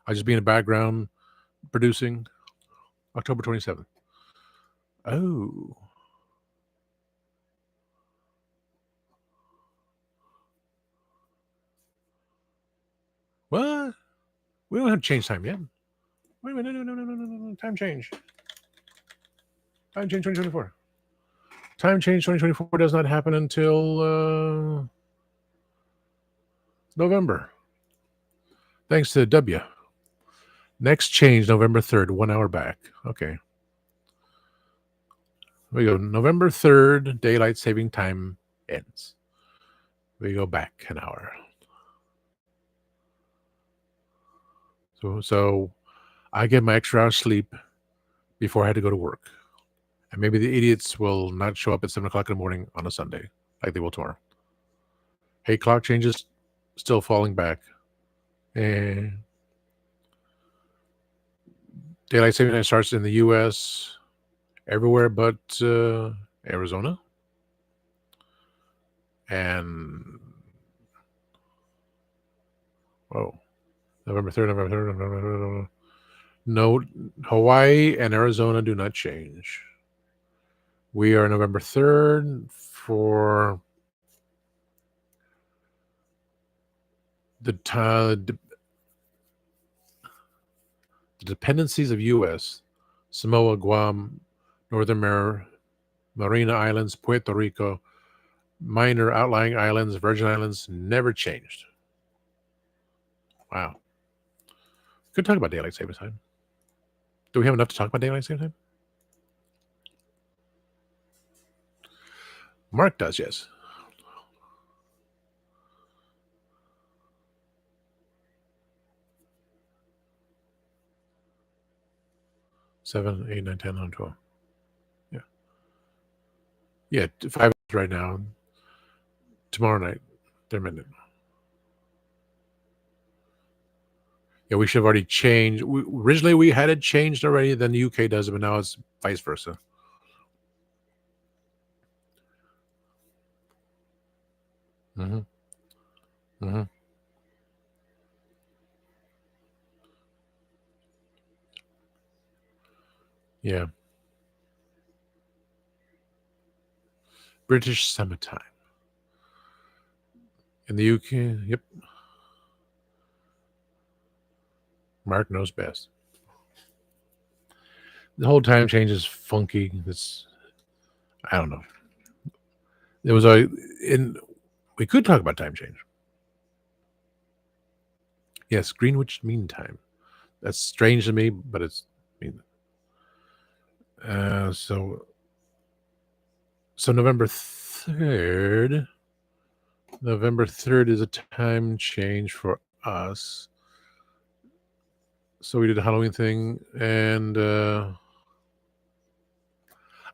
Speaker 1: I'll just be in the background producing. October 27th. Oh. What? We don't have to change time yet. Wait a minute. No. Time change. Time change 2024. Time change 2024 does not happen until November. Thanks to W. Next change, November 3rd, 1 hour back. Okay. We go November 3rd, daylight saving time ends. We go back an hour. So I get my extra hour's sleep before I had to go to work. And maybe the idiots will not show up at 7 o'clock in the morning on a Sunday like they will tomorrow. Hey, clock changes still falling back. And daylight saving time starts in the U.S. everywhere but Arizona. And November 3rd. No, Hawaii and Arizona do not change. We are November 3rd for the dependencies of U.S., Samoa, Guam, Northern Marina Islands, Puerto Rico, minor outlying islands, Virgin Islands, never changed. Wow. Could talk about daylight savings time. Do we have enough to talk about daylight savings time? Mark does, yes. Seven, 8, 9, 10, 11, 12. Yeah. Yeah, 5 hours right now. Tomorrow night, they're midnight. Yeah, we should have already changed. Originally, we had it changed already. Then the UK does it, but now it's vice versa. Mm-hmm. Mm-hmm. Yeah. British summertime. In the UK, yep. Mark knows best. The whole time change is funky. I don't know. There was we could talk about time change. Yes, Greenwich Mean Time. That's strange to me, but it's mean. So November 3rd. November 3rd is a time change for us. So we did a Halloween thing, and I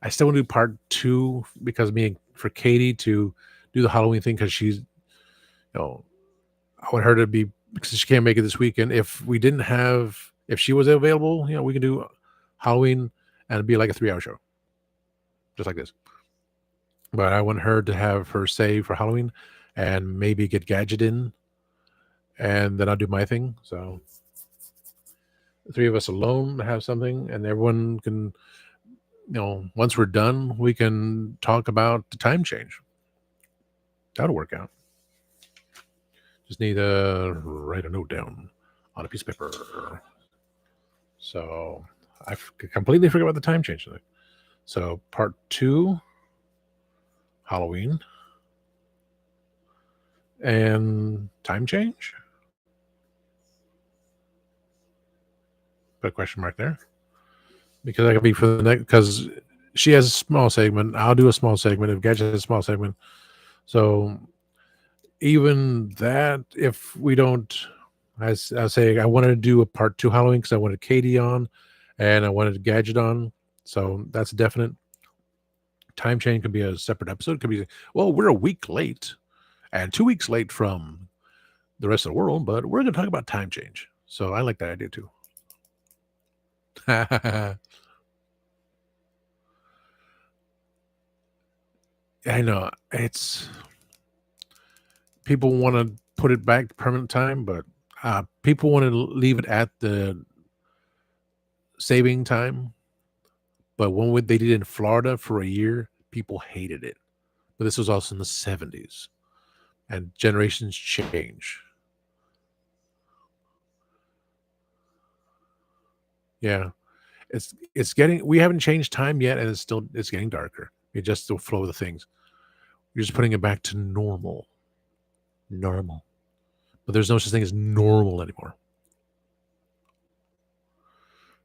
Speaker 1: still want to do part 2 because for Katie to do the Halloween thing because she's, I want her to be, because she can't make it this weekend. If she was available, we can do Halloween and it'd be like a 3-hour show, just like this. But I want her to have her say for Halloween and maybe get Gadget in, and then I'll do my thing. So the 3 of us alone have something, and everyone can, once we're done, we can talk about the time change. That'll work out. Just need to write a note down on a piece of paper. So I completely forgot about the time change thing. So part 2, Halloween, and time change. Put a question mark there, because I could be for the next. Because she has a small segment, I'll do a small segment. If Gadget has a small segment, so even that, if we don't, I say I wanted to do a part 2 Halloween because I wanted Katie on, and I wanted Gadget on. So that's definite. Time change could be a separate episode. Could be, well, we're a week late and 2 weeks late from the rest of the world, but we're going to talk about time change. So I like that idea too. I know it's, people want to put it back to permanent time, but people want to leave it at the saving time. But when they did it in Florida for a year, people hated it. But this was also in the 70s, and generations change. Yeah, it's getting. We haven't changed time yet, and it's getting darker. It's just the flow of the things. You're just putting it back to normal. Normal. But there's no such thing as normal anymore.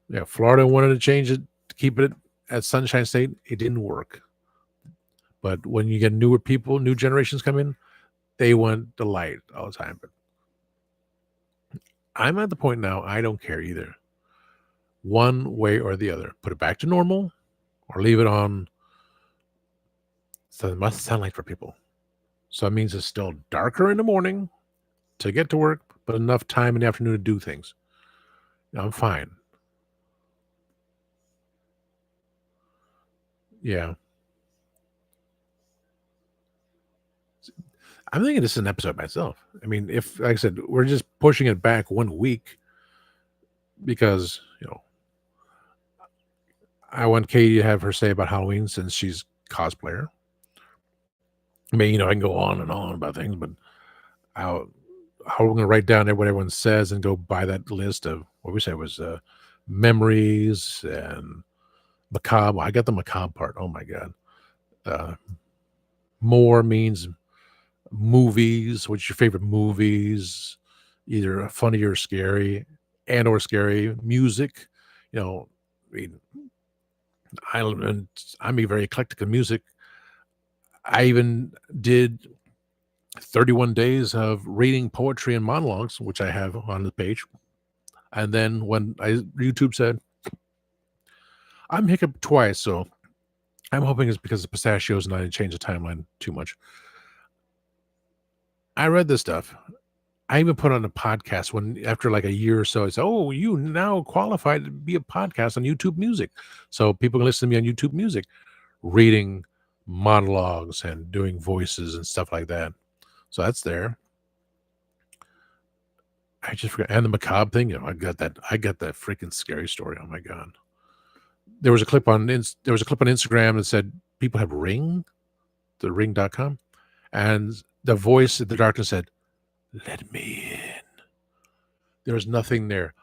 Speaker 1: Yeah, Florida wanted to change it to keep it at Sunshine State. It didn't work. But when you get newer people, new generations come in, they want the light all the time. But I'm at the point now, I don't care either. One way or the other. Put it back to normal or leave it on so it must sunlight for people. So it means it's still darker in the morning to get to work, but enough time in the afternoon to do things. I'm fine. Yeah. I'm thinking this is an episode myself. I mean, if, like I said, we're just pushing it back 1 week because, I want Katie to have her say about Halloween since she's cosplayer. I mean, I can go on and on about things, but how we're going to write down what everyone says and go by that list of what we said was memories and macabre. I got the macabre part. Oh my God. More means movies. What's your favorite movies? Either funny or scary, and or scary. Music. You know, I mean, and I'm very eclectic in music. I even did 31 days of reading poetry and monologues, which I have on the page. And then when YouTube said, I'm hiccuped twice, so I'm hoping it's because of pistachios and I didn't change the timeline too much. I read this stuff. I even put on a podcast when after like a year or so, I said, oh, you now qualified to be a podcast on YouTube Music. So people can listen to me on YouTube Music, reading monologues and doing voices and stuff like that. So that's there. I just forgot. And the macabre thing, I got that freaking scary story. Oh my God. There was a clip on Instagram that said people have Ring, the ring.com, and the voice in the darkness said, let me in. There's nothing there.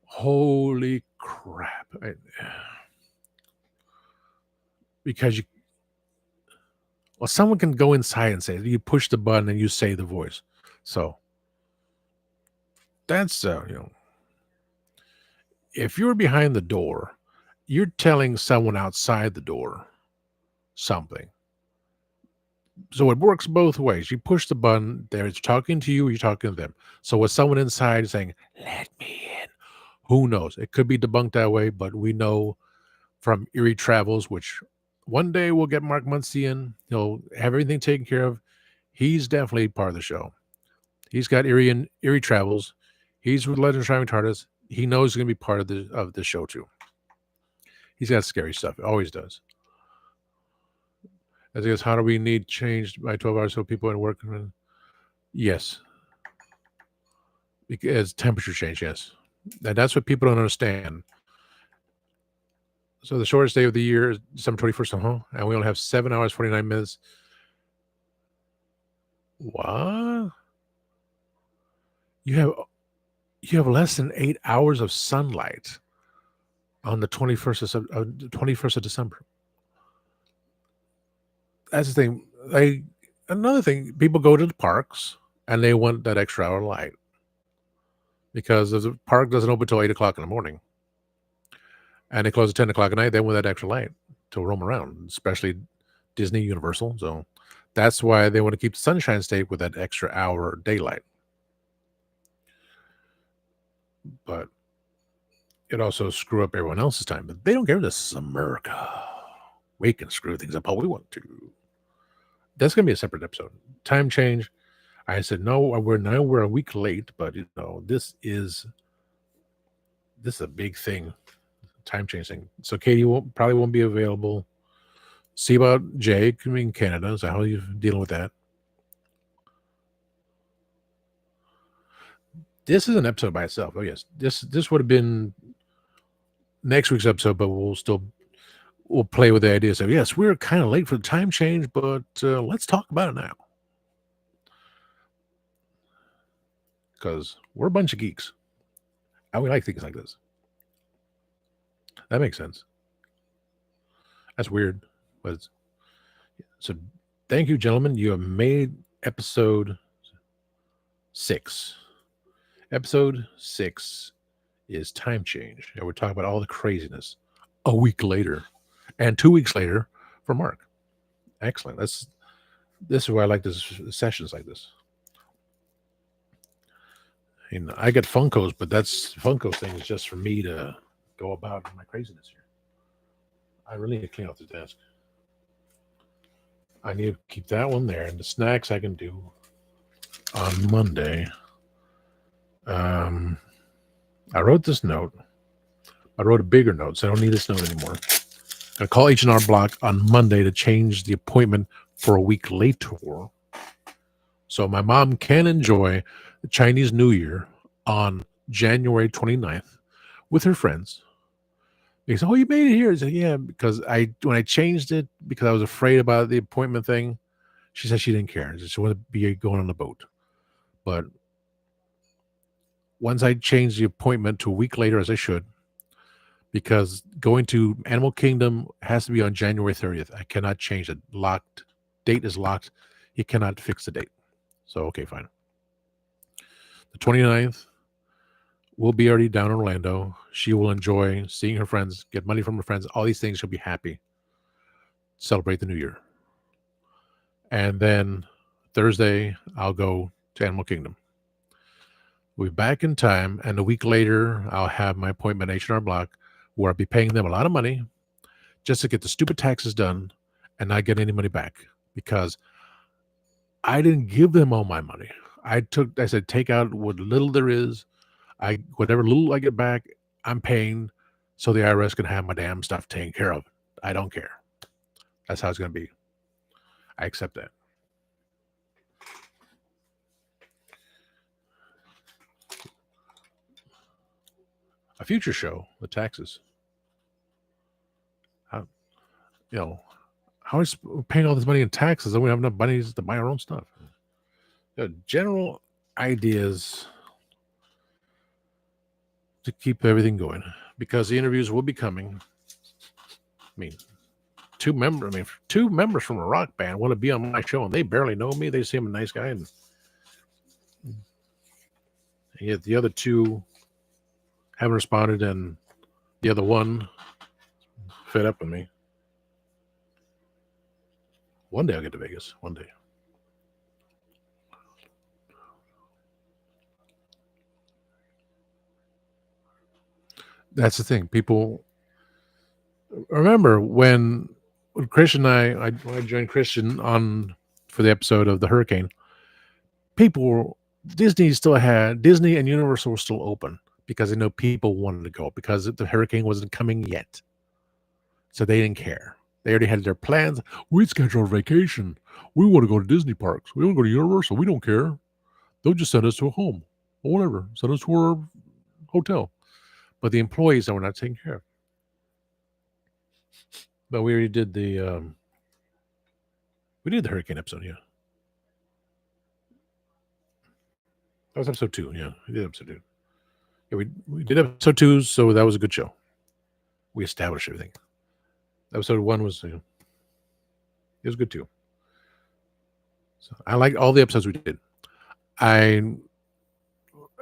Speaker 1: Holy crap. Because someone can go inside and say, you push the button and you say the voice. So that's, if you're behind the door, you're telling someone outside the door something. So it works both ways. You push the button, they're talking to you, or you're talking to them. So with someone inside saying, let me in, who knows? It could be debunked that way, but we know from Eerie Travels, which one day we'll get Mark Muncy in. He'll have everything taken care of. He's definitely part of the show. He's got Eerie Travels. He's with Legends Driving TARDIS. He knows he's going to be part of the show too. He's got scary stuff. Always does. As he goes, how do we need changed by 12 hours so people in work? Yes. Because temperature change, yes. And that's what people don't understand. So the shortest day of the year is December 21st, and we only have 7 hours, 49 minutes. What? You have less than 8 hours of sunlight on the 21st of December. That's the thing. Another thing, people go to the parks and they want that extra hour light because the park doesn't open till 8 o'clock in the morning, and they close at 10 o'clock at night. They want that extra light to roam around, especially Disney, Universal. So that's why they want to keep the Sunshine State with that extra hour daylight. But it also screw up everyone else's time. But they don't care. This is America. We can screw things up how we want to. That's going to be a separate episode. Time change. I said, no, we're a week late, but this is a big thing. Time change thing. So Katie probably won't be available. See about Jake in Canada. So how are you dealing with that? This is an episode by itself. Oh yes, this would have been next week's episode, but we'll play with the idea. So yes, we're kind of late for the time change, but let's talk about it now because we're a bunch of geeks and we like things like this. That makes sense. That's weird, but so thank you, gentlemen. You have made episode 6. Episode 6 is time change, and we're talking about all the craziness a week later and 2 weeks later for Mark. Excellent. This is why I like sessions like this. And I get Funkos, but that's Funko thing is just for me to go about my craziness here. I really need to clean out the desk. I need to keep that one there, and the snacks I can do on Monday. I wrote this note. I wrote a bigger note, so I don't need this note anymore. I call H&R Block on Monday to change the appointment for a week later, so my mom can enjoy the Chinese New Year on January 29th with her friends. He said, "Oh, you made it here." I said, "Yeah," because when I changed it because I was afraid about the appointment thing, she said she didn't care. She wanted to be going on the boat, but once I changed the appointment to a week later, as I should, because going to Animal Kingdom has to be on January 30th. I cannot change it. Locked. Date is locked. He cannot fix the date. So, okay, fine. The 29th, we'll be already down in Orlando. She will enjoy seeing her friends, get money from her friends, all these things. She'll be happy. Celebrate the new year. And then Thursday, I'll go to Animal Kingdom. We'll be back in time, and a week later, I'll have my appointment at H&R Block, where I'll be paying them a lot of money just to get the stupid taxes done and not get any money back, because I didn't give them all my money. I said, take out what little there is. Whatever little I get back, I'm paying so the IRS can have my damn stuff taken care of. I don't care. That's how it's going to be. I accept that. A future show, the taxes. How is paying all this money in taxes and we have enough money to buy our own stuff? General ideas to keep everything going, because the interviews will be coming. Two members from a rock band want to be on my show, and they barely know me. They see I'm a nice guy, and yet the other two haven't responded, and the other one fed up with me. One day I'll get to Vegas. One day. That's the thing. People remember when Christian and I joined Christian for the episode of the hurricane. Disney and Universal were still open because they know people wanted to go because the hurricane wasn't coming yet. So they didn't care. They already had their plans. We schedule a vacation. We want to go to Disney parks. We want to go to Universal. We don't care. They'll just send us to a home or whatever. Send us to our hotel. But the employees that were not taken care of. But we already did the hurricane episode, yeah. That was episode 2, yeah. We did episode 2. Yeah, we did episode 2, so that was a good show. We established everything. Episode 1 was, it was good too. So I liked all the episodes we did. I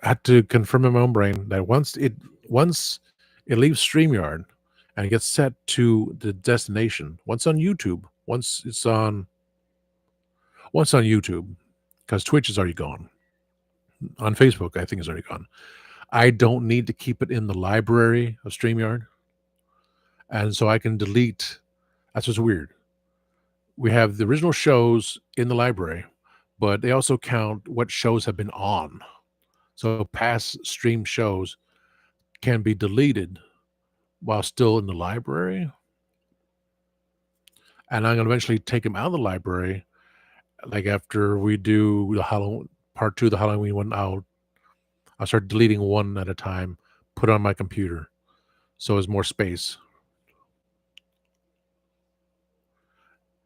Speaker 1: had to confirm in my own brain that once it leaves StreamYard and it gets set to the destination, once on YouTube, because Twitch is already gone. On Facebook, I think it's already gone. I don't need to keep it in the library of StreamYard. And so I can delete. That's what's weird. We have the original shows in the library, but they also count what shows have been on. So past stream shows can be deleted while still in the library. And I'm going to eventually take them out of the library. Like after we do the Halloween part 2, the Halloween one, I'll start deleting one at a time, put it on my computer. So there's more space.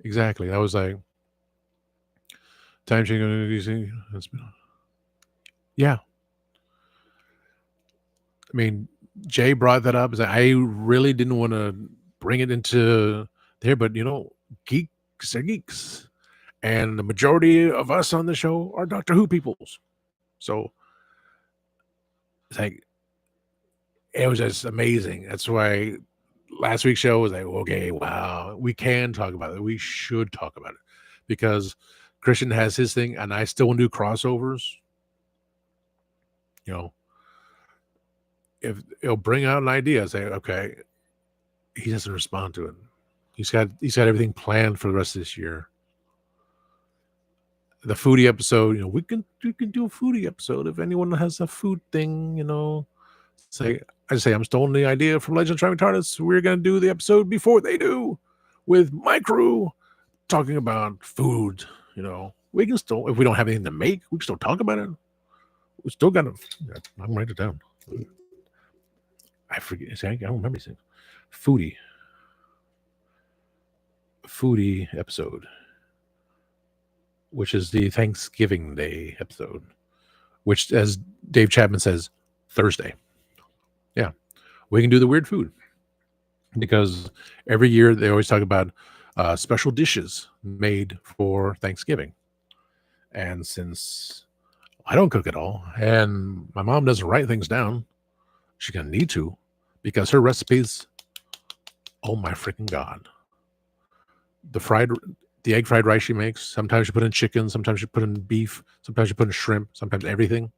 Speaker 1: Exactly. That was like time changing. Yeah. I mean, Jay brought that up. I really didn't want to bring it into there, but geeks are geeks. And the majority of us on the show are Doctor Who peoples. So it's like, it was just amazing. That's why last week's show was like, okay, wow, we can talk about it. We should talk about it because Christian has his thing and I still want to do crossovers. If it'll bring out an idea, say, okay, he doesn't respond to it. He's got everything planned for the rest of this year. The foodie episode, we can do a foodie episode if anyone has a food thing, I say I'm stealing the idea from Legends of Traveling TARDIS. We're gonna do the episode before they do with my crew talking about food. We can still, if we don't have anything to make, we can still talk about it. We still got to. I'm gonna write it down. I forget. I don't remember these things. Foodie episode, which is the Thanksgiving Day episode, which, as Dave Chapman says, Thursday. Yeah, we can do the weird food. because every year they always talk about special dishes made for Thanksgiving. And since I don't cook at all, and my mom doesn't write things down, she's gonna need to, because her recipes, oh my freaking god, the fried, the egg fried rice she makes. Sometimes she put in chicken, sometimes she put in beef, sometimes she put in shrimp, sometimes everything.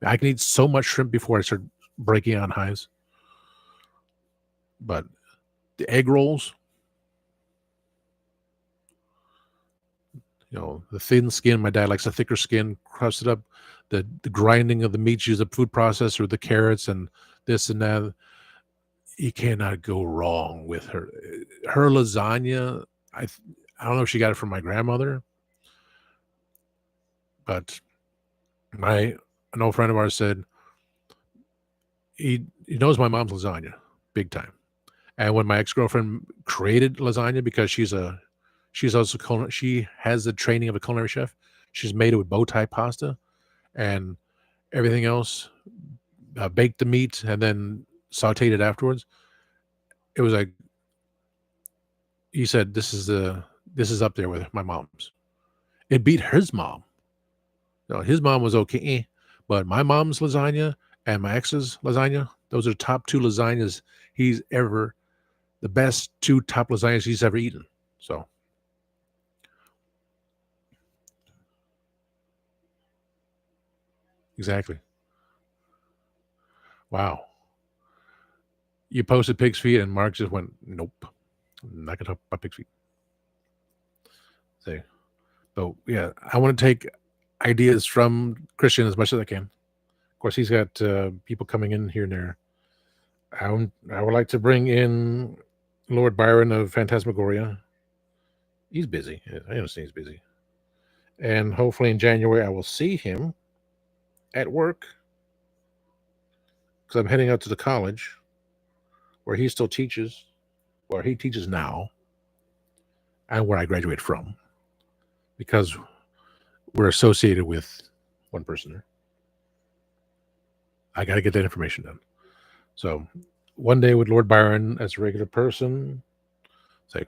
Speaker 1: I can eat so much shrimp before I start breaking out in hives. But the egg rolls, the thin skin. My dad likes a thicker skin, crusted up. The grinding of the meats, use a food processor, the carrots and this and that. You cannot go wrong with her. Her lasagna, I don't know if she got it from my grandmother, but an old friend of ours said he knows my mom's lasagna big time. And when my ex-girlfriend created lasagna, because she's also she has the training of a culinary chef. She's made it with bow tie pasta and everything else, baked the meat and then sauteed it afterwards. It was like he said, this is up there with my mom's. It beat his mom. No, his mom was okay, but my mom's lasagna and my ex's lasagna, those are the top two lasagnas he's ever, the best two top lasagnas he's ever eaten. So exactly. Wow. You posted pig's feet and Mark just went, nope. I'm not gonna talk about pig's feet. So yeah, I want to take ideas from Christian as much as I can. Of course, he's got people coming in here and there. I would like to bring in Lord Byron of Phantasmagoria. He's busy. I understand he's busy. And hopefully in January, I will see him at work because I'm heading out to the college where he still teaches, where he teaches now, and where I graduated from because we're associated with one person there. I got to get that information done. So one day with Lord Byron as a regular person, say,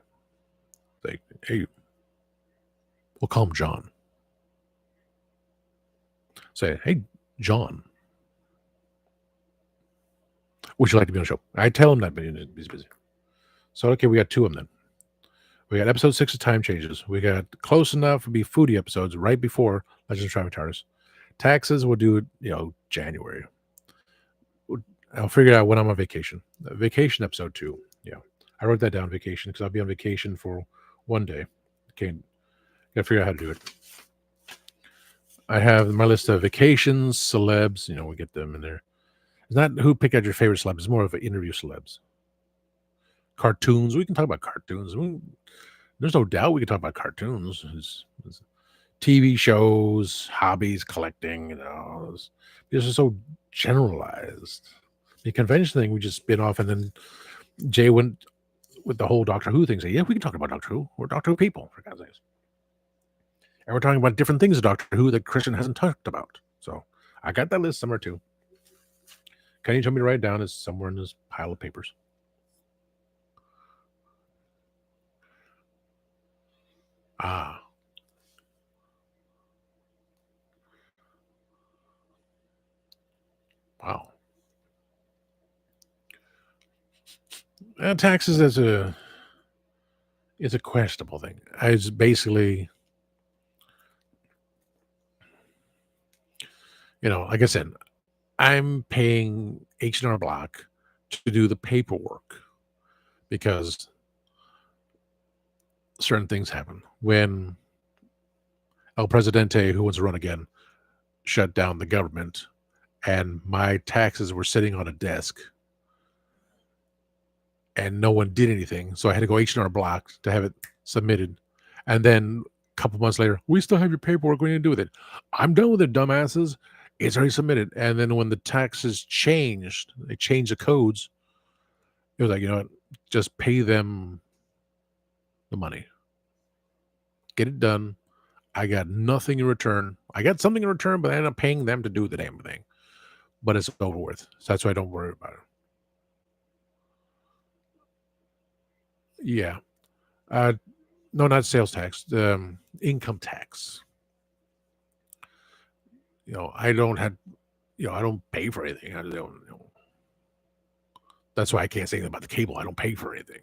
Speaker 1: hey, we'll call him John. Say, hey, John, would you like to be on the show? I tell him that, but he's busy. So, okay, we got two of them then. We got episode 6 of Time Changes. We got close enough to be foodie episodes right before Legends of Travel Tars. Taxes, we'll do it, January. I'll figure out when I'm on vacation. Vacation episode 2. Yeah. I wrote that down, vacation, because I'll be on vacation for one day. Okay. Gotta figure out how to do it. I have my list of vacations, celebs, we get them in there. It's not who pick out your favorite celebs, it's more of an interview celebs. Cartoons, we can talk about cartoons. There's no doubt we can talk about cartoons. It's TV shows, hobbies, collecting, these are so generalized. The convention thing we just spin off, and then Jay went with the whole Doctor Who thing. Say, yeah, we can talk about Doctor Who. We're Doctor Who people, for God's sakes. And we're talking about different things of Doctor Who that Christian hasn't talked about. So I got that list somewhere too. Can you tell me to write it down? It's somewhere in this pile of papers. Ah. Wow. Taxes is a questionable thing. It's basically, like I said, I'm paying H&R Block to do the paperwork because certain things happen. When El Presidente, who wants to run again, shut down the government, and my taxes were sitting on a desk and no one did anything. So I had to go H&R Block to have it submitted. And then a couple months later, we still have your paperwork. What are you going to do with it? I'm done with it, dumbasses. It's already submitted. And then when the taxes changed, they changed the codes. It was like, what? Just pay them the money. Get it done. I got nothing in return. I got something in return, but I ended up paying them to do the damn thing. But it's over with. So that's why I don't worry about it. Yeah. No, not sales tax. Income tax. I don't have. I don't pay for anything. I don't. That's why I can't say anything about the cable. I don't pay for anything.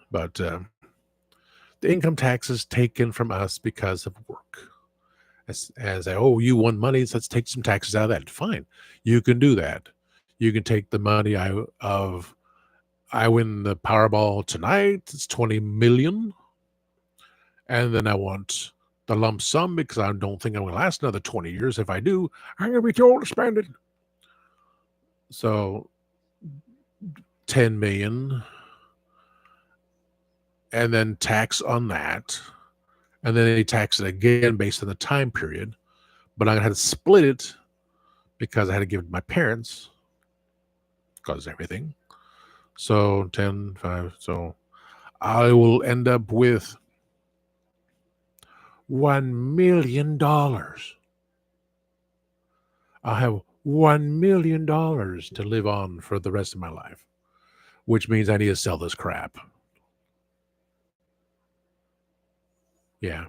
Speaker 1: But the income tax is taken from us because of work. You want money, so let's take some taxes out of that. Fine, you can do that. You can take the money I win the Powerball tonight. It's 20 million, and then I want the lump sum because I don't think I'm going to last another 20 years. If I do, I'm going to be too old to spend it. So 10 million, and then tax on that, and then they tax it again based on the time period. But I had to split it because I had to give it to my parents because everything. So 10, 5. So I will end up with $1 million. I'll have $1 million to live on for the rest of my life, which means I need to sell this crap. Yeah.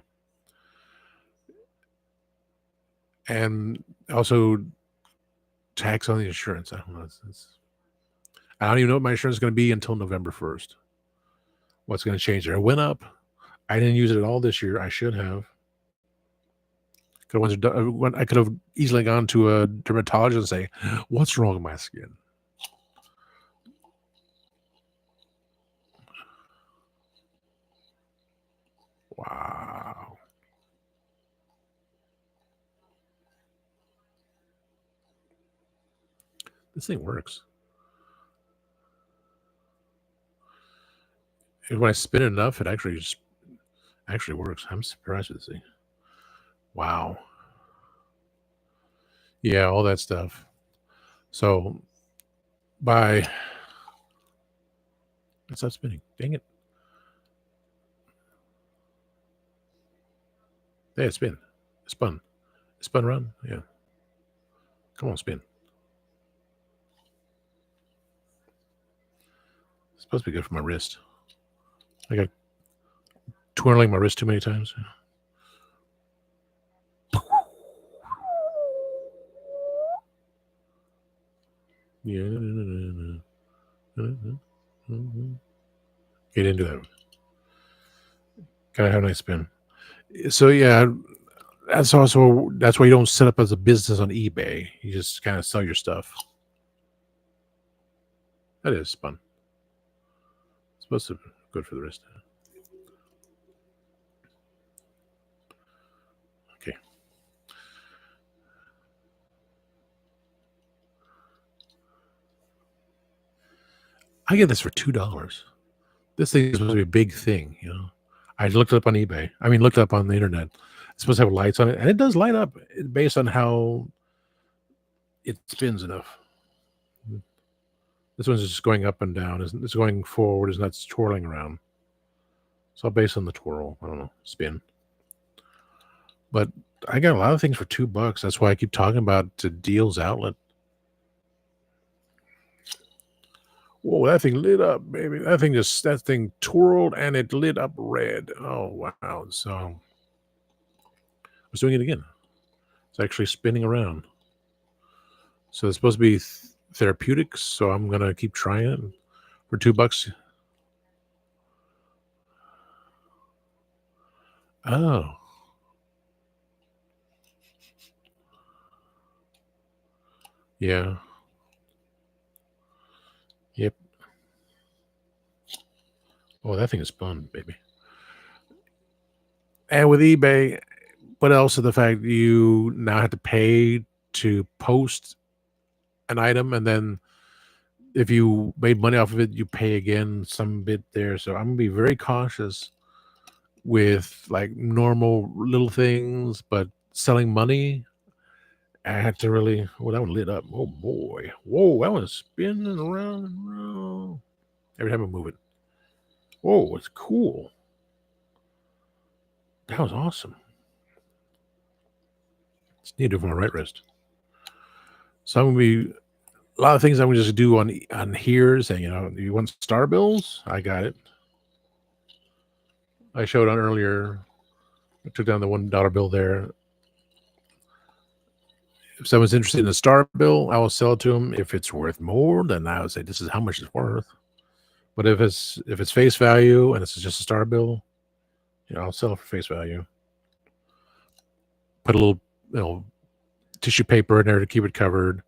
Speaker 1: And also tax on the insurance. I don't know. I don't even know what my insurance is going to be until November 1st. What's going to change there? It went up. I didn't use it at all this year. I should have. I could have easily gone to a dermatologist and say, "What's wrong with my skin?" Wow. This thing works. And when I spin it enough, it actually works. I'm surprised with this thing. Wow. Yeah, all that stuff. So by it's not spinning. Dang it. Yeah, it spin. It spun. It spun around. Yeah. Come on, spin. It's supposed to be good for my wrist. I got twirling my wrist too many times. Yeah. Get into that. Gotta have a nice spin. So yeah, that's why you don't set up as a business on eBay. You just kind of sell your stuff. That is fun. It's supposed to be good for the wrist. Okay. I get this for $2. This thing is supposed to be a big thing. I looked it up on eBay. I mean, looked it up on the internet. It's supposed to have lights on it, and it does light up based on how it spins enough. This one's just going up and down. It's going forward. It's not twirling around. It's all based on the twirl. I don't know, spin. But I got a lot of things for $2. That's why I keep talking about the Deals Outlet. Whoa, that thing lit up, baby. That thing twirled and it lit up red. Oh wow. So I was doing it again. It's actually spinning around. So it's supposed to be therapeutics. So I'm gonna keep trying it for $2. Oh. Yeah. Yep. Oh, that thing is fun, baby. And with eBay, but also the fact that you now have to pay to post an item, and then if you made money off of it, you pay again some bit there. So I'm gonna be very cautious with like normal little things, but selling money, I had to really. Oh, that one lit up. Oh boy, whoa, that one's spinning around and around every time I move it. Whoa, it's cool. That was awesome. It's needed for my right wrist. So I'm gonna be A lot of things I'm gonna just do on here, saying, you want star bills? I got it. I showed on earlier. I took down the $1 bill there. If someone's interested in a star bill, I will sell it to them. If it's worth more, then I would say this is how much it's worth. But if it's face value and it's just a star bill, I'll sell it for face value. Put a little, tissue paper in there to keep it covered.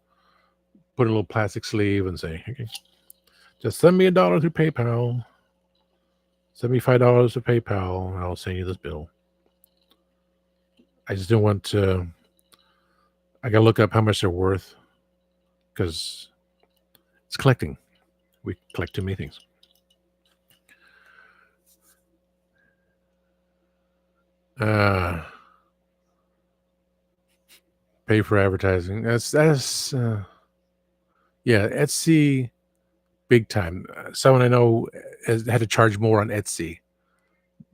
Speaker 1: Put a little plastic sleeve and say, okay, just send me $1 through PayPal. Send me $5 to PayPal, and I'll send you this bill. I just don't want to. I gotta look up how much they're worth because it's collecting. We collect too many things. Pay for advertising. That's yeah, Etsy, big time. Someone I know had to charge more on Etsy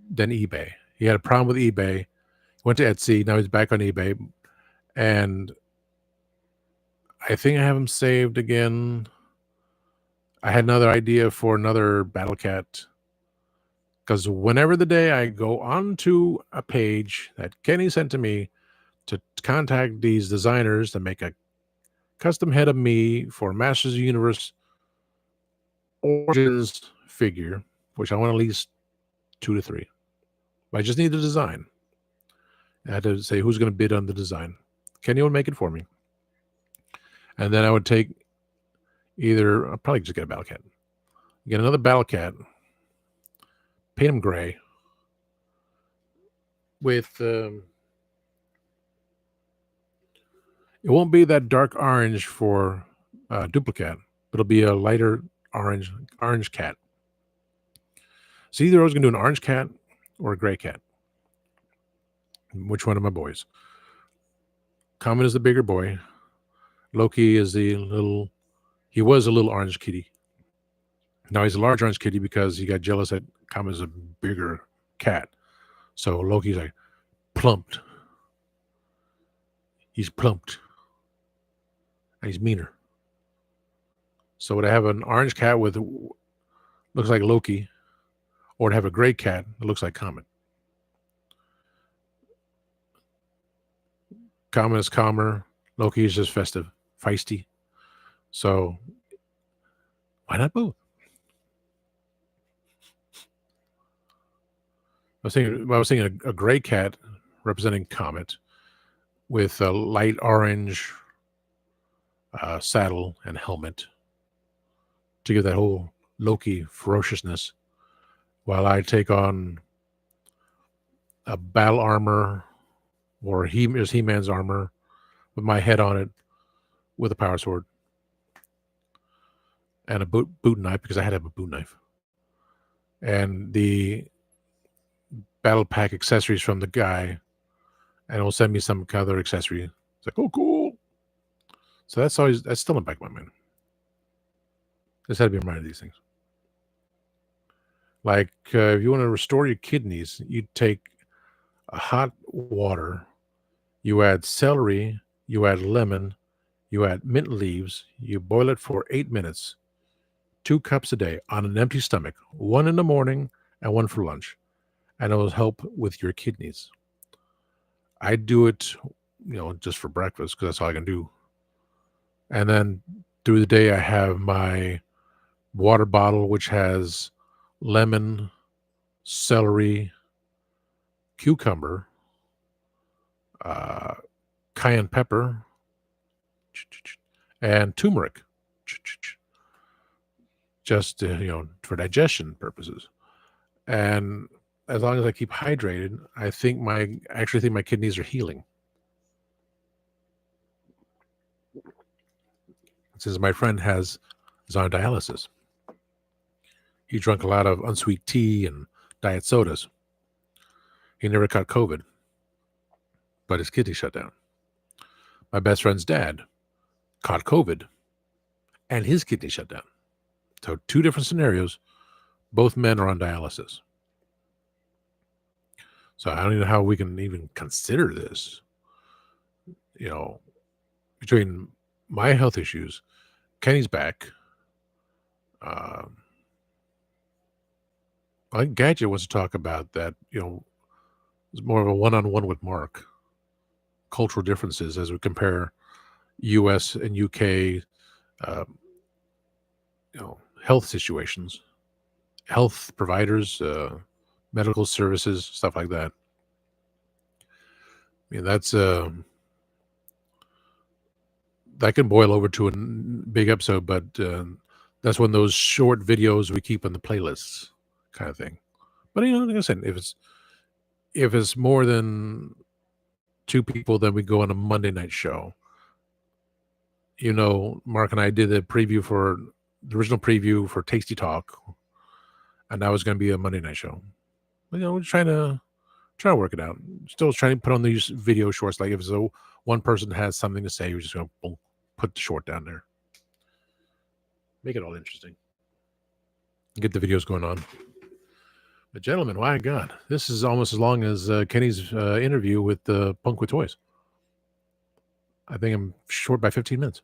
Speaker 1: than eBay. He had a problem with eBay. Went to Etsy. Now he's back on eBay, and I think I have him saved again. I had another idea for another Battle Cat. Because whenever the day I go onto a page that Kenny sent to me to contact these designers to make a custom head of me for Masters of the Universe Origins figure, which I want at least 2 to 3. But I just need the design. I had to say who's going to bid on the design. Kenny would make it for me. And then I would take I'll probably just get a Battle Cat. Get another Battle Cat. Paint him gray with it won't be that dark orange for duplicate, but it'll be a lighter orange cat. So either I was going to do an orange cat or a gray cat. Which one of my boys? Comet is the bigger boy. Loki is he was a little orange kitty. Now he's a large orange kitty because he got jealous that Comet's a bigger cat. So Loki's like plumped. He's plumped. And he's meaner. So would I have an orange cat with looks like Loki, or to have a gray cat that looks like Comet? Comet is calmer. Loki is just festive, feisty. So why not both? I was thinking a gray cat representing Comet with a light orange saddle and helmet to give that whole Loki ferociousness, while I take on a battle armor or He-Man's armor with my head on it with a power sword and a boot knife, because I had to have a boot knife, and the battle pack accessories from the guy, and it will send me some other accessory. It's like, oh, cool. So that's still in the back of my mind. Just had to be reminded of these things. Like if you want to restore your kidneys, you take a hot water, you add celery, you add lemon, you add mint leaves, you boil it for 8 minutes, 2 cups a day on an empty stomach, 1 in the morning and 1 for lunch, and it will help with your kidneys. I do it, just for breakfast because that's all I can do. And then through the day, I have my water bottle, which has lemon, celery, cucumber, cayenne pepper, and turmeric, just for digestion purposes. And as long as I keep hydrated, I actually think my kidneys are healing. Since my friend is on dialysis, he drank a lot of unsweet tea and diet sodas. He never caught COVID, but his kidney shut down. My best friend's dad caught COVID, and his kidney shut down. So 2 different scenarios. Both men are on dialysis. So I don't even know how we can even consider this. Between my health issues, Kenny's back. I think Gadget wants to talk about that. It's more of a one-on-one with Mark. Cultural differences as we compare U.S. and U.K. Health situations, health providers, medical services, stuff like that. That's that can boil over to a big episode, but that's one of those short videos we keep on the playlists, kind of thing. But like I said, if it's more than two people, then we go on a Monday night show. Mark and I did the original preview for Tasty Talk, and that was going to be a Monday night show. But, we're trying to work it out. Still trying to put on these video shorts. Like if one person has something to say, we're just going to put the short down there. Make it all interesting. Get the videos going on. But gentlemen, my God, this is almost as long as Kenny's interview with Punk with Toys. I think I'm short by 15 minutes.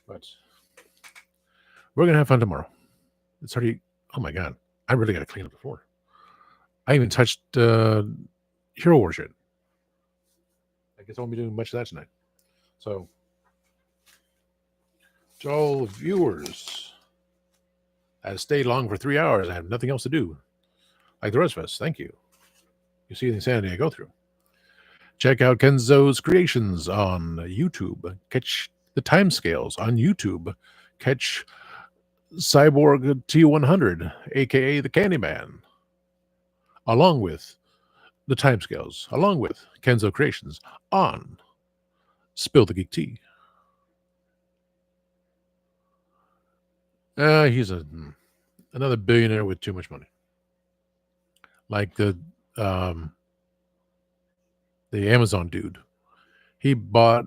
Speaker 1: But we're going to have fun tomorrow. It's already, oh my God, I really got to clean up the floor. I even touched Hero Wars yet. I guess I won't be doing much of that tonight. So, to all viewers, I stayed long for 3 hours. I have nothing else to do. Like the rest of us, thank you. You see the insanity I go through. Check out Kenzo's Creations on YouTube. Catch the timescales on YouTube. Catch Cyborg T100, a.k.a. the Candyman, along with the timescales, along with Kenzo Creations on Spill the Geek Tea. He's another billionaire with too much money. Like the Amazon dude. He bought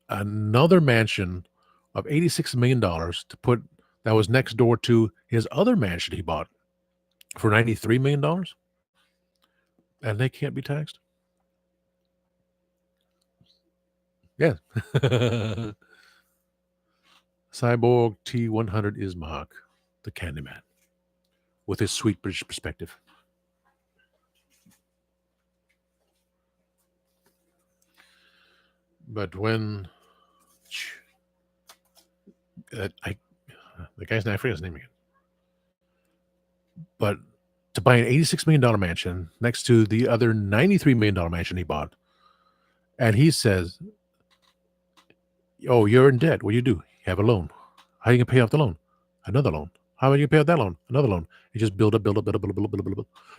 Speaker 1: another mansion of $86 million to put that was next door to his other mansion he bought for $93 million. And they can't be taxed. Yeah. Cyborg T100 is Mark, the Candyman, with his sweet British perspective. But when the guy's not, I forget his name again. But to buy an $86 million mansion next to the other $93 million mansion he bought, and he says, "Oh, you're in debt. What do? You have a loan. How are you gonna pay off the loan? Another loan. How are you gonna pay off that loan? Another loan. You just build up,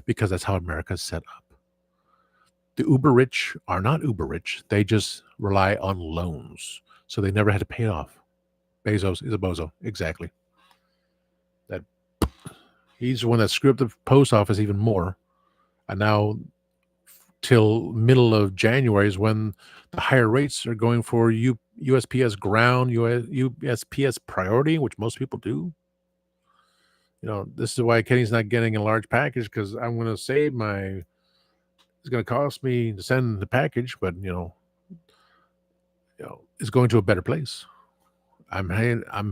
Speaker 1: because that's how America's set up. The uber rich are not uber rich. They just rely on loans, so they never had to pay it off. Bezos is a bozo, exactly. That he's the one that screwed up the post office even more, and now till middle of January is when the higher rates are going for USPS ground, USPS priority, which most people do. This is why Kenny's not getting a large package, because I'm going to save my. It's going to cost me to send the package, but it's going to a better place. I'm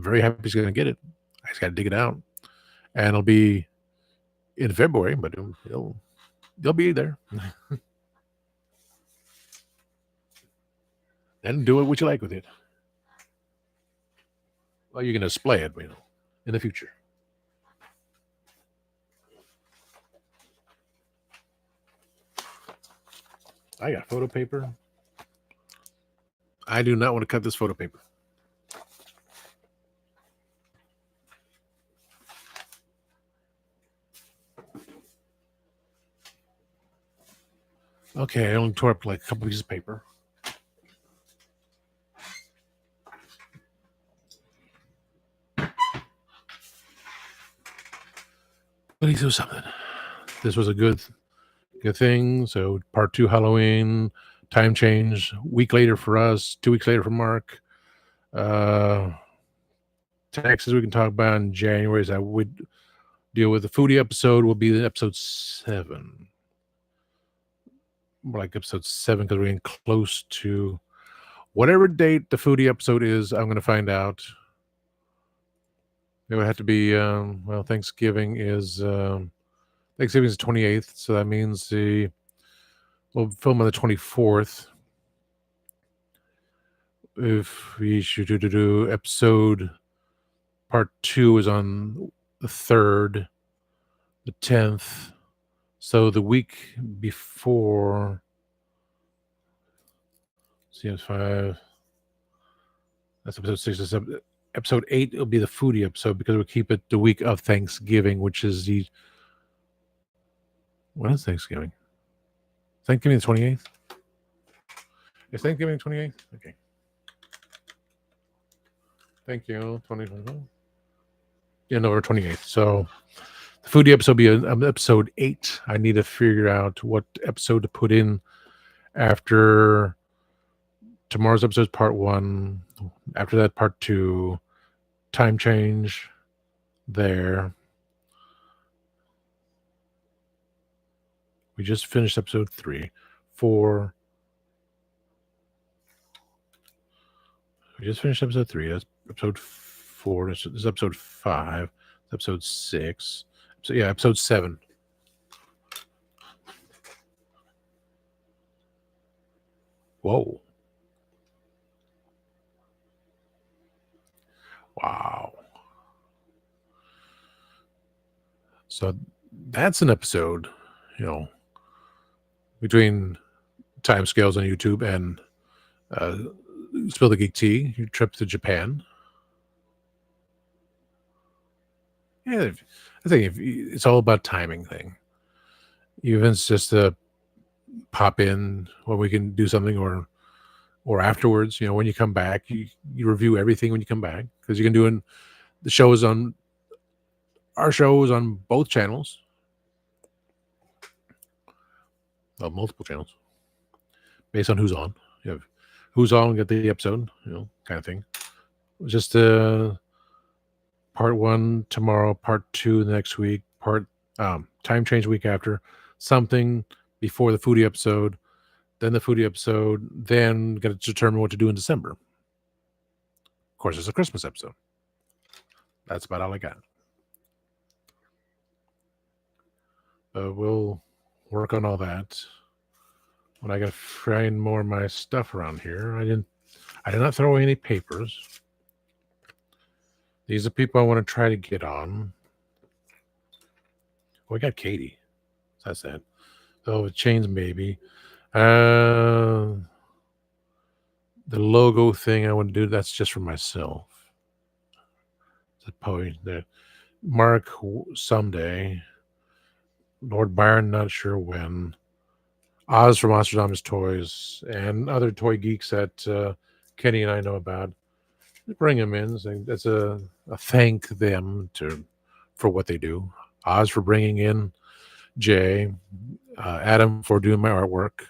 Speaker 1: very happy he's going to get it. I just got to dig it out, and it'll be in February, but they'll be there. And do what you like with it. Well, you're going to display it, in the future. I got photo paper. I do not want to cut this photo paper. Okay, I only tore up like a couple pieces of paper. But he's doing something. This was a good thing. So part 2 Halloween, time change, week later for us, 2 weeks later for Mark. Taxes we can talk about in January, as I would deal with. The foodie episode will be episode 7. More like episode 7, because we're getting close to whatever date the foodie episode is, I'm going to find out. It would have to be well, Thanksgiving is the 28th, so that means we'll film on the 24th. If we should do episode part 2 is on the 3rd, the 10th. So the week before CM5, that's episode 6. Episode 8 will be the foodie episode because we'll keep it the week of Thanksgiving, which is when is Thanksgiving? Thanksgiving the 28th? Is Thanksgiving the 28th? Okay. Thank you. 2020. Yeah, November 28th. So the foodie episode will be episode 8. I need to figure out what episode to put in after tomorrow's episode, part 1. After that, part 2. Time change there. We just finished episode 3. 4. We just finished episode 3. That's episode 4. This is episode 5. Episode 6. So yeah, episode 7. Whoa. Wow. So that's an episode, between time scales on YouTube and Spill the Geek Tea, your trip to Japan. Yeah, I think it's all about timing thing. Even it's just a pop in when we can do something, or afterwards. When you come back, you review everything when you come back, because you can do the shows on our shows on both channels, multiple channels, based on who's on. You have who's on, get the episode, kind of thing. Just part 1 tomorrow, part 2 the next week, time change week after, something before the foodie episode, then the foodie episode, then got to determine what to do in December. Of course, it's a Christmas episode. That's about all I got. We'll work on all that. When I got to find more of my stuff around here, I did not throw away any papers. These are people I want to try to get on. Oh, I got Katie. That's that. Oh, Chains maybe. The logo thing I want to do, that's just for myself. The poet that Mark someday. Lord Byron, not sure when. Oz from Nostradamus Toys and other toy geeks that Kenny and I know about. Bring them in. That's a thank them for what they do. Oz for bringing in Jay, Adam for doing my artwork.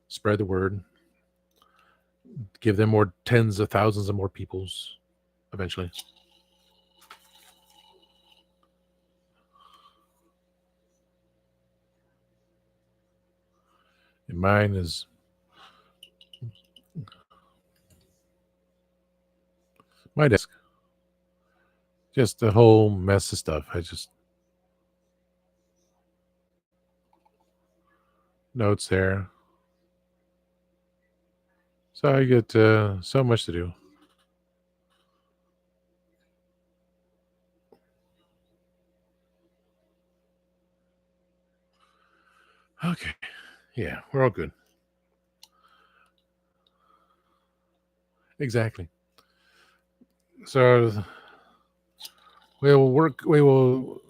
Speaker 1: Spread the word. Give them more tens of thousands of more peoples eventually. And mine is my desk. Just a whole mess of stuff. Notes there. So I get so much to do. Okay. Yeah, we're all good. Exactly. So we will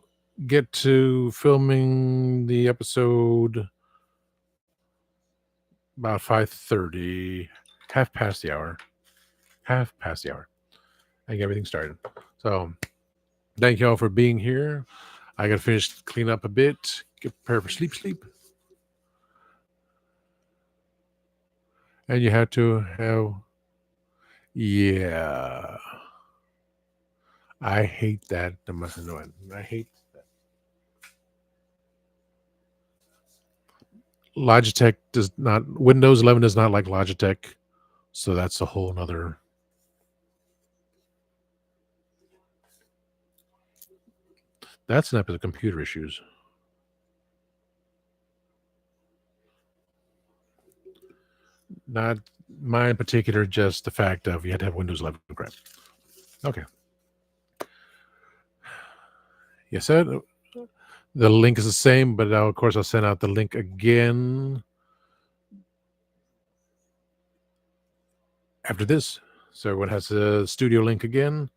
Speaker 1: get to filming the episode about 5:30, half past the hour, and get everything started. So thank you all for being here. I got to finish clean up a bit, get prepared for sleep. And you have to have, yeah. I hate that. I hate that. Logitech does not, Windows 11 does not like Logitech So that's a whole nother. That's an episode of computer issues. Not mine in particular, just the fact of you had to have Windows 11 crap. Okay. Yes, sir. The link is the same, but now, of course, I'll send out the link again after this. So everyone has the studio link again.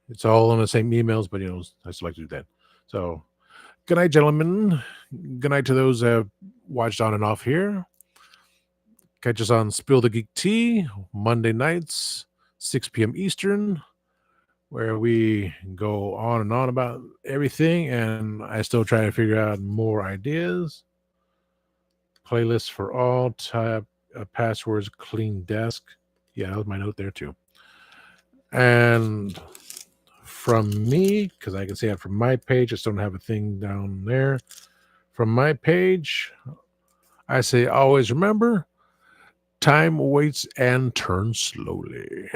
Speaker 1: It's all on the same emails, but I still like to do that. So, good night, gentlemen. Good night to those that have watched on and off here. Catch us on Spill the Geek Tea Monday nights, 6 p.m. Eastern, where we go on and on about everything, and I still try to figure out more ideas. Playlists for all type passwords, clean desk. Yeah, that was my note there too. And from me, because I can see it from my page, I just don't have a thing down there. From my page, I say always remember, time waits and turns slowly.